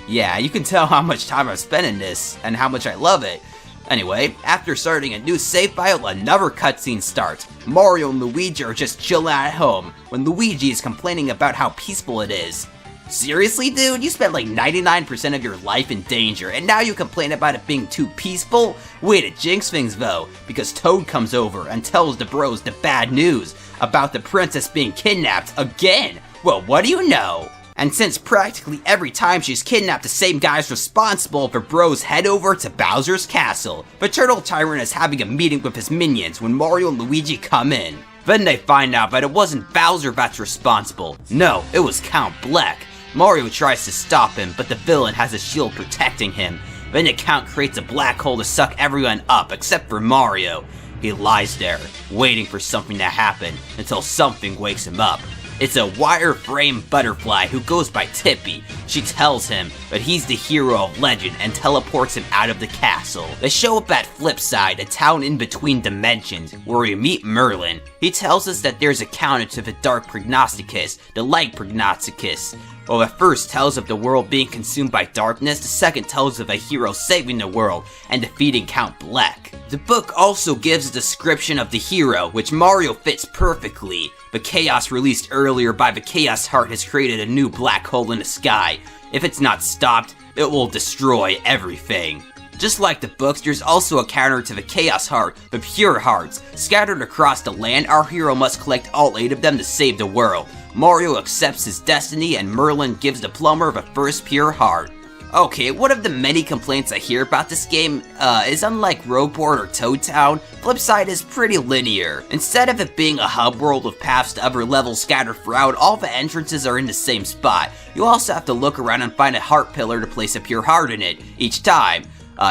Yeah, you can tell how much time I've spent in this, and how much I love it. Anyway, after starting a new save file, another cutscene starts. Mario and Luigi are just chilling at home, when Luigi is complaining about how peaceful it is. Seriously, dude? You spent like 99% of your life in danger, and now you complain about it being too peaceful? Way to jinx things though, because Toad comes over and tells the bros the bad news about the princess being kidnapped again. Well, what do you know? And since practically every time she's kidnapped, the same guy's responsible, the bros head over to Bowser's castle. The Turtle Tyrant is having a meeting with his minions when Mario and Luigi come in. Then they find out that it wasn't Bowser that's responsible. No, it was Count Bleck. Mario tries to stop him, but the villain has a shield protecting him. Then the Count creates a black hole to suck everyone up except for Mario. He lies there, waiting for something to happen, until something wakes him up. It's a wireframe butterfly who goes by Tippy. She tells him that he's the hero of legend and teleports him out of the castle. They show up at Flipside, a town in between dimensions, where we meet Merlin. He tells us that there's a counter to the Dark Prognosticus, the Light Prognosticus. While the first tells of the world being consumed by darkness, the second tells of a hero saving the world and defeating Count Bleck. The book also gives a description of the hero, which Mario fits perfectly. The chaos released earlier by the Chaos Heart has created a new black hole in the sky. If it's not stopped, it will destroy everything. Just like the books, there's also a counter to the Chaos Heart, the Pure Hearts. Scattered across the land, our hero must collect all 8 of them to save the world. Mario accepts his destiny, and Merlin gives the plumber the first Pure Heart. Okay, one of the many complaints I hear about this game is unlike Rogueport or Toad Town, Flipside is pretty linear. Instead of it being a hub world with paths to other levels scattered throughout, all the entrances are in the same spot. You also have to look around and find a heart pillar to place a pure heart in it each time.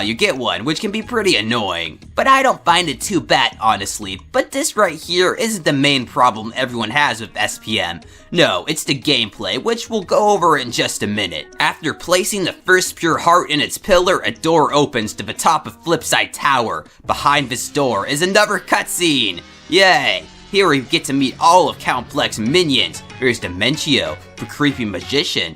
You get one, which can be pretty annoying. But I don't find it too bad, honestly. But this right here isn't the main problem everyone has with SPM. No, it's the gameplay, which we'll go over in just a minute. After placing the first pure heart in its pillar, a door opens to the top of Flipside Tower. Behind this door is another cutscene. Yay! Here we get to meet all of Count Bleck's minions. Here's Dementio, the creepy magician.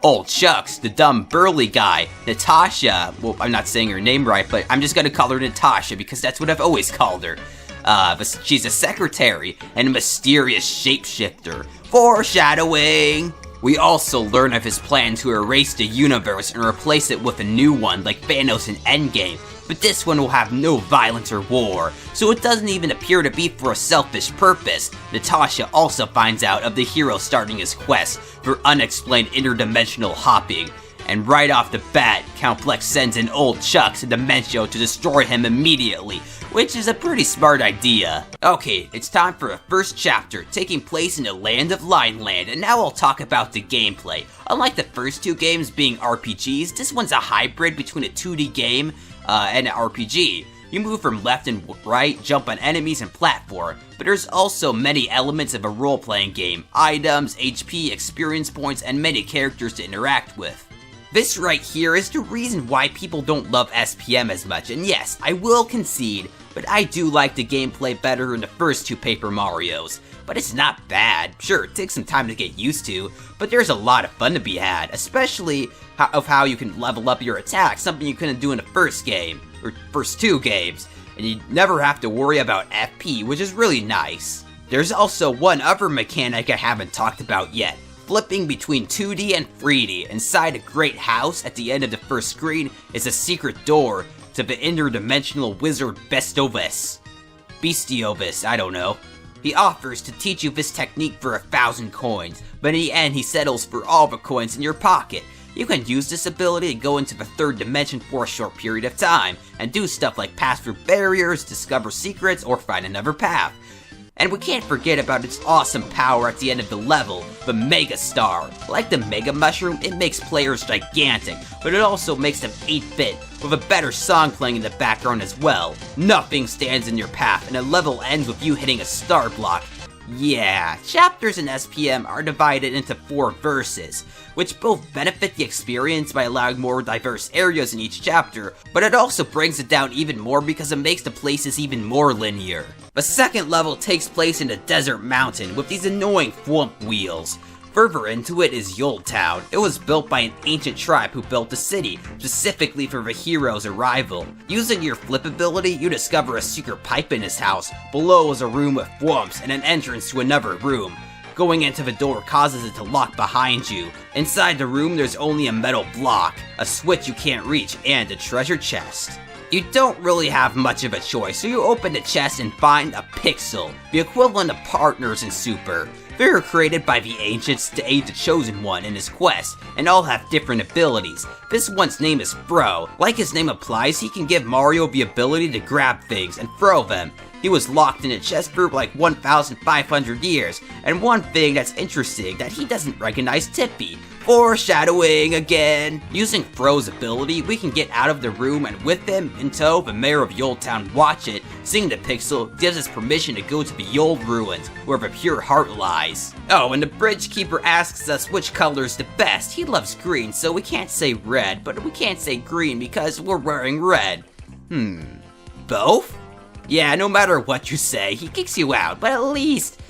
Old Chucks, the dumb burly guy, Natasha, well, I'm not saying her name right, but I'm just gonna call her Natasha because that's what I've always called her. But she's a secretary and a mysterious shapeshifter. Foreshadowing! We also learn of his plan to erase the universe and replace it with a new one like Thanos in Endgame, but this one will have no violence or war, so it doesn't even appear to be for a selfish purpose. Natasha also finds out of the hero starting his quest for unexplained interdimensional hopping, and right off the bat, Count Bleck sends in Old Chucks and Dementio to destroy him immediately, which is a pretty smart idea. Okay, it's time for a first chapter, taking place in the land of Lineland, and now I'll talk about the gameplay. Unlike the first 2 games being RPGs, this one's a hybrid between a 2D game and an RPG. You move from left and right, jump on enemies, and platform, but there's also many elements of a role-playing game, items, HP, experience points, and many characters to interact with. This right here is the reason why people don't love SPM as much, and yes, I will concede, but I do like the gameplay better in the first 2 Paper Marios. But it's not bad. Sure, it takes some time to get used to, but there's a lot of fun to be had, especially how you can level up your attack, something you couldn't do in the first game, or first 2 games, and you never have to worry about FP, which is really nice. There's also one other mechanic I haven't talked about yet, flipping between 2D and 3D. Inside a great house at the end of the first screen is a secret door to the interdimensional wizard Bestiovis, I don't know. He offers to teach you this technique for 1,000 coins, but in the end he settles for all the coins in your pocket. You can use this ability to go into the 3rd dimension for a short period of time, and do stuff like pass through barriers, discover secrets, or find another path. And we can't forget about its awesome power at the end of the level, the Mega Star. Like the Mega Mushroom, it makes players gigantic, but it also makes them 8-bit, with a better song playing in the background as well. Nothing stands in your path, and a level ends with you hitting a star block. Yeah, chapters in SPM are divided into 4 verses, which both benefit the experience by allowing more diverse areas in each chapter, but it also brings it down even more because it makes the places even more linear. The second level takes place in a desert mountain with these annoying thwomp wheels. Further into it is Yule Town. It was built by an ancient tribe who built the city, specifically for the hero's arrival. Using your flip ability, you discover a secret pipe in his house. Below is a room with thwomps and an entrance to another room. Going into the door causes it to lock behind you. Inside the room there's only a metal block, a switch you can't reach, and a treasure chest. You don't really have much of a choice, so you open the chest and find a pixel, the equivalent of partners in Super. They were created by the Ancients to aid the Chosen One in his quest, and all have different abilities. This one's name is Fro. Like his name implies, he can give Mario the ability to grab things and throw them. He was locked in a chest for like 1,500 years, and one thing that's interesting that he doesn't recognize Tippy. Foreshadowing again! Using Fro's ability, we can get out of the room, and with him in tow, the mayor of Yule Town Watchet, seeing the pixel, gives us permission to go to the Yule Ruins, where the pure heart lies. Oh, and the bridge keeper asks us which color's the best. He loves green, so we can't say red, but we can't say green because we're wearing red. Both? Yeah, no matter what you say, he kicks you out, but at least,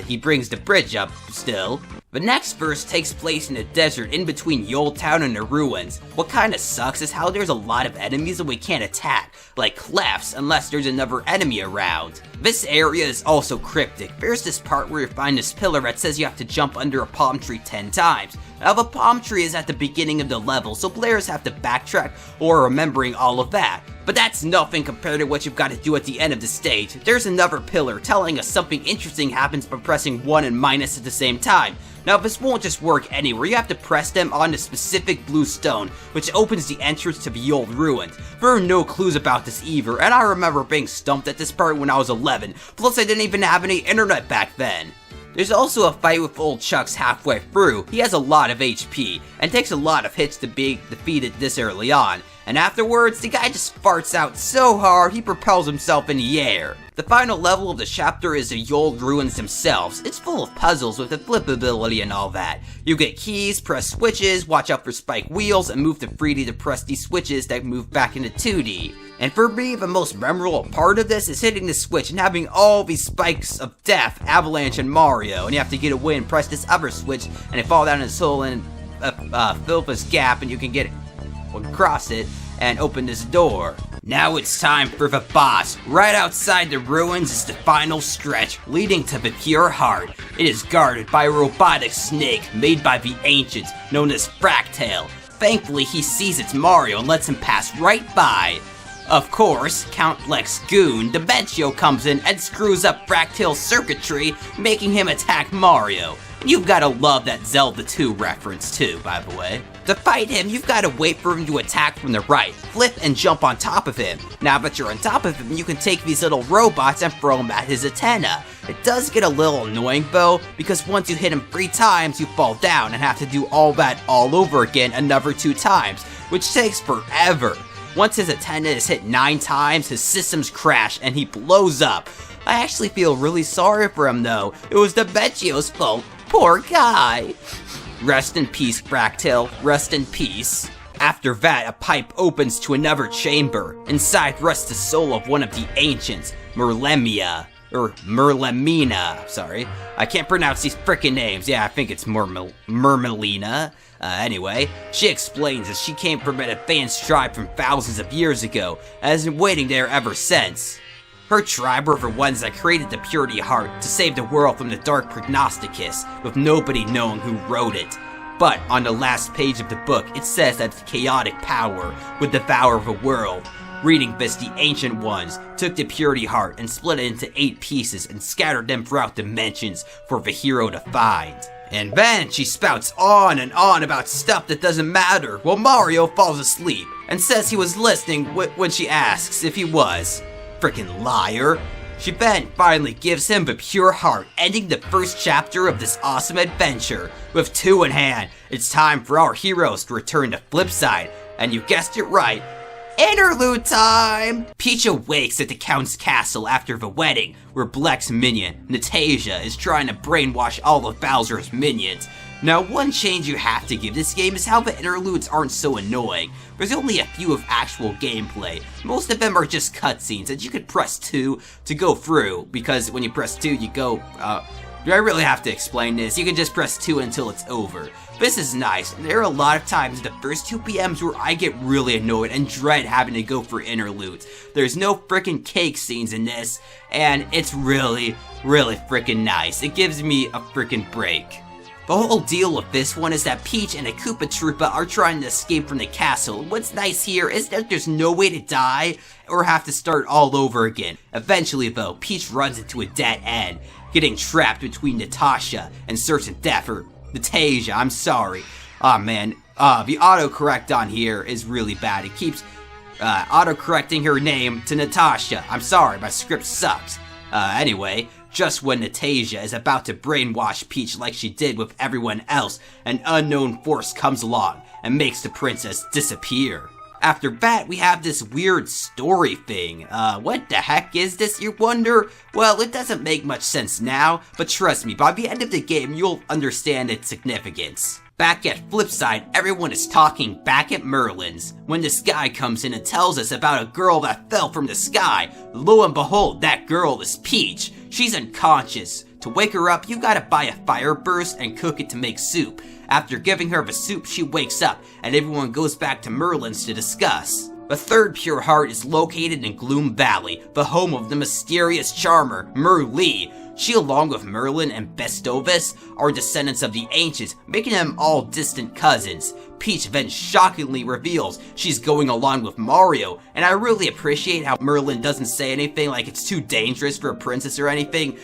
he brings the bridge up still. The next verse takes place in the desert in between Old Town and the ruins. What kinda sucks is how there's a lot of enemies that we can't attack, like clefts, unless there's another enemy around. This area is also cryptic. There's this part where you find this pillar that says you have to jump under a palm tree 10 times. Now the palm tree is at the beginning of the level, so players have to backtrack or remembering all of that. But that's nothing compared to what you've got to do at the end of the stage. There's another pillar telling us something interesting happens by pressing 1 and minus at the same time. Now this won't just work anywhere, you have to press them on a specific blue stone, which opens the entrance to the old ruins. There are no clues about this either, and I remember being stumped at this part when I was 11, plus I didn't even have any internet back then. There's also a fight with old Chucks halfway through. He has a lot of HP, and takes a lot of hits to be defeated this early on. And afterwards, the guy just farts out so hard he propels himself in the air. The final level of the chapter is the old ruins themselves. It's full of puzzles with the flip ability and all that. You get keys, press switches, watch out for spike wheels, and move to 3D to press these switches that move back into 2D. And for me, the most memorable part of this is hitting the switch and having all these spikes of death avalanche in Mario, and you have to get away and press this other switch, and they fall down in this hole and fill this gap, and you can get across it and open this door. Now it's time for the boss. Right outside the ruins is the final stretch, leading to the pure heart. It is guarded by a robotic snake made by the ancients, known as Fractail. Thankfully, he sees it's Mario and lets him pass right by. Of course, Count Lex Goon, Dimentio, comes in and screws up Fractail's circuitry, making him attack Mario. You've gotta love that Zelda 2 reference too, by the way. To fight him, you've gotta wait for him to attack from the right, flip and jump on top of him. Now that you're on top of him, you can take these little robots and throw them at his antenna. It does get a little annoying though, because once you hit him 3 times, you fall down and have to do all that all over again another 2 times, which takes forever. Once his antenna is hit 9 times, his systems crash and he blows up. I actually feel really sorry for him though. It was Dimentio's fault. Poor guy. Rest in peace, Fractail. Rest in peace. After that, a pipe opens to another chamber. Inside rests the soul of one of the ancients, Merlemia. Or Merlemina, sorry. I can't pronounce these frickin' names. Yeah, I think it's Mermelina. Anyway, she explains that she came from an advanced tribe from thousands of years ago, and has been waiting there ever since. Her tribe were the ones that created the Purity Heart to save the world from the Dark Prognosticus, with nobody knowing who wrote it. But on the last page of the book, it says that the chaotic power would devour the world. Reading this, the Ancient Ones took the Purity Heart and split it into 8 pieces and scattered them throughout dimensions for the hero to find. And then she spouts on and on about stuff that doesn't matter while Mario falls asleep and says he was listening when she asks if he was. Frickin' liar. She then finally gives him the pure heart, ending the first chapter of this awesome adventure. With 2 in hand, it's time for our heroes to return to Flipside, and you guessed it right, interlude time! Peach awakes at the Count's castle after the wedding, where Bleck's minion, Natasha, is trying to brainwash all of Bowser's minions. Now, one change you have to give this game is how the interludes aren't so annoying. There's only a few of actual gameplay. Most of them are just cutscenes that you could press 2 to go through, because when you press 2, you go, do I really have to explain this? You can just press 2 until it's over. This is nice. There are a lot of times in the first 2 PMs where I get really annoyed and dread having to go for interludes. There's no frickin' cake scenes in this, and it's really, really frickin' nice. It gives me a frickin' break. The whole deal with this one is that Peach and a Koopa Troopa are trying to escape from the castle. What's nice here is that there's no way to die or have to start all over again. Eventually though, Peach runs into a dead end, getting trapped between Natasha and certain death, or Natasha, I'm sorry. Aw man, the autocorrect on here is really bad. It keeps autocorrecting her name to Natasha. I'm sorry, my script sucks. Anyway, just when Natasha is about to brainwash Peach like she did with everyone else, an unknown force comes along and makes the princess disappear. After that, we have this weird story thing. What the heck is this, you wonder? Well, it doesn't make much sense now, but trust me, by the end of the game, you'll understand its significance. Back at Flipside, everyone is talking back at Merlin's, when this guy comes in and tells us about a girl that fell from the sky. Lo and behold, that girl is Peach. She's unconscious. To wake her up, you gotta buy a fire burst and cook it to make soup. After giving her the soup, she wakes up, and everyone goes back to Merlin's to discuss. The third pure heart is located in Gloom Valley, the home of the mysterious charmer, Merlee. She, along with Merlin and Bestovis, are descendants of the ancients, making them all distant cousins. Peach then shockingly reveals she's going along with Mario, and I really appreciate how Merlin doesn't say anything like it's too dangerous for a princess or anything,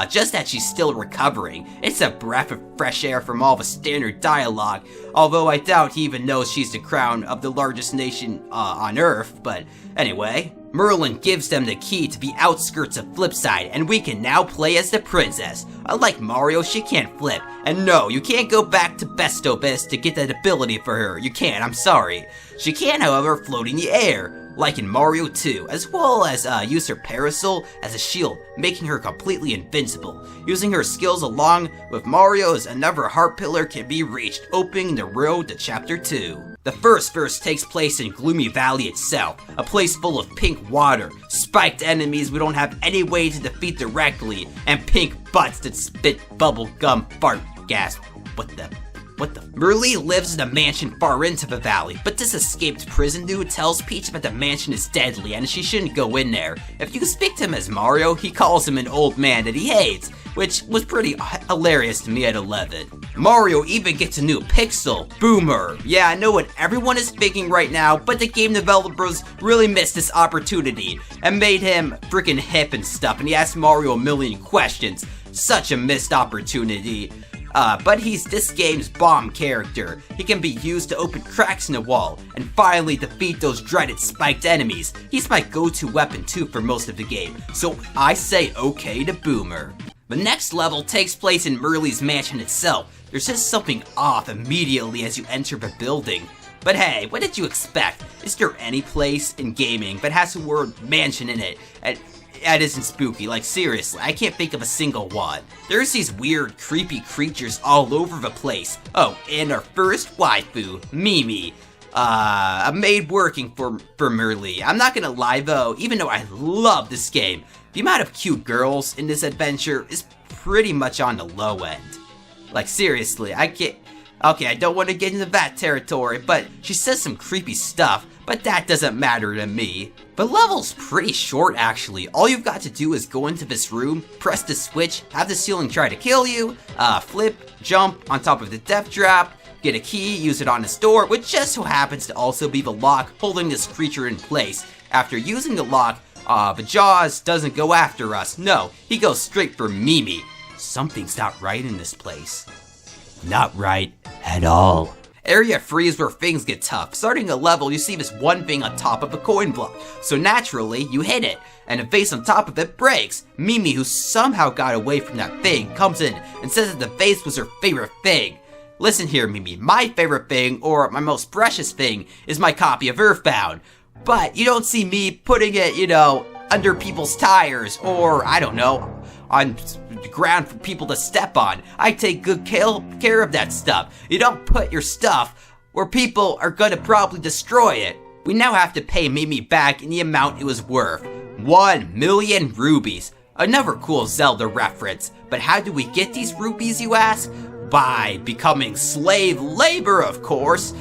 just that she's still recovering. It's a breath of fresh air from all the standard dialogue, although I doubt he even knows she's the crown of the largest nation on Earth, but anyway. Merlin gives them the key to the outskirts of Flipside, and we can now play as the princess. Unlike Mario, she can't flip. And no, you can't go back to Bestovis to get that ability for her. You can't, I'm sorry. She can, however, float in the air, like in Mario 2, as well as use her parasol as a shield, making her completely invincible. Using her skills along with Mario's, another heart pillar can be reached, opening the road to Chapter 2. The first verse takes place in Gloomy Valley itself, a place full of pink water, spiked enemies we don't have any way to defeat directly, and pink butts that spit bubblegum fart gas. What the? Merlee lives in a mansion far into the valley, but this escaped prison dude tells Peach that the mansion is deadly and she shouldn't go in there. If you speak to him as Mario, he calls him an old man that he hates, which was pretty hilarious to me at 11. Mario even gets a new pixel, Boomer. Yeah, I know what everyone is thinking right now, but the game developers really missed this opportunity and made him freaking hip and stuff, and he asked Mario a million questions. Such a missed opportunity. But he's this game's bomb character. He can be used to open cracks in the wall and finally defeat those dreaded spiked enemies. He's my go-to weapon too for most of the game, so I say okay to Boomer. The next level takes place in Merlee's mansion itself. There's just something off immediately as you enter the building. But hey, what did you expect? Is there any place in gaming that has the word mansion in it? That isn't spooky, like seriously, I can't think of a single one. There's these weird, creepy creatures all over the place. Oh, and our first waifu, Mimi. A maid working for Merlee. I'm not gonna lie though, even though I love this game, the amount of cute girls in this adventure is pretty much on the low end. Like seriously, okay, I don't want to get into that territory, but she says some creepy stuff, but that doesn't matter to me. The level's pretty short actually. All you've got to do is go into this room, press the switch, have the ceiling try to kill you, flip, jump on top of the death trap, get a key, use it on this door, which just so happens to also be the lock holding this creature in place. After using the lock, the Jaws doesn't go after us. No, he goes straight for Mimi. Something's not right in this place. Not right at all. Area 3 is where things get tough. Starting a level, you see this one thing on top of a coin block. So naturally, you hit it, and the vase on top of it breaks. Mimi, who somehow got away from that thing, comes in and says that the vase was her favorite thing. Listen here, Mimi, my favorite thing, or my most precious thing, is my copy of Earthbound. But you don't see me putting it, under people's tires, or, I don't know, on the ground for people to step on. I take good care of that stuff. You don't put your stuff where people are gonna probably destroy it. We now have to pay Mimi back in the amount it was worth. 1 million rubies. Another cool Zelda reference. But how do we get these rupees, you ask? By becoming slave labor, of course.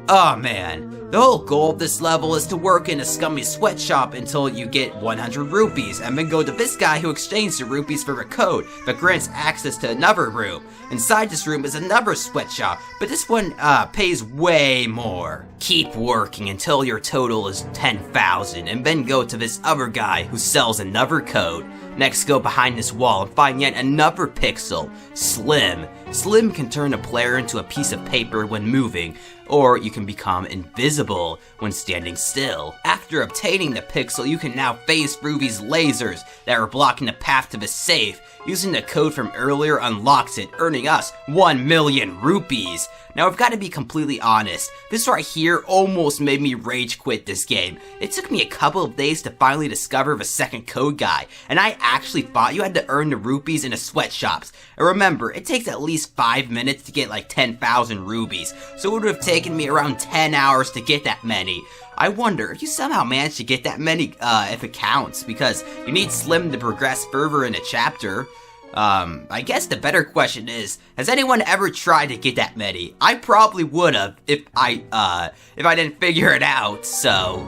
Oh man. The whole goal of this level is to work in a scummy sweatshop until you get 100 rupees, and then go to this guy who exchanged the rupees for a code that grants access to another room. Inside this room is another sweatshop, but this one pays way more. Keep working until your total is 10,000, and then go to this other guy who sells another code. Next, go behind this wall and find yet another pixel, Slim. Slim can turn a player into a piece of paper when moving, or you can become invisible when standing still. After obtaining the pixel, you can now phase through these lasers that are blocking the path to the safe. Using the code from earlier unlocks it, earning us 1 million rupees. Now I've got to be completely honest, this right here almost made me rage quit this game. It took me a couple of days to finally discover the second code guy, and I actually thought you had to earn the rupees in the sweatshops. And remember, it takes at least 5 minutes to get like 10,000 rubies, so it would have taken me around 10 hours to get that many. I wonder if you somehow managed to get that many, if it counts, because you need Slim to progress further in a chapter. I guess the better question is, has anyone ever tried to get that many? I probably would've if I didn't figure it out, so...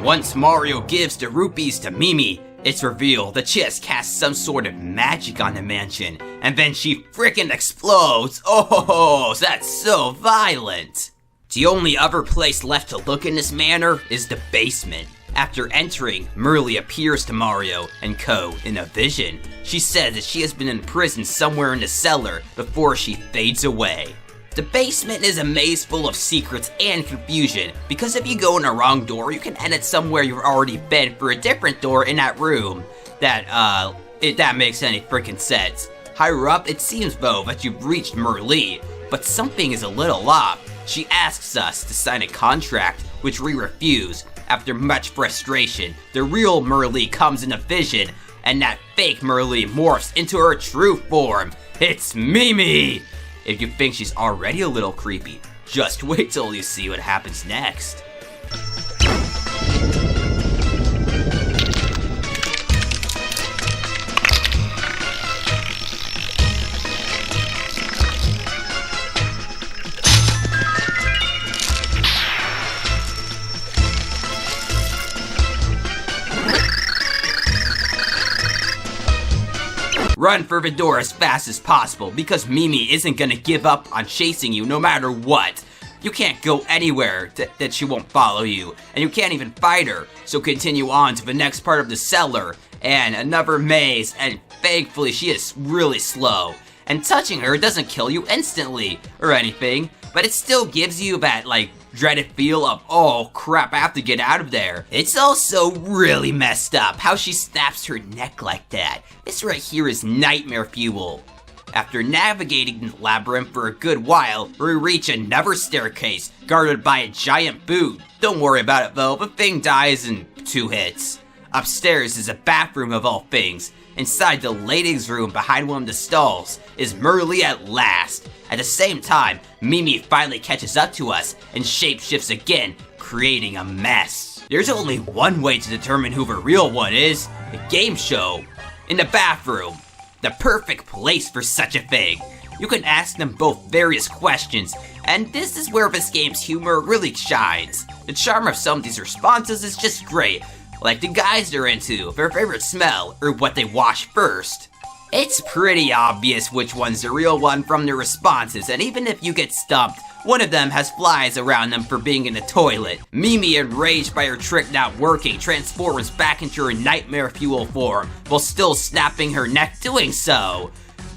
Once Mario gives the rupees to Mimi, it's revealed that she has cast some sort of magic on the mansion, and then she frickin' explodes! Oh, that's so violent! The only other place left to look in this manner is the basement. After entering, Merly appears to Mario and Co. in a vision. She says that she has been in prison somewhere in the cellar before she fades away. The basement is a maze full of secrets and confusion, because if you go in the wrong door, you can end it somewhere you've already been for a different door in that room. If that makes any freaking sense. Higher up, it seems though that you've reached Merly, but something is a little off. She asks us to sign a contract, which we refuse. After much frustration, the real Merly comes in a vision, and that fake Merly morphs into her true form. It's Mimi! If you think she's already a little creepy, just wait till you see what happens next. Run for the door as fast as possible, because Mimi isn't gonna give up on chasing you no matter what. You can't go anywhere that she won't follow you, and you can't even fight her, so continue on to the next part of the cellar, and another maze, and thankfully she is really slow. And touching her doesn't kill you instantly, or anything, but it still gives you that, dreaded feel of, oh crap, I have to get out of there. It's also really messed up how she snaps her neck like that. This right here is nightmare fuel. After navigating the labyrinth for a good while, we reach another staircase guarded by a giant boot. Don't worry about it though, the thing dies in 2 hits. Upstairs is a bathroom of all things. Inside the ladies' room behind one of the stalls is Merly at last. At the same time, Mimi finally catches up to us and shapeshifts again, creating a mess. There's only one way to determine who the real one is: a game show. In the bathroom, the perfect place for such a thing. You can ask them both various questions, and this is where this game's humor really shines. The charm of some of these responses is just great, like the guys they're into, their favorite smell, or what they wash first. It's pretty obvious which one's the real one from their responses, and even if you get stumped, one of them has flies around them for being in the toilet. Mimi, enraged by her trick not working, transforms back into her nightmare fuel form, while still snapping her neck doing so.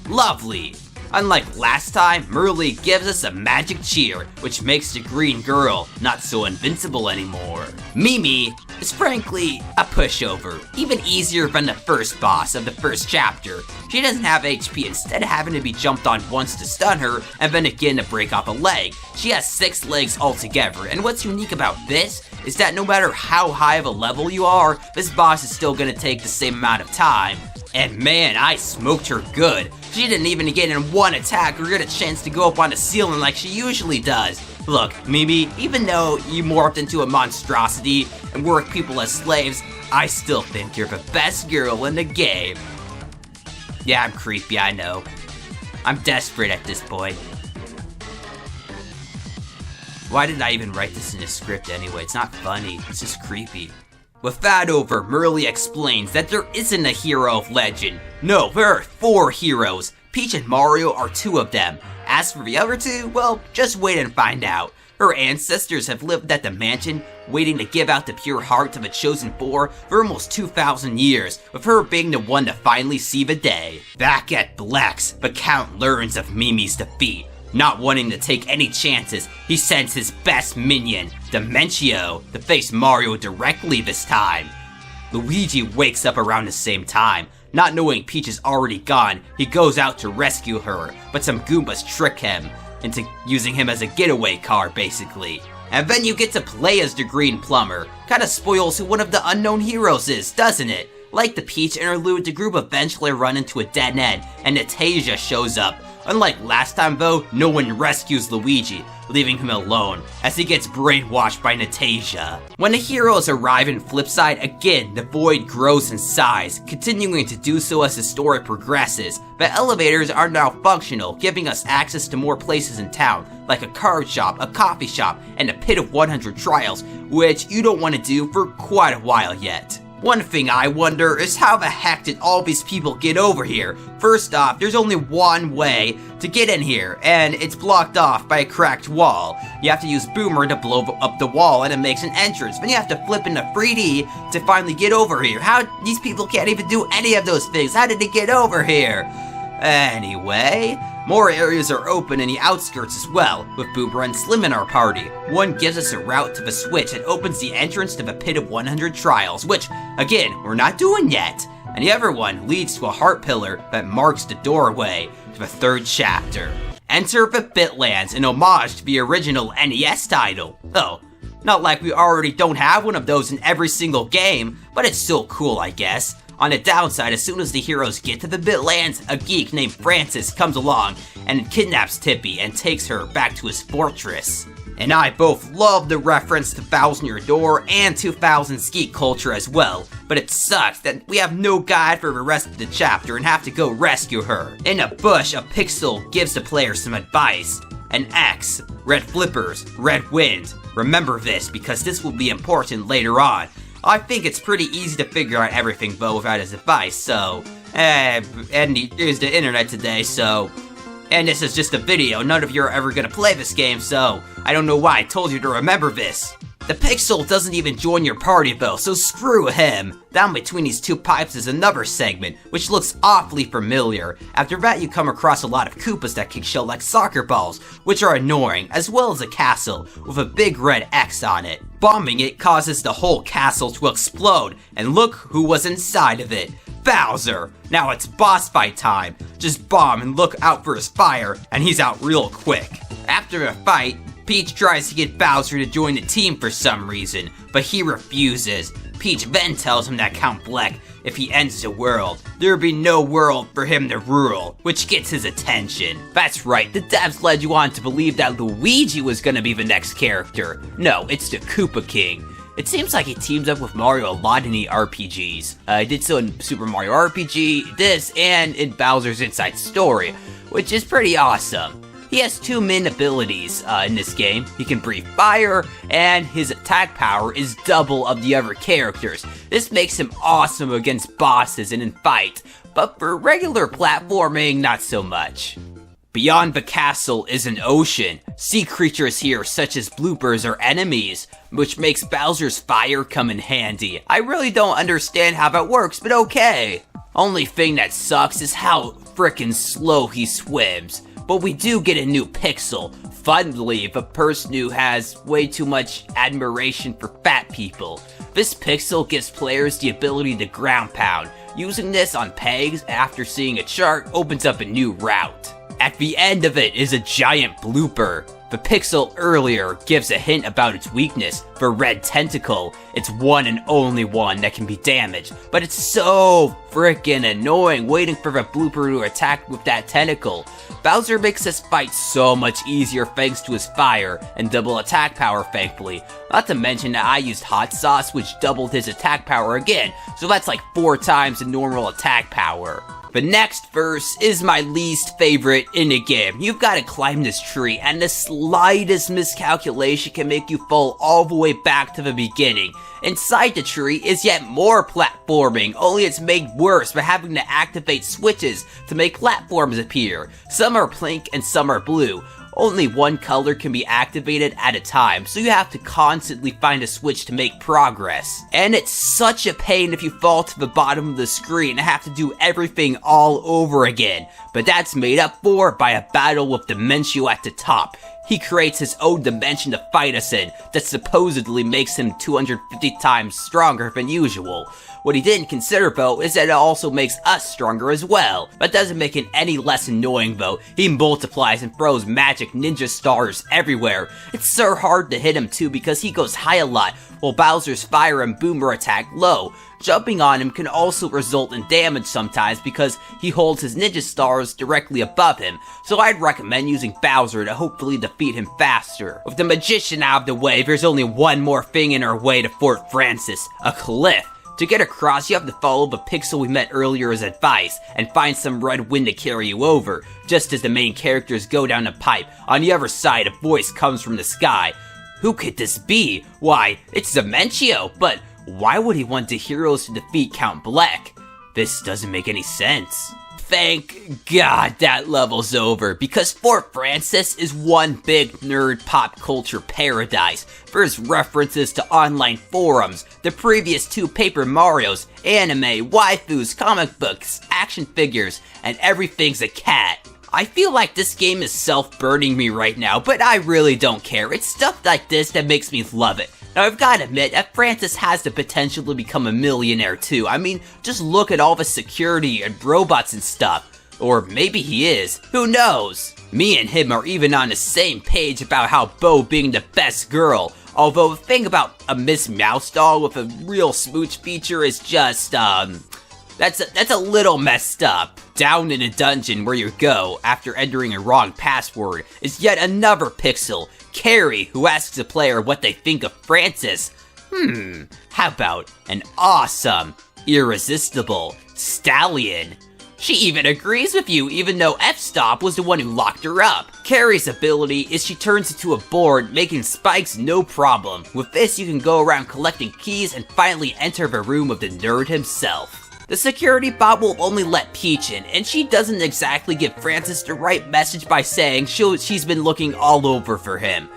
Lovely. Unlike last time, Merly gives us a magic cheer, which makes the green girl not so invincible anymore. Mimi is frankly a pushover, even easier than the first boss of the first chapter. She doesn't have HP, instead of having to be jumped on once to stun her, and then again to break off a leg. She has 6 legs altogether, and what's unique about this is that no matter how high of a level you are, this boss is still gonna take the same amount of time. And man, I smoked her good. She didn't even get in one attack or get a chance to go up on the ceiling like she usually does. Look, Mimi, even though you morphed into a monstrosity and work people as slaves, I still think you're the best girl in the game. Yeah, I'm creepy, I know. I'm desperate at this point. Why did I even write this in a script anyway? It's not funny, it's just creepy. With that over, Merly explains that there isn't a hero of legend. No, there are 4 heroes. Peach and Mario are 2 of them. As for the other 2, well, just wait and find out. Her ancestors have lived at the mansion, waiting to give out the pure heart to the chosen 4 for almost 2,000 years, with her being the one to finally see the day. Back at Black's, the Count learns of Mimi's defeat. Not wanting to take any chances, he sends his best minion, Dimentio, to face Mario directly this time. Luigi wakes up around the same time. Not knowing Peach is already gone, he goes out to rescue her, but some Goombas trick him into using him as a getaway car, basically. And then you get to play as the Green Plumber. Kinda spoils who one of the unknown heroes is, doesn't it? Like the Peach interlude, the group eventually run into a dead end, and Natasha shows up. Unlike last time though, no one rescues Luigi, leaving him alone, as he gets brainwashed by Natasha. When the heroes arrive in Flipside, again, the void grows in size, continuing to do so as the story progresses, but elevators are now functional, giving us access to more places in town, like a card shop, a coffee shop, and a pit of 100 trials, which you don't want to do for quite a while yet. One thing I wonder is how the heck did all these people get over here? First off, there's only one way to get in here, and it's blocked off by a cracked wall. You have to use Boomer to blow up the wall and it makes an entrance. Then you have to flip into 3D to finally get over here. How, these people can't even do any of those things. How did they get over here? Anyway, more areas are open in the outskirts as well, with Boomer and Slim in our party. One gives us a route to the switch and opens the entrance to the pit of 100 trials, which, again, we're not doing yet. And the other one leads to a heart pillar that marks the doorway to the third chapter. Enter the Bitlands, an homage to the original NES title. Oh, not like we already don't have one of those in every single game, but it's still cool, I guess. On the downside, as soon as the heroes get to the Bitlands, a geek named Francis comes along and kidnaps Tippy and takes her back to his fortress. And I both love the reference to Thousand Year Door and 2000 geek culture as well, but it sucks that we have no guide for the rest of the chapter and have to go rescue her. In a bush, a pixel gives the player some advice. An X, red flippers, red wind. Remember this because this will be important later on. I think it's pretty easy to figure out everything though without his advice, so... and he used the internet today, so... And this is just a video, none of you are ever gonna play this game, so... I don't know why I told you to remember this. The pixel doesn't even join your party though, so screw him. Down between these two pipes is another segment, which looks awfully familiar. After that you come across a lot of Koopas that kick shell like soccer balls, which are annoying, as well as a castle with a big red X on it. Bombing it causes the whole castle to explode, and look who was inside of it. Bowser! Now it's boss fight time. Just bomb and look out for his fire, and he's out real quick. After a fight, Peach tries to get Bowser to join the team for some reason, but he refuses. Peach then tells him that Count Bleck, if he ends the world, there will be no world for him to rule, which gets his attention. That's right, the devs led you on to believe that Luigi was gonna be the next character. No, it's the Koopa King. It seems like he teams up with Mario a lot in the RPGs. He did so in Super Mario RPG, this, and in Bowser's Inside Story, which is pretty awesome. He has two main abilities in this game. He can breathe fire, and his attack power is double of the other characters. This makes him awesome against bosses and in fights, but for regular platforming, not so much. Beyond the castle is an ocean. Sea creatures here, such as bloopers, are enemies, which makes Bowser's fire come in handy. I really don't understand how that works, but okay. Only thing that sucks is how frickin' slow he swims. But we do get a new pixel, finally, the person who has way too much admiration for fat people. This pixel gives players the ability to ground pound. Using this on pegs after seeing a chart opens up a new route. At the end of it is a giant blooper. The pixel earlier gives a hint about its weakness. For Red Tentacle, it's one and only one that can be damaged, but it's so frickin' annoying waiting for the blooper to attack with that tentacle. Bowser makes this fight so much easier thanks to his fire and double attack power thankfully. Not to mention that I used hot sauce which doubled his attack power again, so that's like 4 times the normal attack power. The next verse is my least favorite in the game. You've got to climb this tree, and the slightest miscalculation can make you fall all the way back to the beginning. Inside the tree is yet more platforming, only it's made worse by having to activate switches to make platforms appear. Some are pink and some are blue. Only one color can be activated at a time, so you have to constantly find a switch to make progress. And it's such a pain if you fall to the bottom of the screen and have to do everything all over again. But that's made up for by a battle with Dementio at the top. He creates his own dimension to fight us in that supposedly makes him 250 times stronger than usual. What he didn't consider though is that it also makes us stronger as well. That doesn't make it any less annoying though. He multiplies and throws magic ninja stars everywhere. It's so hard to hit him too because he goes high a lot while Bowser's fire and boomer attack low. jumping on him can also result in damage sometimes because he holds his ninja stars directly above him, so I'd recommend using Bowser to hopefully defeat him faster. With the magician out of the way, there's only one more thing in our way to Fort Francis, a cliff. To get across, you have to follow the pixel we met earlier's advice, and find some red wind to carry you over. Just as the main characters go down a pipe, on the other side a voice comes from the sky. Who could this be? Why, it's Dementio, but why would he want the heroes to defeat Count Bleck? This doesn't make any sense. Thank God that level's over, because Fort Francis is one big nerd pop culture paradise. There's references to online forums, the previous 2 Paper Marios, anime, waifus, comic books, action figures, and everything's a cat. I feel like this game is self-burning me right now, but I really don't care. It's stuff like this that makes me love it. Now I've gotta admit that Francis has the potential to become a millionaire too. I mean, just look at all the security and robots and stuff. Or maybe he is. Who knows? Me and him are even on the same page about how Bo being the best girl. Although the thing about a Miss Mouse doll with a real smooch feature is just, that's a little messed up. Down in a dungeon where you go after entering a wrong password is yet another pixel, Carrie, who asks the player what they think of Francis. How about an awesome, irresistible stallion? She even agrees with you, even though F-Stop was the one who locked her up. Carrie's ability is she turns into a board, making spikes no problem. With this, you can go around collecting keys and finally enter the room of the nerd himself. The security bot will only let Peach in, and she doesn't exactly give Francis the right message by saying she's been looking all over for him.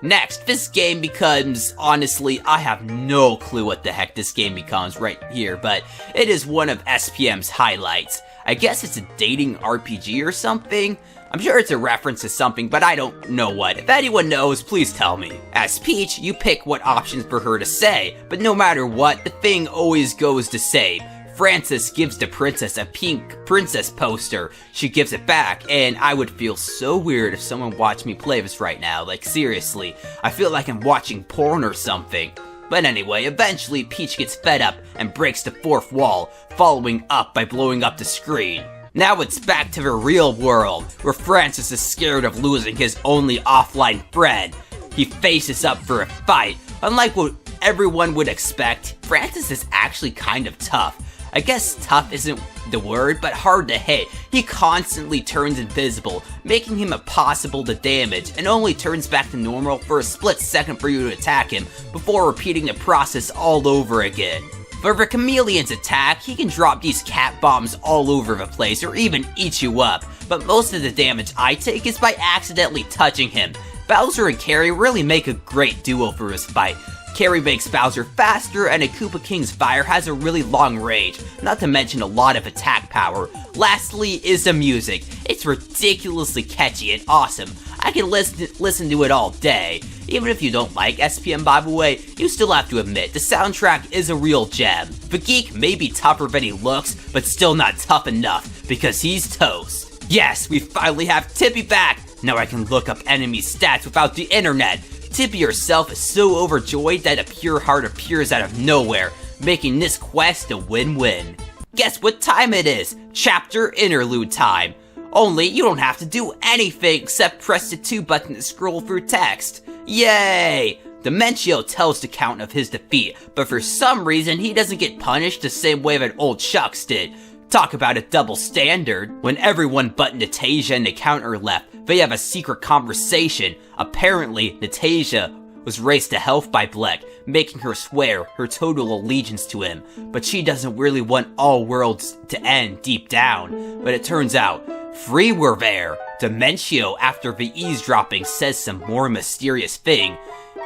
Next, this game becomes, honestly, I have no clue what the heck this game becomes right here, but it is one of SPM's highlights. I guess it's a dating RPG or something? I'm sure it's a reference to something, but I don't know what. If anyone knows, please tell me. As Peach, you pick what options for her to say, but no matter what, the thing always goes the same. Francis gives the princess a pink princess poster. She gives it back, and I would feel so weird if someone watched me play this right now. Like, seriously, I feel like I'm watching porn or something. But anyway, eventually Peach gets fed up and breaks the 4th wall, following up by blowing up the screen. Now it's back to the real world, where Francis is scared of losing his only offline friend. He faces up for a fight. Unlike what everyone would expect, Francis is actually kind of tough. I guess tough isn't the word, but hard to hit. He constantly turns invisible, making him impossible to damage, and only turns back to normal for a split second for you to attack him, before repeating the process all over again. For the chameleon's attack, he can drop these cat bombs all over the place, or even eat you up, but most of the damage I take is by accidentally touching him. Bowser and Carrie really make a great duo for this fight. Carrie makes Bowser faster, and a Koopa King's fire has a really long range, not to mention a lot of attack power. Lastly is the music. It's ridiculously catchy and awesome. I can listen to it all day. Even if you don't like SPM, by the way, you still have to admit, the soundtrack is a real gem. The geek may be tougher than he looks, but still not tough enough, because he's toast. Yes, we finally have Tippy back! Now I can look up enemy stats without the internet. Tippy herself is so overjoyed that a pure heart appears out of nowhere, making this quest a win-win. Guess what time it is? Chapter interlude time. Only you don't have to do anything except press the 2 button to scroll through text. Yay! Dementio tells the Count of his defeat, but for some reason he doesn't get punished the same way that old Chucks did. Talk about a double standard. When everyone but Natasha and the Count are left, they have a secret conversation. Apparently, Natasha was raised to health by Bleck, making her swear her total allegiance to him. But she doesn't really want all worlds to end deep down. But it turns out, three were there. Dementio, after the eavesdropping, says some more mysterious thing.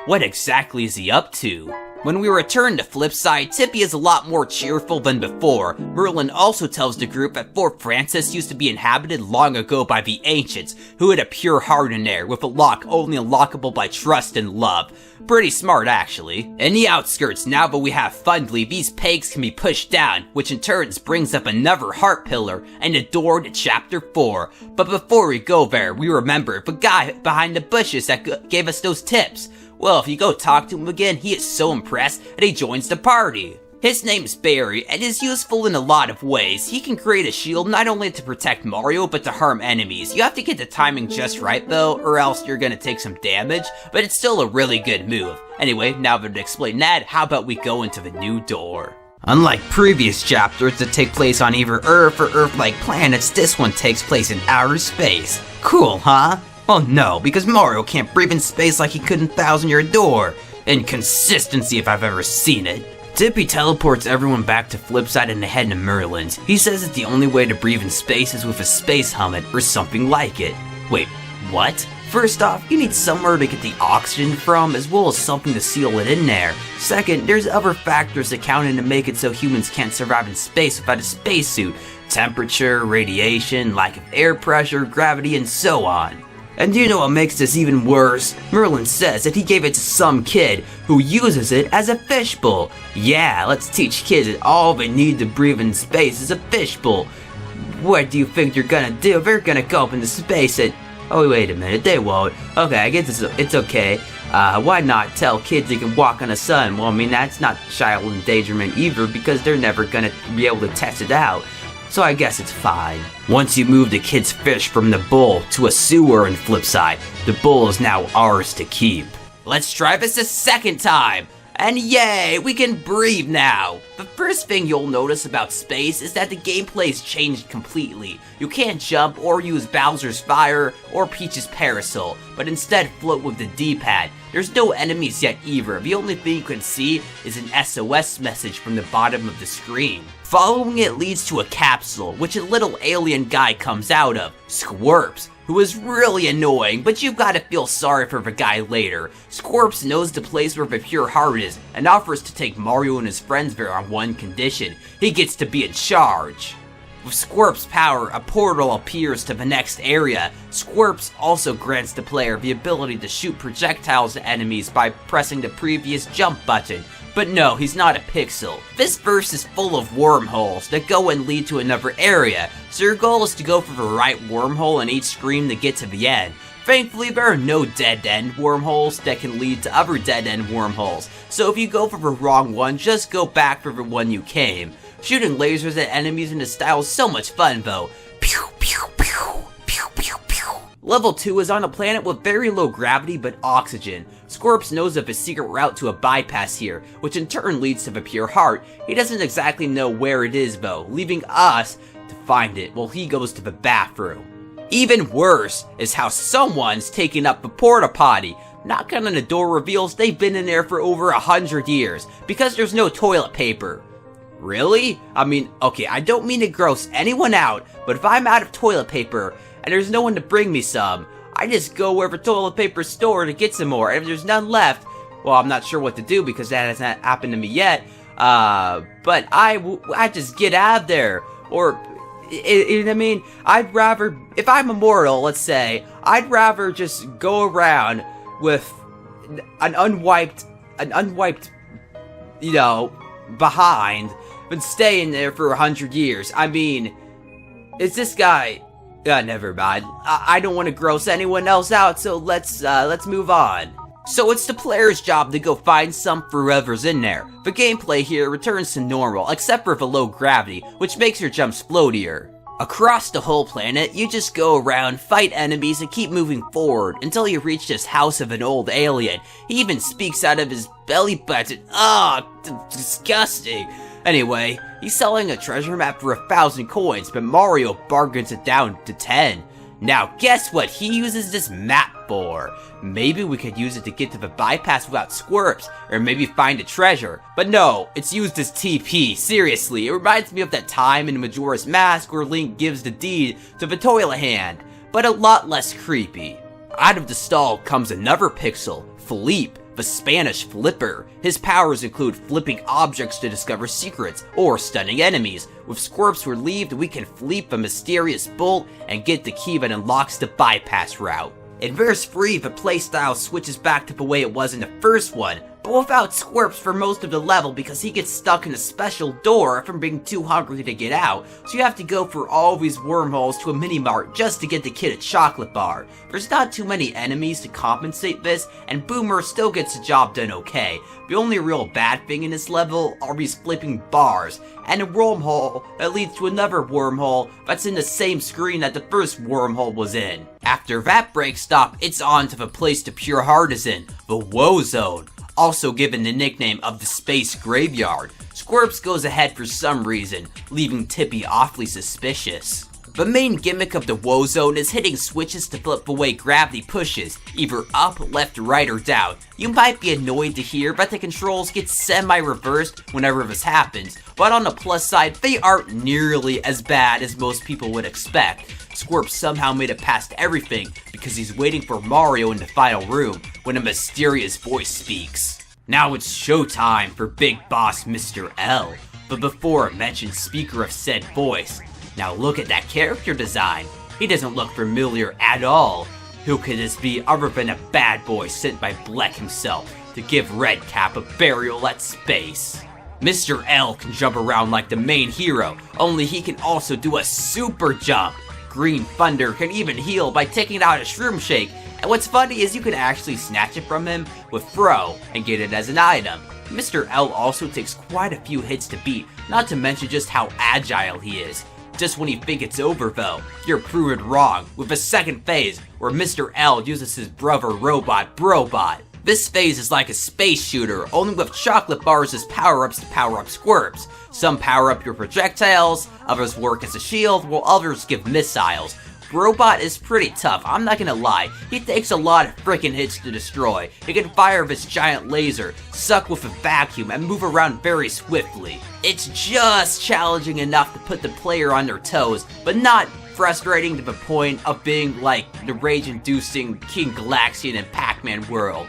What exactly is he up to? When we return to Flipside, Tippy is a lot more cheerful than before. Merlin also tells the group that Fort Francis used to be inhabited long ago by the ancients, who had a pure heart in there, with a lock only unlockable by trust and love. Pretty smart, actually. In the outskirts, now that we have Fundly, these pegs can be pushed down, which in turn brings up another heart pillar and a door to Chapter 4. But before we go there, we remember the guy behind the bushes that gave us those tips. Well, if you go talk to him again, he is so impressed that he joins the party. His name's Barry, and is useful in a lot of ways. He can create a shield not only to protect Mario, but to harm enemies. You have to get the timing just right though, or else you're gonna take some damage, but it's still a really good move. Anyway, now that I've explained that, how about we go into the new door? Unlike previous chapters that take place on either Earth or Earth-like planets, this one takes place in outer space. Cool, huh? Well, no, because Mario can't breathe in space like he could in Thousand Year Door. Inconsistency if I've ever seen it. Dippy teleports everyone back to Flipside and ahead to Merlin's. He says that the only way to breathe in space is with a space helmet or something like it. Wait, what? First off, you need somewhere to get the oxygen from, as well as something to seal it in there. Second, there's other factors that count in to make it so humans can't survive in space without a spacesuit. Temperature, radiation, lack of air pressure, gravity, and so on. And you know what makes this even worse? Merlin says that he gave it to some kid who uses it as a fishbowl. Yeah, let's teach kids that all they need to breathe in space is a fishbowl. What do you think you're gonna do? They're gonna go up into space and... Oh, wait a minute, they won't. Okay, I guess it's okay. Why not tell kids they can walk on the sun? Well, I mean, that's not child endangerment either, because they're never gonna be able to test it out. So I guess it's fine. Once you move the kid's fish from the bowl to a sewer in Flipside, the bowl is now ours to keep. Let's try this a second time! And yay, we can breathe now! The first thing you'll notice about space is that the gameplay's changed completely. You can't jump or use Bowser's Fire or Peach's Parasol, but instead float with the D-pad. There's no enemies yet either. The only thing you can see is an SOS message from the bottom of the screen. Following it leads to a capsule, which a little alien guy comes out of, Squirps, who is really annoying, but you've got to feel sorry for the guy later. Squirps knows the place where the pure heart is, and offers to take Mario and his friends there on one condition: he gets to be in charge. With Squirps' power, a portal appears to the next area. Squirps also grants the player the ability to shoot projectiles at enemies by pressing the previous jump button. But no, he's not a pixel. This verse is full of wormholes that go and lead to another area, so your goal is to go for the right wormhole in each screen to get to the end. Thankfully, there are no dead-end wormholes that can lead to other dead-end wormholes, so if you go for the wrong one, just go back for the one you came. Shooting lasers at enemies in this style is so much fun though. Pew pew pew, pew pew pew. Level 2 is on a planet with very low gravity but oxygen. Squirps knows of a secret route to a bypass here, which in turn leads to the pure heart. He doesn't exactly know where it is though, leaving us to find it while he goes to the bathroom. Even worse is how someone's taking up the porta potty. Knocking on the door reveals they've been in there for over 100 years, because there's no toilet paper. Really? I mean, okay, I don't mean to gross anyone out, but if I'm out of toilet paper, and there's no one to bring me some, I just go wherever toilet paper's stored to get some more, and if there's none left, well, I'm not sure what to do because that hasn't happened to me yet, but I just get out of there, or, you know what I mean? I'd rather, if I'm immortal, let's say, I'd rather just go around with an unwiped, you know, behind, than staying there for 100 years. I mean, is this guy... never mind. I don't want to gross anyone else out, so let's move on. So it's the player's job to go find some for whoever's in there. The gameplay here returns to normal, except for the low gravity, which makes your jumps floatier. Across the whole planet, you just go around, fight enemies, and keep moving forward until you reach this house of an old alien. He even speaks out of his belly button. Disgusting. Anyway, he's selling a treasure map for 1,000 coins, but Mario bargains it down to 10. Now guess what he uses this map for? Maybe we could use it to get to the bypass without Squirps, or maybe find a treasure. But no, it's used as TP, seriously. It reminds me of that time in Majora's Mask where Link gives the deed to the toilet hand, but a lot less creepy. Out of the stall comes another pixel, Philippe, the Spanish flipper. His powers include flipping objects to discover secrets, or stunning enemies. With Squirps relieved, we can flip the mysterious bolt and get the key that unlocks the bypass route. In verse 3, the playstyle switches back to the way it was in the first one, but without Squirps for most of the level because he gets stuck in a special door from being too hungry to get out, so you have to go through all these wormholes to a mini-mart just to get the kid a chocolate bar. There's not too many enemies to compensate this, and Boomer still gets the job done okay. The only real bad thing in this level are these flipping bars, and a wormhole that leads to another wormhole that's in the same screen that the first wormhole was in. After that break stop, it's on to the place the pure heart is in, the Woe Zone, also given the nickname of the Space Graveyard. Squirps goes ahead for some reason, leaving Tippy awfully suspicious. The main gimmick of the Woe Zone is hitting switches to flip the way gravity pushes, either up, left, right, or down. You might be annoyed to hear that the controls get semi-reversed whenever this happens, but on the plus side, they aren't nearly as bad as most people would expect. Squirps somehow made it past everything because he's waiting for Mario in the final room when a mysterious voice speaks. Now it's showtime for Big Boss Mr. L, the before-mentioned speaker of said voice. Now look at that character design. He doesn't look familiar at all. Who could this be other than a bad boy sent by Bleck himself to give Red Cap a burial at space? Mr. L can jump around like the main hero, only he can also do a super jump. Green Thunder can even heal by taking out a Shroom Shake, and what's funny is you can actually snatch it from him with Throw and get it as an item. Mr. L also takes quite a few hits to beat, not to mention just how agile he is. Just when you think it's over though, you're proven wrong with a second phase where Mr. L uses his brother robot, Brobot. This phase is like a space shooter, only with chocolate bars as power-ups to power up Squirps. Some power up your projectiles, others work as a shield, while others give missiles. Brobot is pretty tough, I'm not gonna lie. He takes a lot of freaking hits to destroy. He can fire with his giant laser, suck with a vacuum, and move around very swiftly. It's just challenging enough to put the player on their toes, but not frustrating to the point of being like the rage-inducing King Galaxian and Pac-Man world.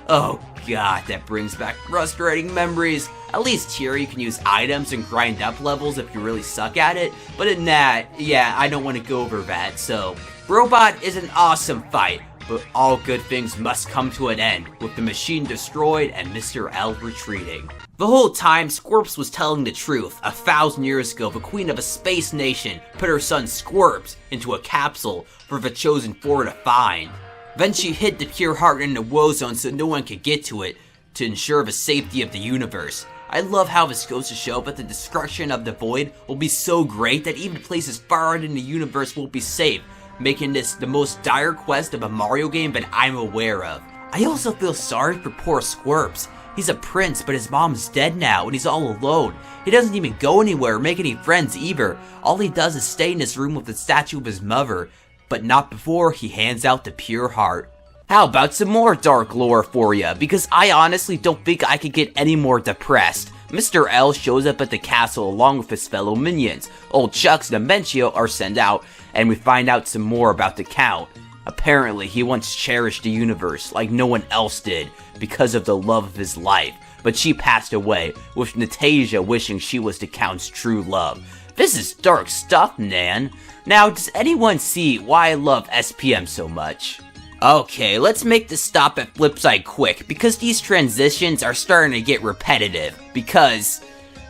Oh god, that brings back frustrating memories. At least here you can use items and grind up levels if you really suck at it, but in that, yeah, I don't want to go over that, so. Robot is an awesome fight, but all good things must come to an end, with the machine destroyed and Mr. L retreating. The whole time, Squirps was telling the truth. 1,000 years ago, the queen of a space nation put her son Squirps into a capsule for the chosen four to find. Then she hid the pure heart in the Woe Zone so no one could get to it, to ensure the safety of the universe. I love how this goes to show that the destruction of the Void will be so great that even places far out in the universe won't be safe, making this the most dire quest of a Mario game that I'm aware of. I also feel sorry for poor Squirps. He's a prince, but his mom's dead now and he's all alone. He doesn't even go anywhere or make any friends either. All he does is stay in his room with the statue of his mother, but not before he hands out the pure heart. How about some more dark lore for ya? Because I honestly don't think I could get any more depressed. Mr. L shows up at the castle along with his fellow minions. Old Chucks and Dementio are sent out, and we find out some more about the Count. Apparently, he once cherished the universe like no one else did because of the love of his life, but she passed away, with Natasha wishing she was the Count's true love. This is dark stuff, Nan. Now, does anyone see why I love SPM so much? Okay, let's make this stop at Flipside quick, because these transitions are starting to get repetitive, because,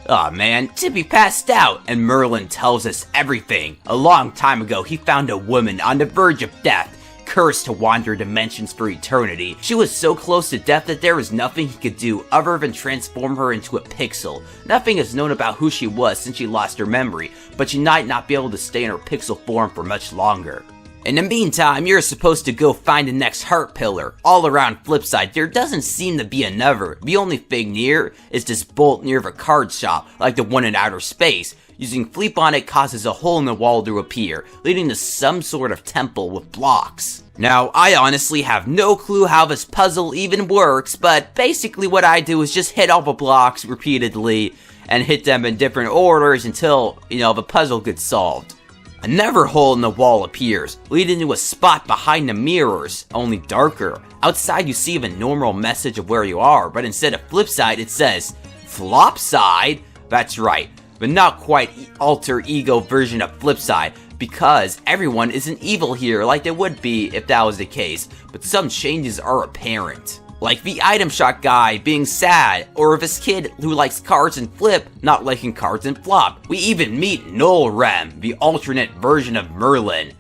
aw man, Tippy passed out, and Merlin tells us everything. A long time ago, he found a woman on the verge of death, cursed to wander dimensions for eternity. She was so close to death that there was nothing he could do other than transform her into a pixel. Nothing is known about who she was since she lost her memory, but she might not be able to stay in her pixel form for much longer. In the meantime, you're supposed to go find the next heart pillar. All around Flipside, there doesn't seem to be another. The only thing near is this bolt near the card shop, like the one in outer space. Using Fleep on it causes a hole in the wall to appear, leading to some sort of temple with blocks. Now, I honestly have no clue how this puzzle even works, but basically what I do is just hit all the blocks repeatedly, and hit them in different orders until, the puzzle gets solved. Another hole in the wall appears, leading to a spot behind the mirrors, only darker. Outside you see the normal message of where you are, but instead of Flipside it says, Flopside? That's right, but not quite alter ego version of Flipside, because everyone isn't evil here like they would be if that was the case, but some changes are apparent. Like the item shop guy being sad, or of his kid who likes cards and flip not liking cards and flop. We even meet Null Rem, the alternate version of Merlin.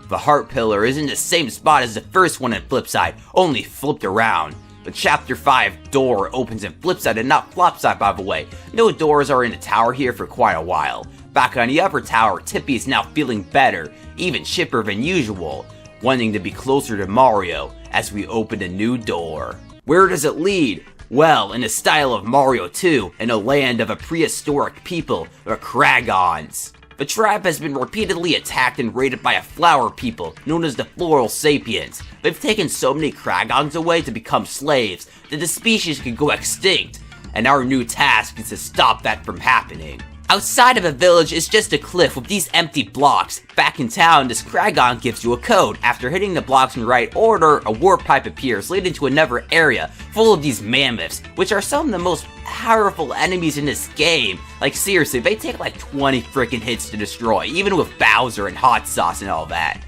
The heart pillar is in the same spot as the first one in Flipside, only flipped around. The Chapter 5 door opens in Flipside and not Flopside, by the way. No doors are in the tower here for quite a while. Back on the upper tower, Tippy is now feeling better, even chipper than usual, wanting to be closer to Mario as we open a new door. Where does it lead? Well, in the style of Mario 2, in a land of a prehistoric people, the Kragons. The tribe has been repeatedly attacked and raided by a flower people known as the Floral Sapiens. They've taken so many Kragons away to become slaves that the species could go extinct, and our new task is to stop that from happening. Outside of a village is just a cliff with these empty blocks. Back in town, this Kragon gives you a code. After hitting the blocks in right order, a warp pipe appears, leading to another area full of these mammoths, which are some of the most powerful enemies in this game. Like seriously, they take like 20 freaking hits to destroy, even with Bowser and Hot Sauce and all that.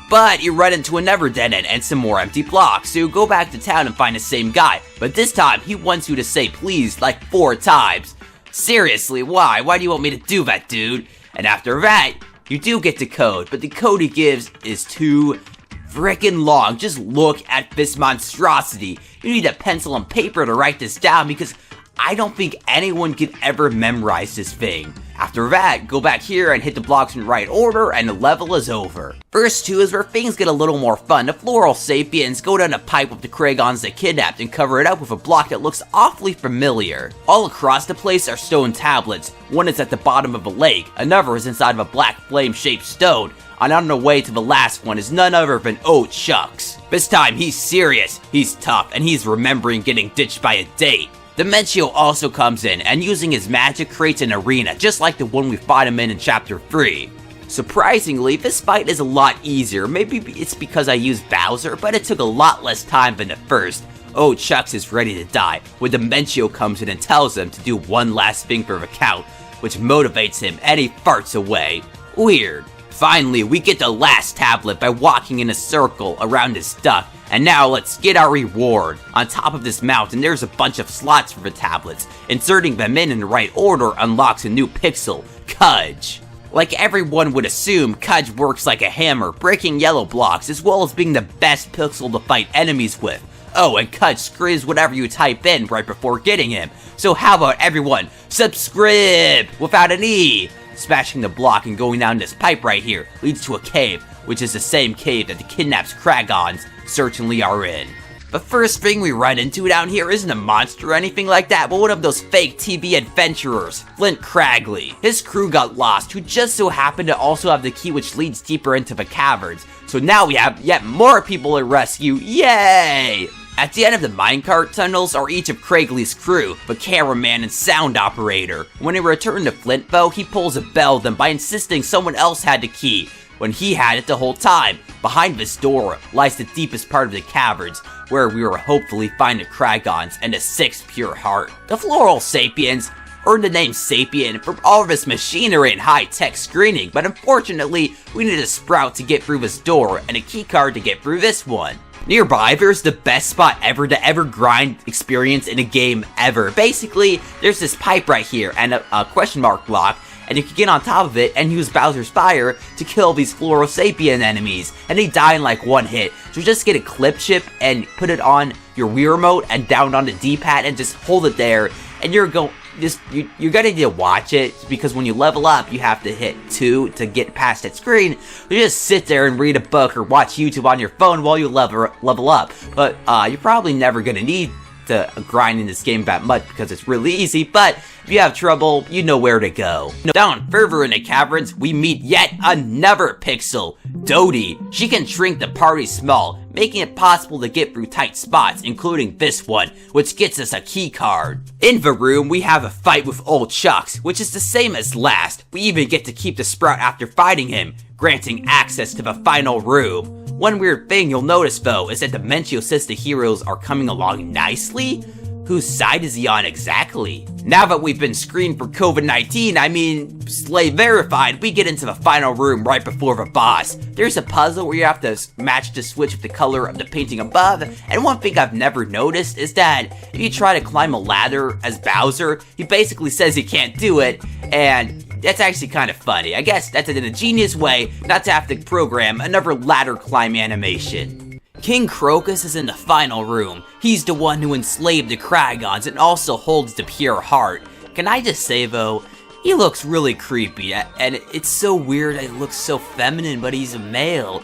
But you run into another dead end and some more empty blocks, so you go back to town and find the same guy, but this time he wants you to say please like 4 times. Seriously, why? Why do you want me to do that, dude? And after that, you do get the code, but the code he gives is too frickin' long. Just look at this monstrosity. You need a pencil and paper to write this down because I don't think anyone could ever memorize this thing. After that, go back here and hit the blocks in the right order and the level is over. Verse 2 is where things get a little more fun. The Floral Sapiens go down a pipe with the Kragons they kidnapped and cover it up with a block that looks awfully familiar. All across the place are stone tablets. One is at the bottom of a lake, another is inside of a black flame-shaped stone, and on the way to the last one is none other than Oh Chucks. This time he's serious, he's tough, and he's remembering getting ditched by a date. Dimentio also comes in, and using his magic creates an arena, just like the one we fought him in Chapter 3. Surprisingly, this fight is a lot easier. Maybe it's because I used Bowser, but it took a lot less time than the first. Oh Chucks is ready to die, when Dimentio comes in and tells him to do one last thing for the count, which motivates him, and he farts away. Weird. Finally, we get the last tablet by walking in a circle around his duck. And now let's get our reward. On top of this mountain, there's a bunch of slots for the tablets. Inserting them in the right order unlocks a new pixel, Kudge. Like everyone would assume, Kudge works like a hammer, breaking yellow blocks, as well as being the best pixel to fight enemies with. Oh, and Kudge screws whatever you type in right before getting him. So how about everyone, subscribe without an E? Smashing the block and going down this pipe right here leads to a cave, which is the same cave that the kidnapped Kragons certainly are in. The first thing we run into down here isn't a monster or anything like that, but one of those fake TV adventurers, Flint Cragley. His crew got lost, who just so happened to also have the key which leads deeper into the caverns. So now we have yet more people to rescue, yay! At the end of the minecart tunnels are each of Cragley's crew, the cameraman and sound operator. When he returned to Flint though, he pulls a bell them by insisting someone else had the key, when he had it the whole time. Behind this door lies the deepest part of the caverns, where we will hopefully find the Kragons and the 6th pure heart. The Floral Sapiens earned the name Sapien from all of this machinery and high-tech screening, but unfortunately, we need a sprout to get through this door and a keycard to get through this one. Nearby, there's the best spot ever to ever grind experience in a game ever. Basically, there's this pipe right here and a question mark block, and you can get on top of it and use Bowser's Fire to kill these Floral Sapien enemies, and they die in like one hit. So just get a clip chip and put it on your Wii remote and down on the D-pad and just hold it there, and you're gonna need to watch it, because when you level up, you have to hit 2 to get past that screen. You just sit there and read a book or watch YouTube on your phone while you level up. But you're probably never gonna need to grind in this game that much because it's really easy, but if you have trouble, you know where to go. Down further in the caverns, we meet yet another pixel, Dodie. She can shrink the party small, making it possible to get through tight spots, including this one, which gets us a key card. In the room, we have a fight with Old Chucks, which is the same as last. We even get to keep the Sprout after fighting him, granting access to the final room. One weird thing you'll notice though is that Dimentio says the heroes are coming along nicely, whose side is he on exactly? Now that we've been screened for COVID-19, I mean, slave verified, we get into the final room right before the boss. There's a puzzle where you have to match the switch with the color of the painting above, and one thing I've never noticed is that if you try to climb a ladder as Bowser, he basically says he can't do it, and that's actually kind of funny. I guess that's an ingenious way not to have to program another ladder climb animation. King Crocus is in the final room. He's the one who enslaved the Kragons and also holds the pure heart. Can I just say though, he looks really creepy, and it's so weird that he looks so feminine, but he's a male.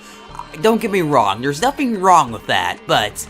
Don't get me wrong, there's nothing wrong with that, but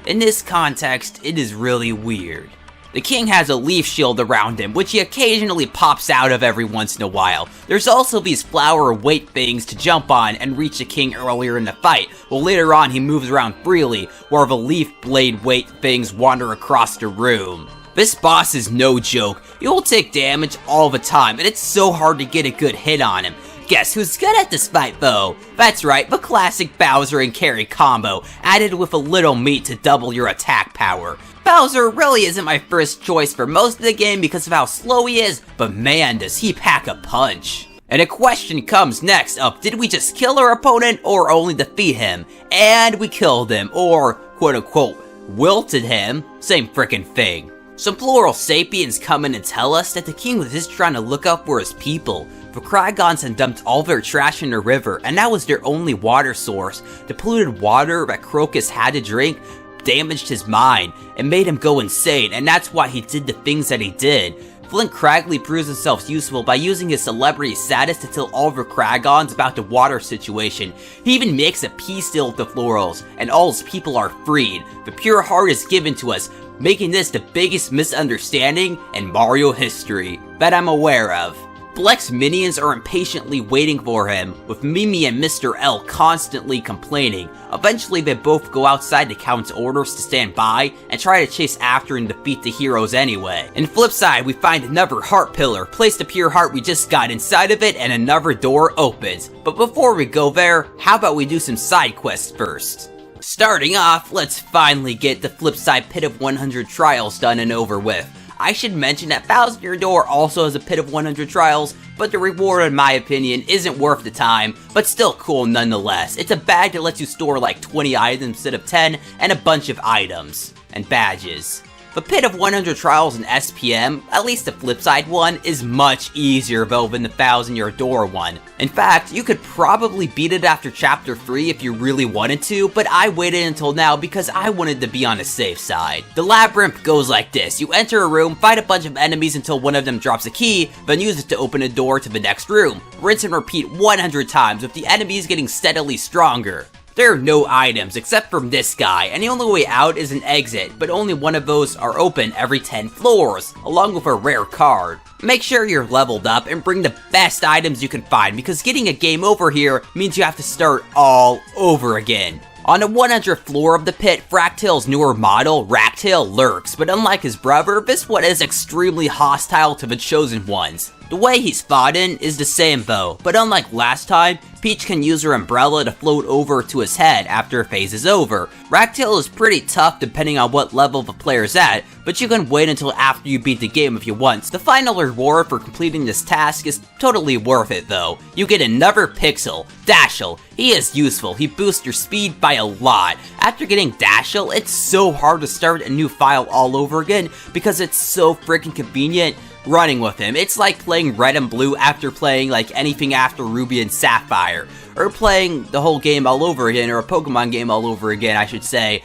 in this context, it is really weird. The king has a leaf shield around him, which he occasionally pops out of every once in a while. There's also these flower weight things to jump on and reach the king earlier in the fight, while later on he moves around freely, while the leaf blade weight things wander across the room. This boss is no joke. He will take damage all the time, and it's so hard to get a good hit on him. Guess who's good at this fight though? That's right, the classic Bowser and Carry combo, added with a little meat to double your attack power. Bowser really isn't my first choice for most of the game because of how slow he is, but man does he pack a punch. And a question comes next of, did we just kill our opponent or only defeat him? And we killed him, or quote unquote, wilted him, same frickin' thing. Some plural sapiens come in and tell us that the king was just trying to look out for his people. The Kragons had dumped all their trash in the river, and that was their only water source. The polluted water that Crocus had to drink damaged his mind and made him go insane, and that's why he did the things that he did. Flint Cragley proves himself useful by using his celebrity status to tell all the Kragons about the water situation. He even makes a peace deal with the Florals, and all his people are freed. The pure heart is given to us, making this the biggest misunderstanding in Mario history that I'm aware of. Bleck's minions are impatiently waiting for him, with Mimi and Mr. L constantly complaining. Eventually they both go outside the Count's orders to stand by, and try to chase after and defeat the heroes anyway. In Flipside, we find another heart pillar, place the pure heart we just got inside of it, and another door opens. But before we go there, how about we do some side quests first? Starting off, let's finally get the Flipside Pit of 100 Trials done and over with. I should mention that Thousand Year Door also has a Pit of 100 Trials, but the reward in my opinion isn't worth the time, but still cool nonetheless. It's a bag that lets you store like 20 items instead of 10, and a bunch of items and badges. The Pit of 100 Trials in SPM, at least the Flipside one, is much easier though than the Thousand Year Door one. In fact, you could probably beat it after Chapter 3 if you really wanted to, but I waited until now because I wanted to be on the safe side. The labyrinth goes like this. You enter a room, fight a bunch of enemies until one of them drops a key, then use it to open a door to the next room. Rinse and repeat 100 times with the enemies getting steadily stronger. There are no items except from this guy, and the only way out is an exit, but only one of those are open every 10 floors, along with a rare card. Make sure you're leveled up and bring the best items you can find, because getting a game over here means you have to start all over again. On the 100th floor of the pit, Fractal's newer model, Raptail, lurks, but unlike his brother, this one is extremely hostile to the chosen ones. The way he's fought in is the same though, but unlike last time, Peach can use her umbrella to float over to his head after a phase is over. Raptail is pretty tough depending on what level the player's at, but you can wait until after you beat the game if you want. The final reward for completing this task is totally worth it though. You get another Pixel, Dashel. He is useful, he boosts your speed by a lot. After getting Dashel, it's so hard to start a new file all over again because it's so freaking convenient running with him. It's like playing Red and Blue after playing like anything after Ruby and Sapphire, or playing the whole game all over again, or a Pokemon game all over again, I should say,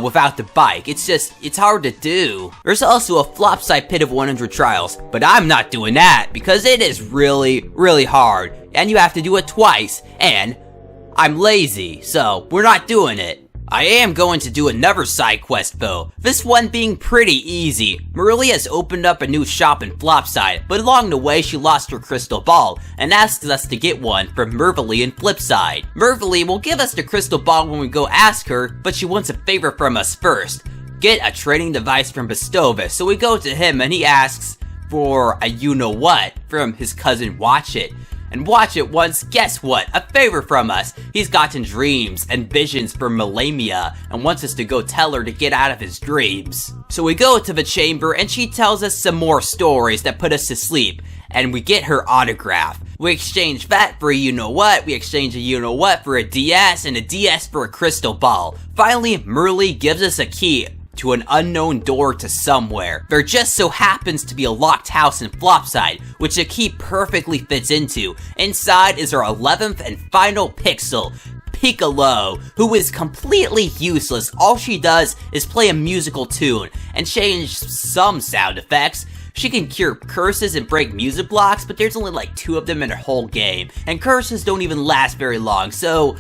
without the bike. It's hard to do. There's also a Flopside Pit of 100 Trials, but I'm not doing that because it is really, really hard, and you have to do it twice, and I'm lazy, so we're not doing it. I am going to do another side quest though, this one being pretty easy. Marily has opened up a new shop in Flopside, but along the way she lost her crystal ball, and asks us to get one from Mervily in Flipside. Mervily will give us the crystal ball when we go ask her, but she wants a favor from us first. Get a training device from Bestovis, so we go to him and he asks for a you-know-what from his cousin Watch It. And watch it once, guess what? A favor from us. He's gotten dreams and visions for millennia and wants us to go tell her to get out of his dreams. So we go to the chamber and she tells us some more stories that put us to sleep. And we get her autograph. We exchange that for a you-know-what, we exchange a you-know-what for a DS, and a DS for a crystal ball. Finally, Merle gives us a key to an unknown door to somewhere. There just so happens to be a locked house in Flopside, which the key perfectly fits into. Inside is our 11th and final pixel, Piccolo, who is completely useless. All she does is play a musical tune and change some sound effects. She can cure curses and break music blocks, but there's only like 2 of them in her whole game, and curses don't even last very long, so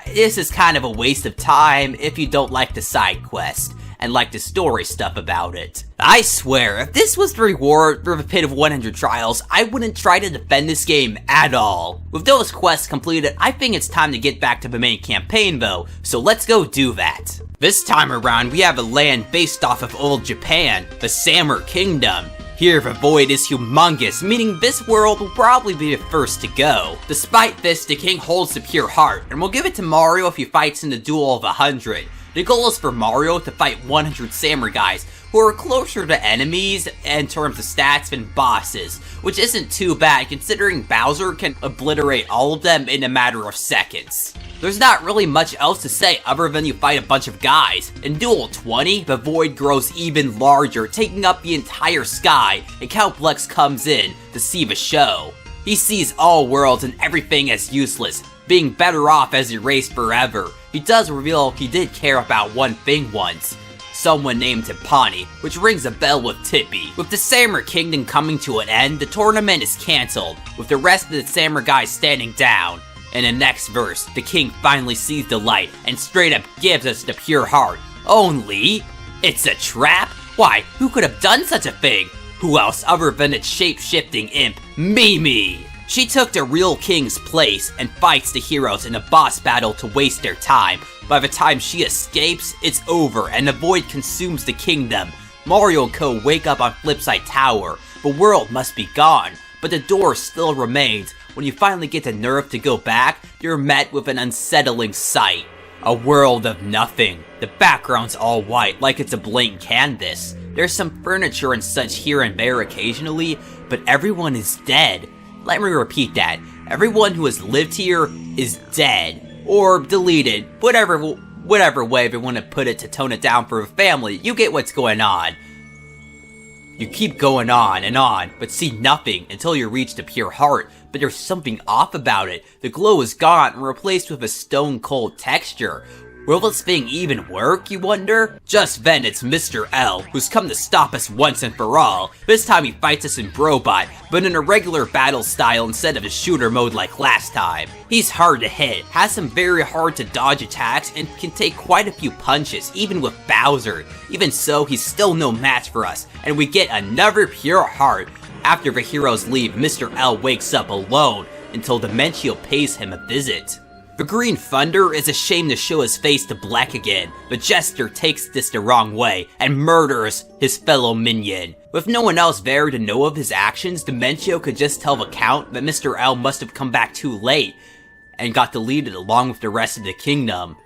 this is kind of a waste of time if you don't like the side quest and like the story stuff about it. I swear, if this was the reward for the Pit of 100 Trials, I wouldn't try to defend this game at all. With those quests completed, I think it's time to get back to the main campaign though, so let's go do that. This time around, we have a land based off of old Japan, the Samur Kingdom. Here, the void is humongous, meaning this world will probably be the first to go. Despite this, the king holds the pure heart, and we'll give it to Mario if he fights in the duel of 100. The goal is for Mario to fight 100 samurai guys, who are closer to enemies in terms of stats than bosses, which isn't too bad considering Bowser can obliterate all of them in a matter of seconds. There's not really much else to say other than you fight a bunch of guys. In Duel 20, the void grows even larger, taking up the entire sky, and Count Blex comes in to see the show. He sees all worlds and everything as useless, being better off as erased forever. He does reveal he did care about one thing once. Someone named him Pawnee, which rings a bell with Tippy. With the Samur Kingdom coming to an end, the tournament is cancelled, with the rest of the Samur guys standing down. In the next verse, the king finally sees the light and straight up gives us the pure heart. Only, it's a trap? Why, who could have done such a thing? Who else other than its shape-shifting imp, Mimi? She took the real king's place and fights the heroes in a boss battle to waste their time. By the time she escapes, it's over and the void consumes the kingdom. Mario and Co wake up on Flipside Tower. The world must be gone, but the door still remains. When you finally get the nerve to go back, you're met with an unsettling sight. A world of nothing. The background's all white, like it's a blank canvas. There's some furniture and such here and there occasionally, but everyone is dead. Let me repeat that. Everyone who has lived here is dead. Or deleted. Whatever way they want to put it to tone it down for a family, you get what's going on. You keep going on, but see nothing until you reach the pure heart. But there's something off about it. The glow is gone and replaced with a stone cold texture. Will this thing even work, you wonder? Just then, it's Mr. L, who's come to stop us once and for all. This time he fights us in Brobot, but in a regular battle style instead of a shooter mode like last time. He's hard to hit, has some very hard to dodge attacks, and can take quite a few punches, even with Bowser. Even so, he's still no match for us, and we get another pure heart. After the heroes leave, Mr. L wakes up alone, until Dimentio pays him a visit. The Green Thunder is ashamed to show his face to Black again, but Jester takes this the wrong way and murders his fellow minion. With no one else there to know of his actions, Dimentio could just tell the Count that Mr. L must have come back too late and got deleted along with the rest of the kingdom.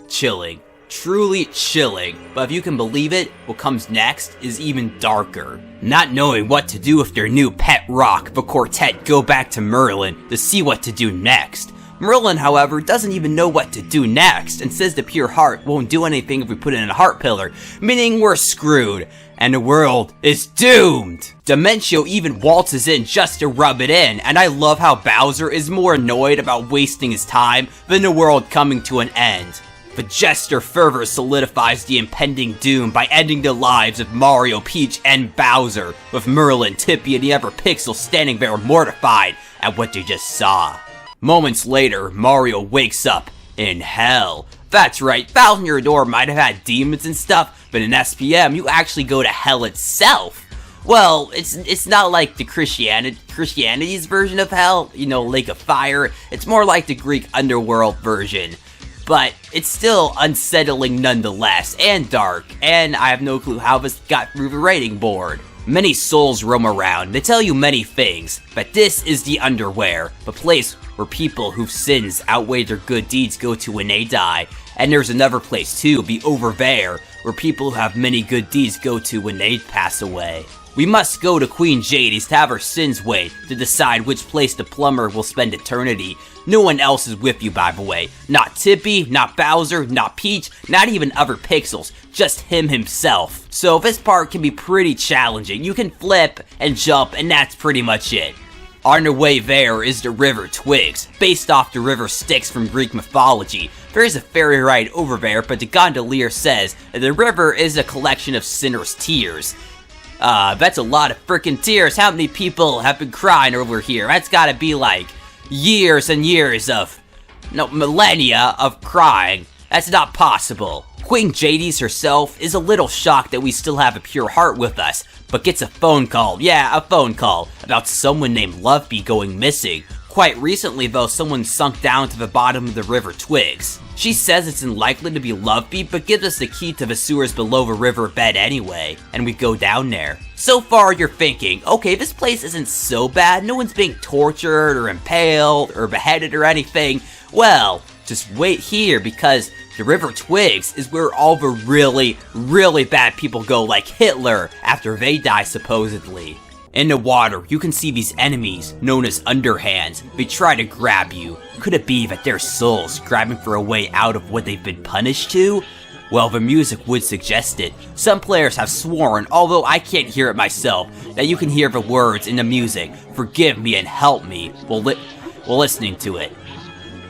Chilling. Truly chilling, but if you can believe it, what comes next is even darker. Not knowing what to do with their new pet rock, the quartet go back to Merlin to see what to do next. Merlin, however, doesn't even know what to do next, and says the pure heart won't do anything if we put it in a heart pillar, meaning we're screwed, and the world is doomed! Dimentio even waltzes in just to rub it in, and I love how Bowser is more annoyed about wasting his time than the world coming to an end. The Jester further solidifies the impending doom by ending the lives of Mario, Peach, and Bowser, with Merlin, Tippy, and the other Pixel standing there mortified at what they just saw. Moments later, Mario wakes up in hell. That's right, Thousand Year Door might have had demons and stuff, but in SPM, you actually go to hell itself. Well, it's not like the Christianity's version of hell, you know, Lake of Fire. It's more like the Greek underworld version. But it's still unsettling nonetheless, and dark, and I have no clue how this got through the rating board. Many souls roam around, they tell you many things, but this is the underwear, a place where people whose sins outweigh their good deeds go to when they die. And there's another place too, the over there, where people who have many good deeds go to when they pass away. We must go to Queen Jady's to have her sins weighed to decide which place the plumber will spend eternity. No one else is with you, by the way. Not Tippy, not Bowser, not Peach, not even other pixels. Just him himself. So this part can be pretty challenging. You can flip and jump, and that's pretty much it. On the way there is the River Twigs, based off the river Styx from Greek mythology. There is a ferry ride over there, but the gondolier says that the river is a collection of sinners' tears. That's a lot of frickin' tears. How many people have been crying over here? That's gotta be like years and years of, no, millennia of crying. That's not possible. Queen Jady's herself is a little shocked that we still have a pure heart with us, but gets a phone call, a phone call, about someone named Loveby going missing. Quite recently though, someone sunk down to the bottom of the River Twigs. She says it's unlikely to be Loveby, but gives us the key to the sewers below the river bed anyway, and we go down there. So far you're thinking, okay, this place isn't so bad, no one's being tortured or impaled or beheaded or anything. Well, just wait here, because the River Twigs is where all the really, really bad people go, like Hitler, after they die supposedly. In the water, you can see these enemies, known as underhands. They try to grab you. Could it be that they're souls grabbing for a way out of what they've been punished to? Well, the music would suggest it. Some players have sworn, although I can't hear it myself, that you can hear the words in the music, "Forgive me and help me," while listening to it.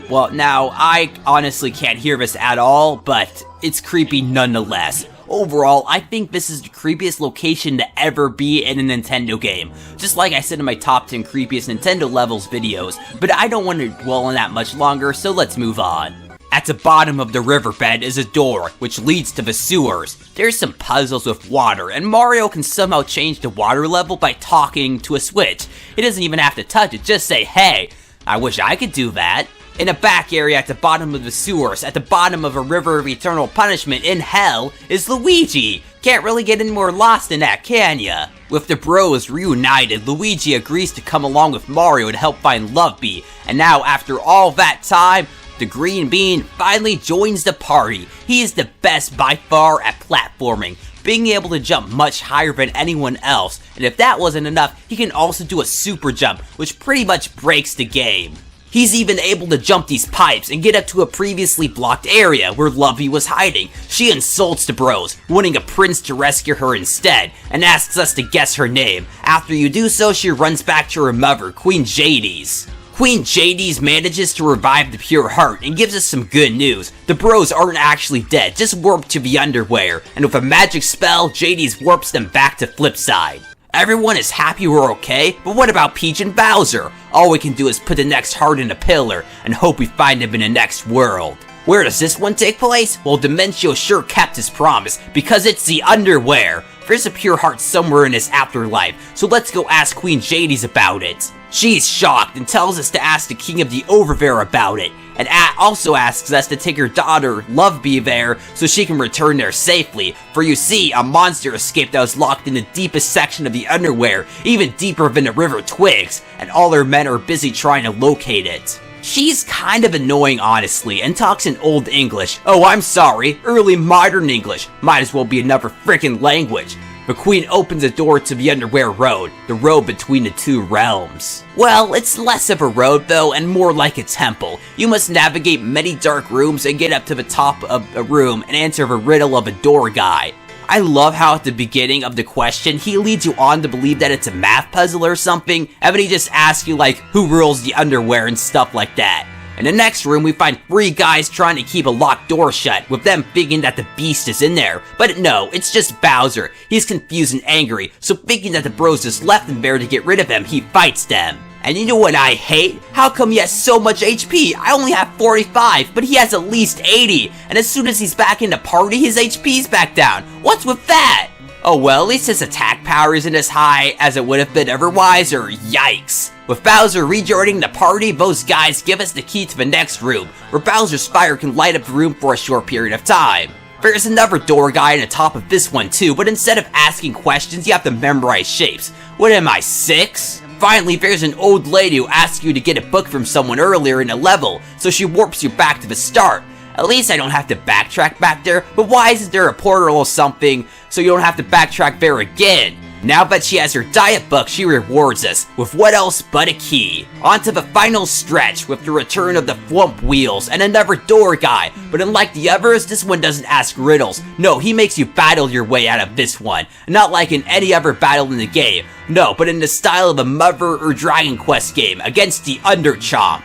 Well, now, I honestly can't hear this at all, but it's creepy nonetheless. Overall, I think this is the creepiest location to ever be in a Nintendo game. Just like I said in my top 10 creepiest Nintendo levels videos, but I don't want to dwell on that much longer, so let's move on. At the bottom of the riverbed is a door, which leads to the sewers. There's some puzzles with water, and Mario can somehow change the water level by talking to a switch. He doesn't even have to touch it, just say, "Hey." I wish I could do that. In a back area at the bottom of the sewers, at the bottom of a river of eternal punishment in hell, is Luigi. Can't really get any more lost than that, can ya? With the bros reunited, Luigi agrees to come along with Mario to help find Loveby, and now after all that time, the Green Bean finally joins the party. He is the best by far at platforming, being able to jump much higher than anyone else, and if that wasn't enough, he can also do a super jump, which pretty much breaks the game. He's even able to jump these pipes and get up to a previously blocked area where Loveby was hiding. She insults the bros, wanting a prince to rescue her instead, and asks us to guess her name. After you do so, she runs back to her mother, Queen Jady's. Queen Jady's manages to revive the pure heart and gives us some good news. The bros aren't actually dead, just warped to the underwear, and with a magic spell, Jady's warps them back to Flipside. Everyone is happy we're okay, but what about Peach and Bowser? All we can do is put the next heart in a pillar and hope we find him in the next world. Where does this one take place? Well, Dimentio sure kept his promise, because it's the underwear. There's a pure heart somewhere in this afterlife, so let's go ask Queen Jady's about it. She's shocked and tells us to ask the King of the Overbear about it, and also asks us to take her daughter, Loveby, there so she can return there safely, for you see, a monster escaped that was locked in the deepest section of the underwear, even deeper than the River Twigs, and all her men are busy trying to locate it. She's kind of annoying, honestly, and talks in Old English. Oh, I'm sorry, early modern English. Might as well be another frickin' language. The Queen opens a door to the Underwear Road, the road between the two realms. Well, it's less of a road though, and more like a temple. You must navigate many dark rooms and get up to the top of a room and answer the riddle of a door guy. I love how at the beginning of the question, he leads you on to believe that it's a math puzzle or something, and then he just asks you like, who rules the underwear and stuff like that. In the next room, we find 3 guys trying to keep a locked door shut, with them thinking that the beast is in there. But no, it's just Bowser. He's confused and angry, so thinking that the bros just left him there to get rid of him, he fights them. And you know what I hate? How come he has so much HP? I only have 45, but he has at least 80. And as soon as he's back in the party, his HP's back down. What's with that? Oh well, at least his attack power isn't as high as it would have been otherwise, or yikes. With Bowser rejoining the party, those guys give us the key to the next room, where Bowser's fire can light up the room for a short period of time. There's another door guy on the top of this one too, but instead of asking questions, you have to memorize shapes. What am I, 6? Finally, there's an old lady who asks you to get a book from someone earlier in a level, so she warps you back to the start. At least I don't have to backtrack back there, but why isn't there a portal or something so you don't have to backtrack there again? Now that she has her diet book, she rewards us with what else but a key. On to the final stretch with the return of the Flump Wheels and another door guy, but unlike the others, this one doesn't ask riddles. No, he makes you battle your way out of this one, not like in any other battle in the game. No, but in the style of a Mother or Dragon Quest game against the Underchomp.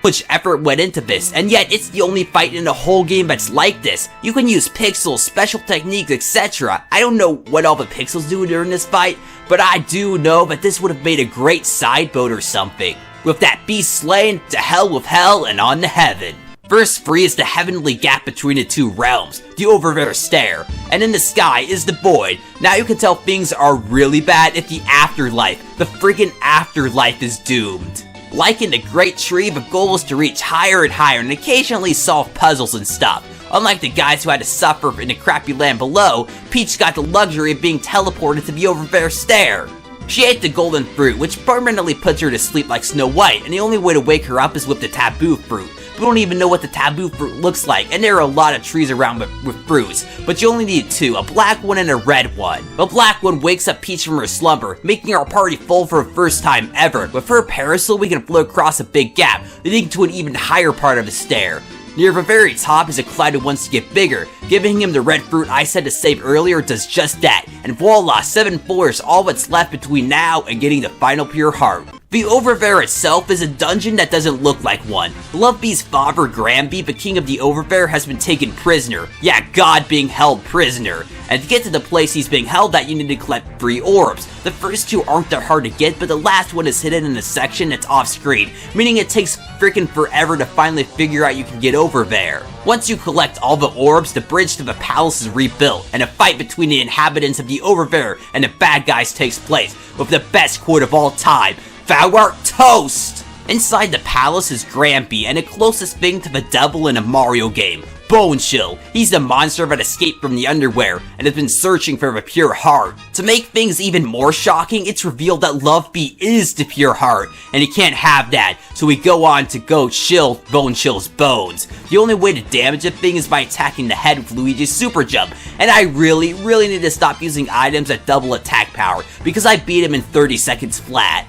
Much effort went into this, and yet it's the only fight in the whole game that's like this. You can use pixels, special techniques, etc. I don't know what all the pixels do during this fight, but I do know that this would have made a great side boat or something. With that beast slain, to hell with hell and on to heaven. Verse 3 is the heavenly gap between the two realms, the over there stair, and in the sky is the void. Now you can tell things are really bad if the afterlife, the friggin' afterlife is doomed. Like in the Great Tree, the goal is to reach higher and higher and occasionally solve puzzles and stuff. Unlike the guys who had to suffer in the crappy land below, Peach got the luxury of being teleported to the over there stair. She ate the golden fruit, which permanently puts her to sleep like Snow White, and the only way to wake her up is with the taboo fruit. We don't even know what the taboo fruit looks like, and there are a lot of trees around with fruits, but you only need 2, a black one and a red one. The black one wakes up Peach from her slumber, making our party full for the first time ever. With her parasol, we can float across a big gap, leading to an even higher part of the stair. Near the very top is a cloud who wants to get bigger. Giving him the red fruit I said to save earlier does just that, and voila, 7 floors, all that's left between now and getting the final pure heart. The Overfair itself is a dungeon that doesn't look like one. Lovebee's father, Granby, the king of the Overfair, has been taken prisoner. Yeah, God being held prisoner. And to get to the place he's being held at, you need to collect 3 orbs. The first 2 aren't that hard to get, but the last one is hidden in a section that's off screen, meaning it takes freaking forever to finally figure out you can get over there. Once you collect all the orbs, the bridge to the palace is rebuilt, and a fight between the inhabitants of the Overfair and the bad guys takes place, with the best quote of all time, "Thou art toast!" Inside the palace is Grampy, and the closest thing to the devil in a Mario game, Bone Chill. He's the monster that escaped from the underwear and has been searching for the pure heart. To make things even more shocking, it's revealed that Lovebee is the pure heart, and he can't have that, so we go on to go chill Bone Chill's bones. The only way to damage a thing is by attacking the head with Luigi's super jump, and I really need to stop using items that double attack power, because I beat him in 30 seconds flat.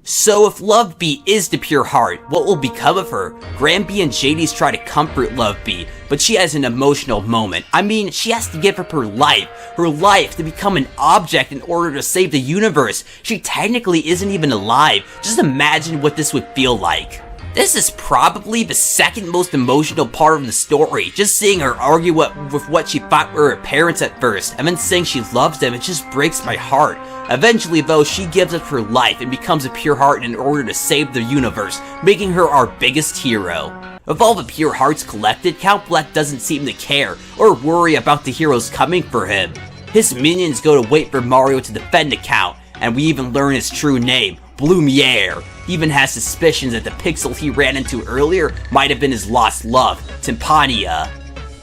So if Lovebee is the pure heart, what will become of her? Granby and Jadis try to comfort Lovebee, but she has an emotional moment. I mean, she has to give up her life to become an object in order to save the universe. She technically isn't even alive. Just imagine what this would feel like. This is probably the second most emotional part of the story. Just seeing her argue with what she thought were her parents at first, and then saying she loves them, it just breaks my heart. Eventually though, she gives up her life and becomes a pure heart in order to save the universe, making her our biggest hero. Of all the pure hearts collected, Count Bleck doesn't seem to care or worry about the heroes coming for him. His minions go to wait for Mario to defend the Count, and we even learn his true name, Blumiere. He even has suspicions that the pixel he ran into earlier might have been his lost love, Tympania.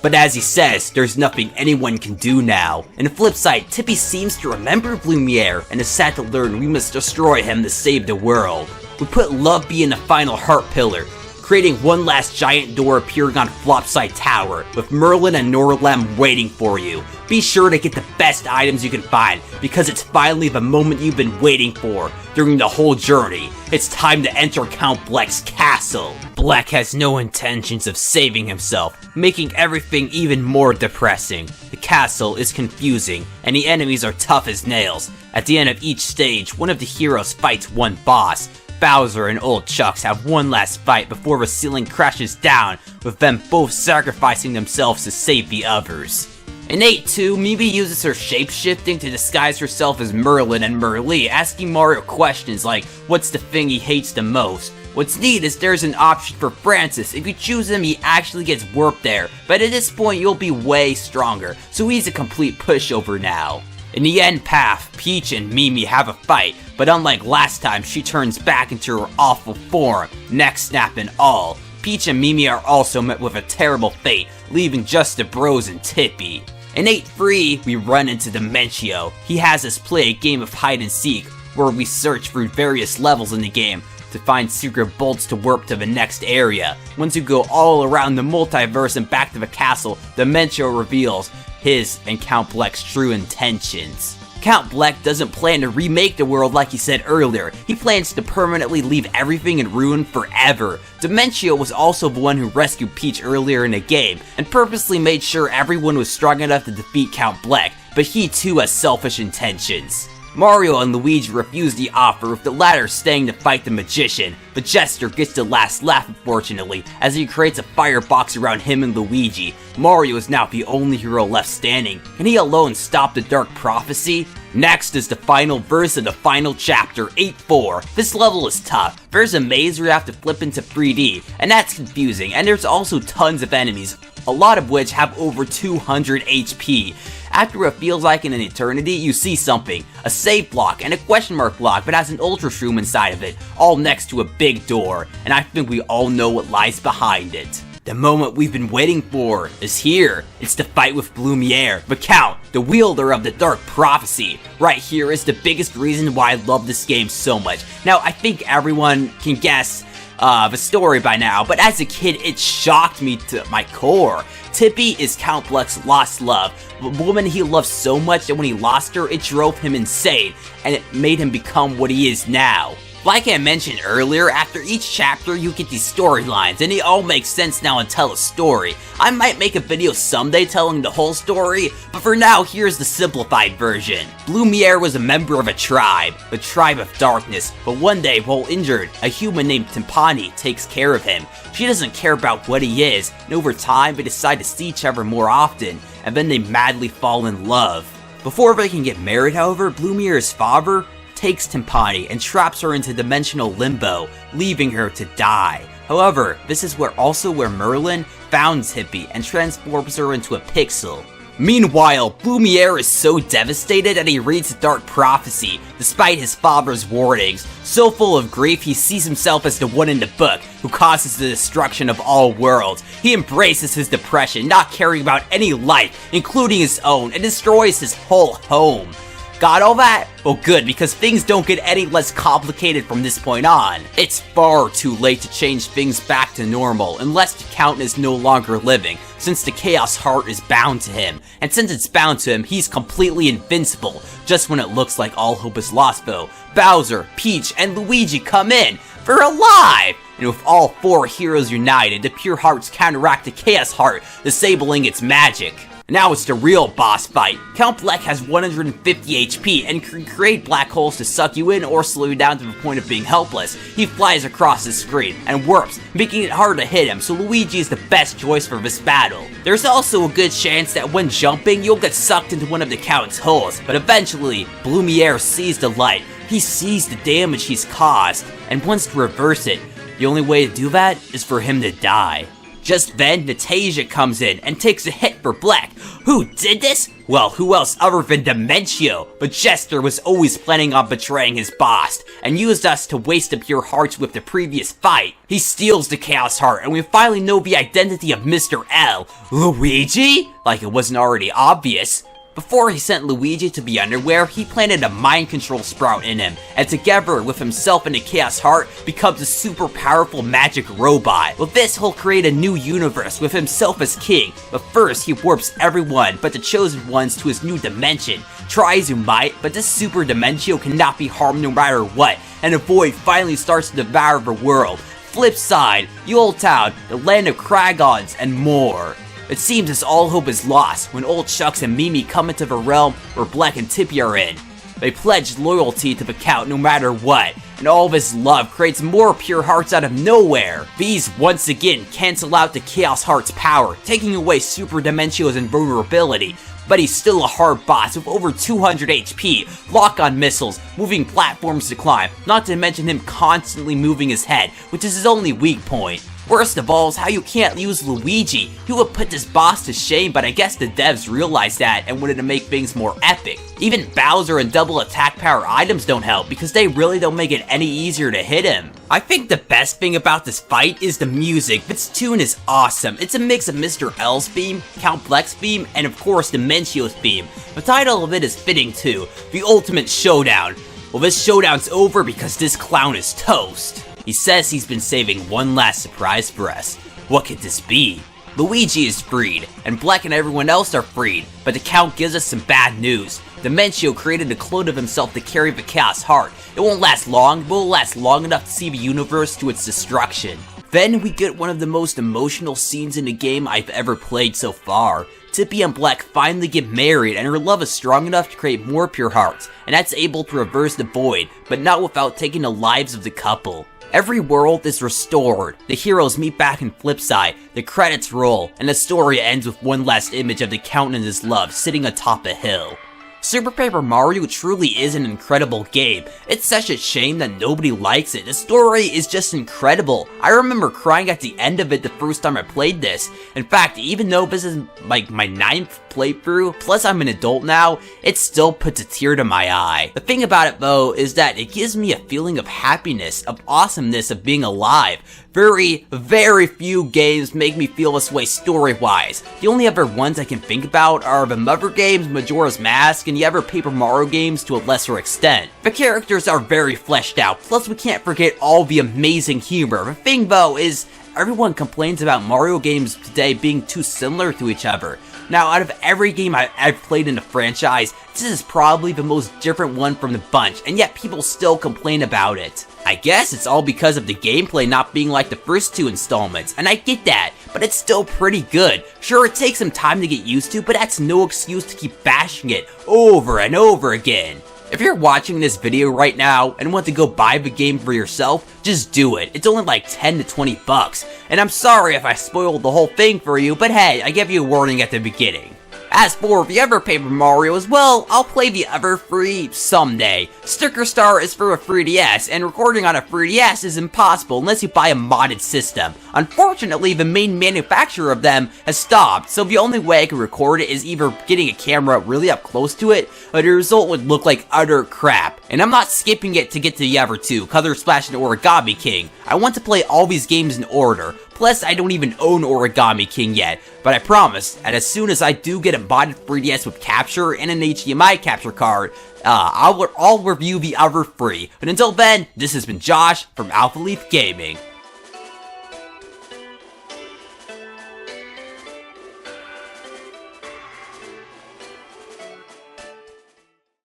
But as he says, there's nothing anyone can do now. And the flip side, Tippy seems to remember Blumiere and is sad to learn we must destroy him to save the world. We put Lovebee in the final heart pillar, creating one last giant door appearing on Flopside Tower, with Merlin and Norlem waiting for you. Be sure to get the best items you can find, because it's finally the moment you've been waiting for during the whole journey. It's time to enter Count Bleck's castle. Bleck has no intentions of saving himself, making everything even more depressing. The castle is confusing, and the enemies are tough as nails. At the end of each stage, one of the heroes fights one boss. Bowser and Old Chucks have one last fight before the ceiling crashes down, with them both sacrificing themselves to save the others. In 8-2, Mimi uses her shape-shifting to disguise herself as Merlin and Merlee, asking Mario questions like, what's the thing he hates the most? What's neat is there's an option for Francis. If you choose him, he actually gets warped there, but at this point you'll be way stronger, so he's a complete pushover now. In the end path, Peach and Mimi have a fight, but unlike last time, she turns back into her awful form, neck snap and all. Peach and Mimi are also met with a terrible fate, leaving just the bros and Tippy. In 8-3, we run into Dementio. He has us play a game of hide and seek, where we search through various levels in the game to find secret bolts to warp to the next area. Once you go all around the multiverse and back to the castle, Dementio reveals his and Count Bleck's true intentions. Count Bleck doesn't plan to remake the world like he said earlier. He plans to permanently leave everything in ruin forever. Dementio was also the one who rescued Peach earlier in the game, and purposely made sure everyone was strong enough to defeat Count Bleck, but he too has selfish intentions. Mario and Luigi refuse the offer, with the latter staying to fight the magician, but Jester gets the last laugh unfortunately, as he creates a firebox around him and Luigi. Mario is now the only hero left standing. Can he alone stop the Dark Prophecy? Next is the final verse of the final chapter, 8-4. This level is tough. There's a maze where you have to flip into 3D, and that's confusing, and there's also tons of enemies, a lot of which have over 200 HP. After what feels like an eternity, you see something, a save block and a question mark block that has an ultra shroom inside of it, all next to a big door, and I think we all know what lies behind it. The moment we've been waiting for is here. It's the fight with Blumiere, the Count, the wielder of the Dark Prophecy. Right here is the biggest reason why I love this game so much. Now, I think everyone can guess the story by now, but as a kid, it shocked me to my core. Tippy is Count Bleck's lost love, a woman he loved so much that when he lost her, it drove him insane, and it made him become what he is now. Like I mentioned earlier, after each chapter you get these storylines, and they all make sense now and tell a story. I might make a video someday telling the whole story, but for now here's the simplified version. Blumiere was a member of a tribe, the Tribe of Darkness, but one day while injured, a human named Timpani takes care of him. She doesn't care about what he is, and over time they decide to see each other more often, and then they madly fall in love. Before they can get married however, Blumiere's father takes Timpani and traps her into dimensional limbo, leaving her to die. However, this is also where Merlin found Tippy and transforms her into a pixel. Meanwhile, Blumiere is so devastated that he reads the Dark Prophecy, despite his father's warnings. So full of grief, he sees himself as the one in the book who causes the destruction of all worlds. He embraces his depression, not caring about any life, including his own, and destroys his whole home. Got all that? Well good, because things don't get any less complicated from this point on. It's far too late to change things back to normal, unless the Count is no longer living, since the Chaos Heart is bound to him. And since it's bound to him, he's completely invincible. Just when it looks like all hope is lost though, Bowser, Peach, and Luigi come in. They're alive! And with all four heroes united, the Pure Hearts counteract the Chaos Heart, disabling its magic. Now it's the real boss fight. Count Bleck has 150 HP and can create black holes to suck you in or slow you down to the point of being helpless. He flies across the screen and warps, making it hard to hit him, so Luigi is the best choice for this battle. There's also a good chance that when jumping, you'll get sucked into one of the Count's holes, but eventually, Blumiere sees the light. He sees the damage he's caused, and wants to reverse it. The only way to do that is for him to die. Just then, Natasia comes in and takes a hit for Bleck. Who did this? Well, who else other than Dementio? But Jester was always planning on betraying his boss, and used us to waste the Pure Hearts with the previous fight. He steals the Chaos Heart, and we finally know the identity of Mr. L. Luigi? Like it wasn't already obvious. Before he sent Luigi to the underwear, he planted a mind control sprout in him, and together with himself and the Chaos Heart, becomes a super powerful magic robot. With this, he'll create a new universe with himself as king, but first he warps everyone but the chosen ones to his new dimension. Try as you might, but this super Dementio cannot be harmed no matter what, and a void finally starts to devour the world. Flip side, Yule Town, the land of Kragons, and more. It seems as all hope is lost when old Chucks and Mimi come into the realm where Bleck and Tippy are in. They pledge loyalty to the Count no matter what, and all of his love creates more Pure Hearts out of nowhere. These once again cancel out the Chaos Heart's power, taking away Super Dementio's invulnerability. But he's still a hard boss with over 200 HP, lock-on missiles, moving platforms to climb, not to mention him constantly moving his head, which is his only weak point. Worst of all is how you can't use Luigi. He would put this boss to shame, but I guess the devs realized that and wanted to make things more epic. Even Bowser and double attack power items don't help because they really don't make it any easier to hit him. I think the best thing about this fight is the music. This tune is awesome. It's a mix of Mr. L's theme, Count Bleck's theme, and of course Dimentio's theme. The title of it is fitting too, The Ultimate Showdown. Well, this showdown's over because this clown is toast. He says he's been saving one last surprise for us. What could this be? Luigi is freed, and Bleck and everyone else are freed, but the Count gives us some bad news. Dimentio created a clone of himself to carry the Chaos Heart. It won't last long, but will last long enough to see the universe to its destruction. Then we get one of the most emotional scenes in the game I've ever played so far. Tippy and Bleck finally get married, and her love is strong enough to create more pure hearts, and that's able to reverse the void, but not without taking the lives of the couple. Every world is restored, the heroes meet back in Flipside, the credits roll, and the story ends with one last image of the Count and his love sitting atop a hill. Super Paper Mario truly is an incredible game. It's such a shame that nobody likes it. The story is just incredible. I remember crying at the end of it the first time I played this. In fact, even though this is like my 9th playthrough, plus I'm an adult now, it still puts a tear to my eye. The thing about it though is that it gives me a feeling of happiness, of awesomeness of being alive. Very, very few games make me feel this way story-wise. The only other ones I can think about are the Mother games, Majora's Mask, and the other Paper Mario games to a lesser extent. The characters are very fleshed out, plus we can't forget all the amazing humor. The thing though is, everyone complains about Mario games today being too similar to each other. Now, out of every game I've played in the franchise, this is probably the most different one from the bunch, and yet people still complain about it. I guess it's all because of the gameplay not being like the first two installments, and I get that, but it's still pretty good. Sure, it takes some time to get used to, but that's no excuse to keep bashing it over and over again. If you're watching this video right now and want to go buy the game for yourself, just do it. It's only like 10 to 20 bucks. And I'm sorry if I spoiled the whole thing for you, but hey, I gave you a warning at the beginning. As for the other Paper Marios, well, I'll play the other free someday. Sticker Star is for a 3DS, and recording on a 3DS is impossible unless you buy a modded system. Unfortunately, the main manufacturer of them has stopped, so the only way I can record it is either getting a camera really up close to it, or the result would look like utter crap. And I'm not skipping it to get to the other two, Color Splash and Origami King. I want to play all these games in order. Plus, I don't even own Origami King yet, but I promise that as soon as I do get a modded 3DS with capture and an HDMI capture card, I'll review the other three. But until then, this has been Josh from Alpha Leaf Gaming.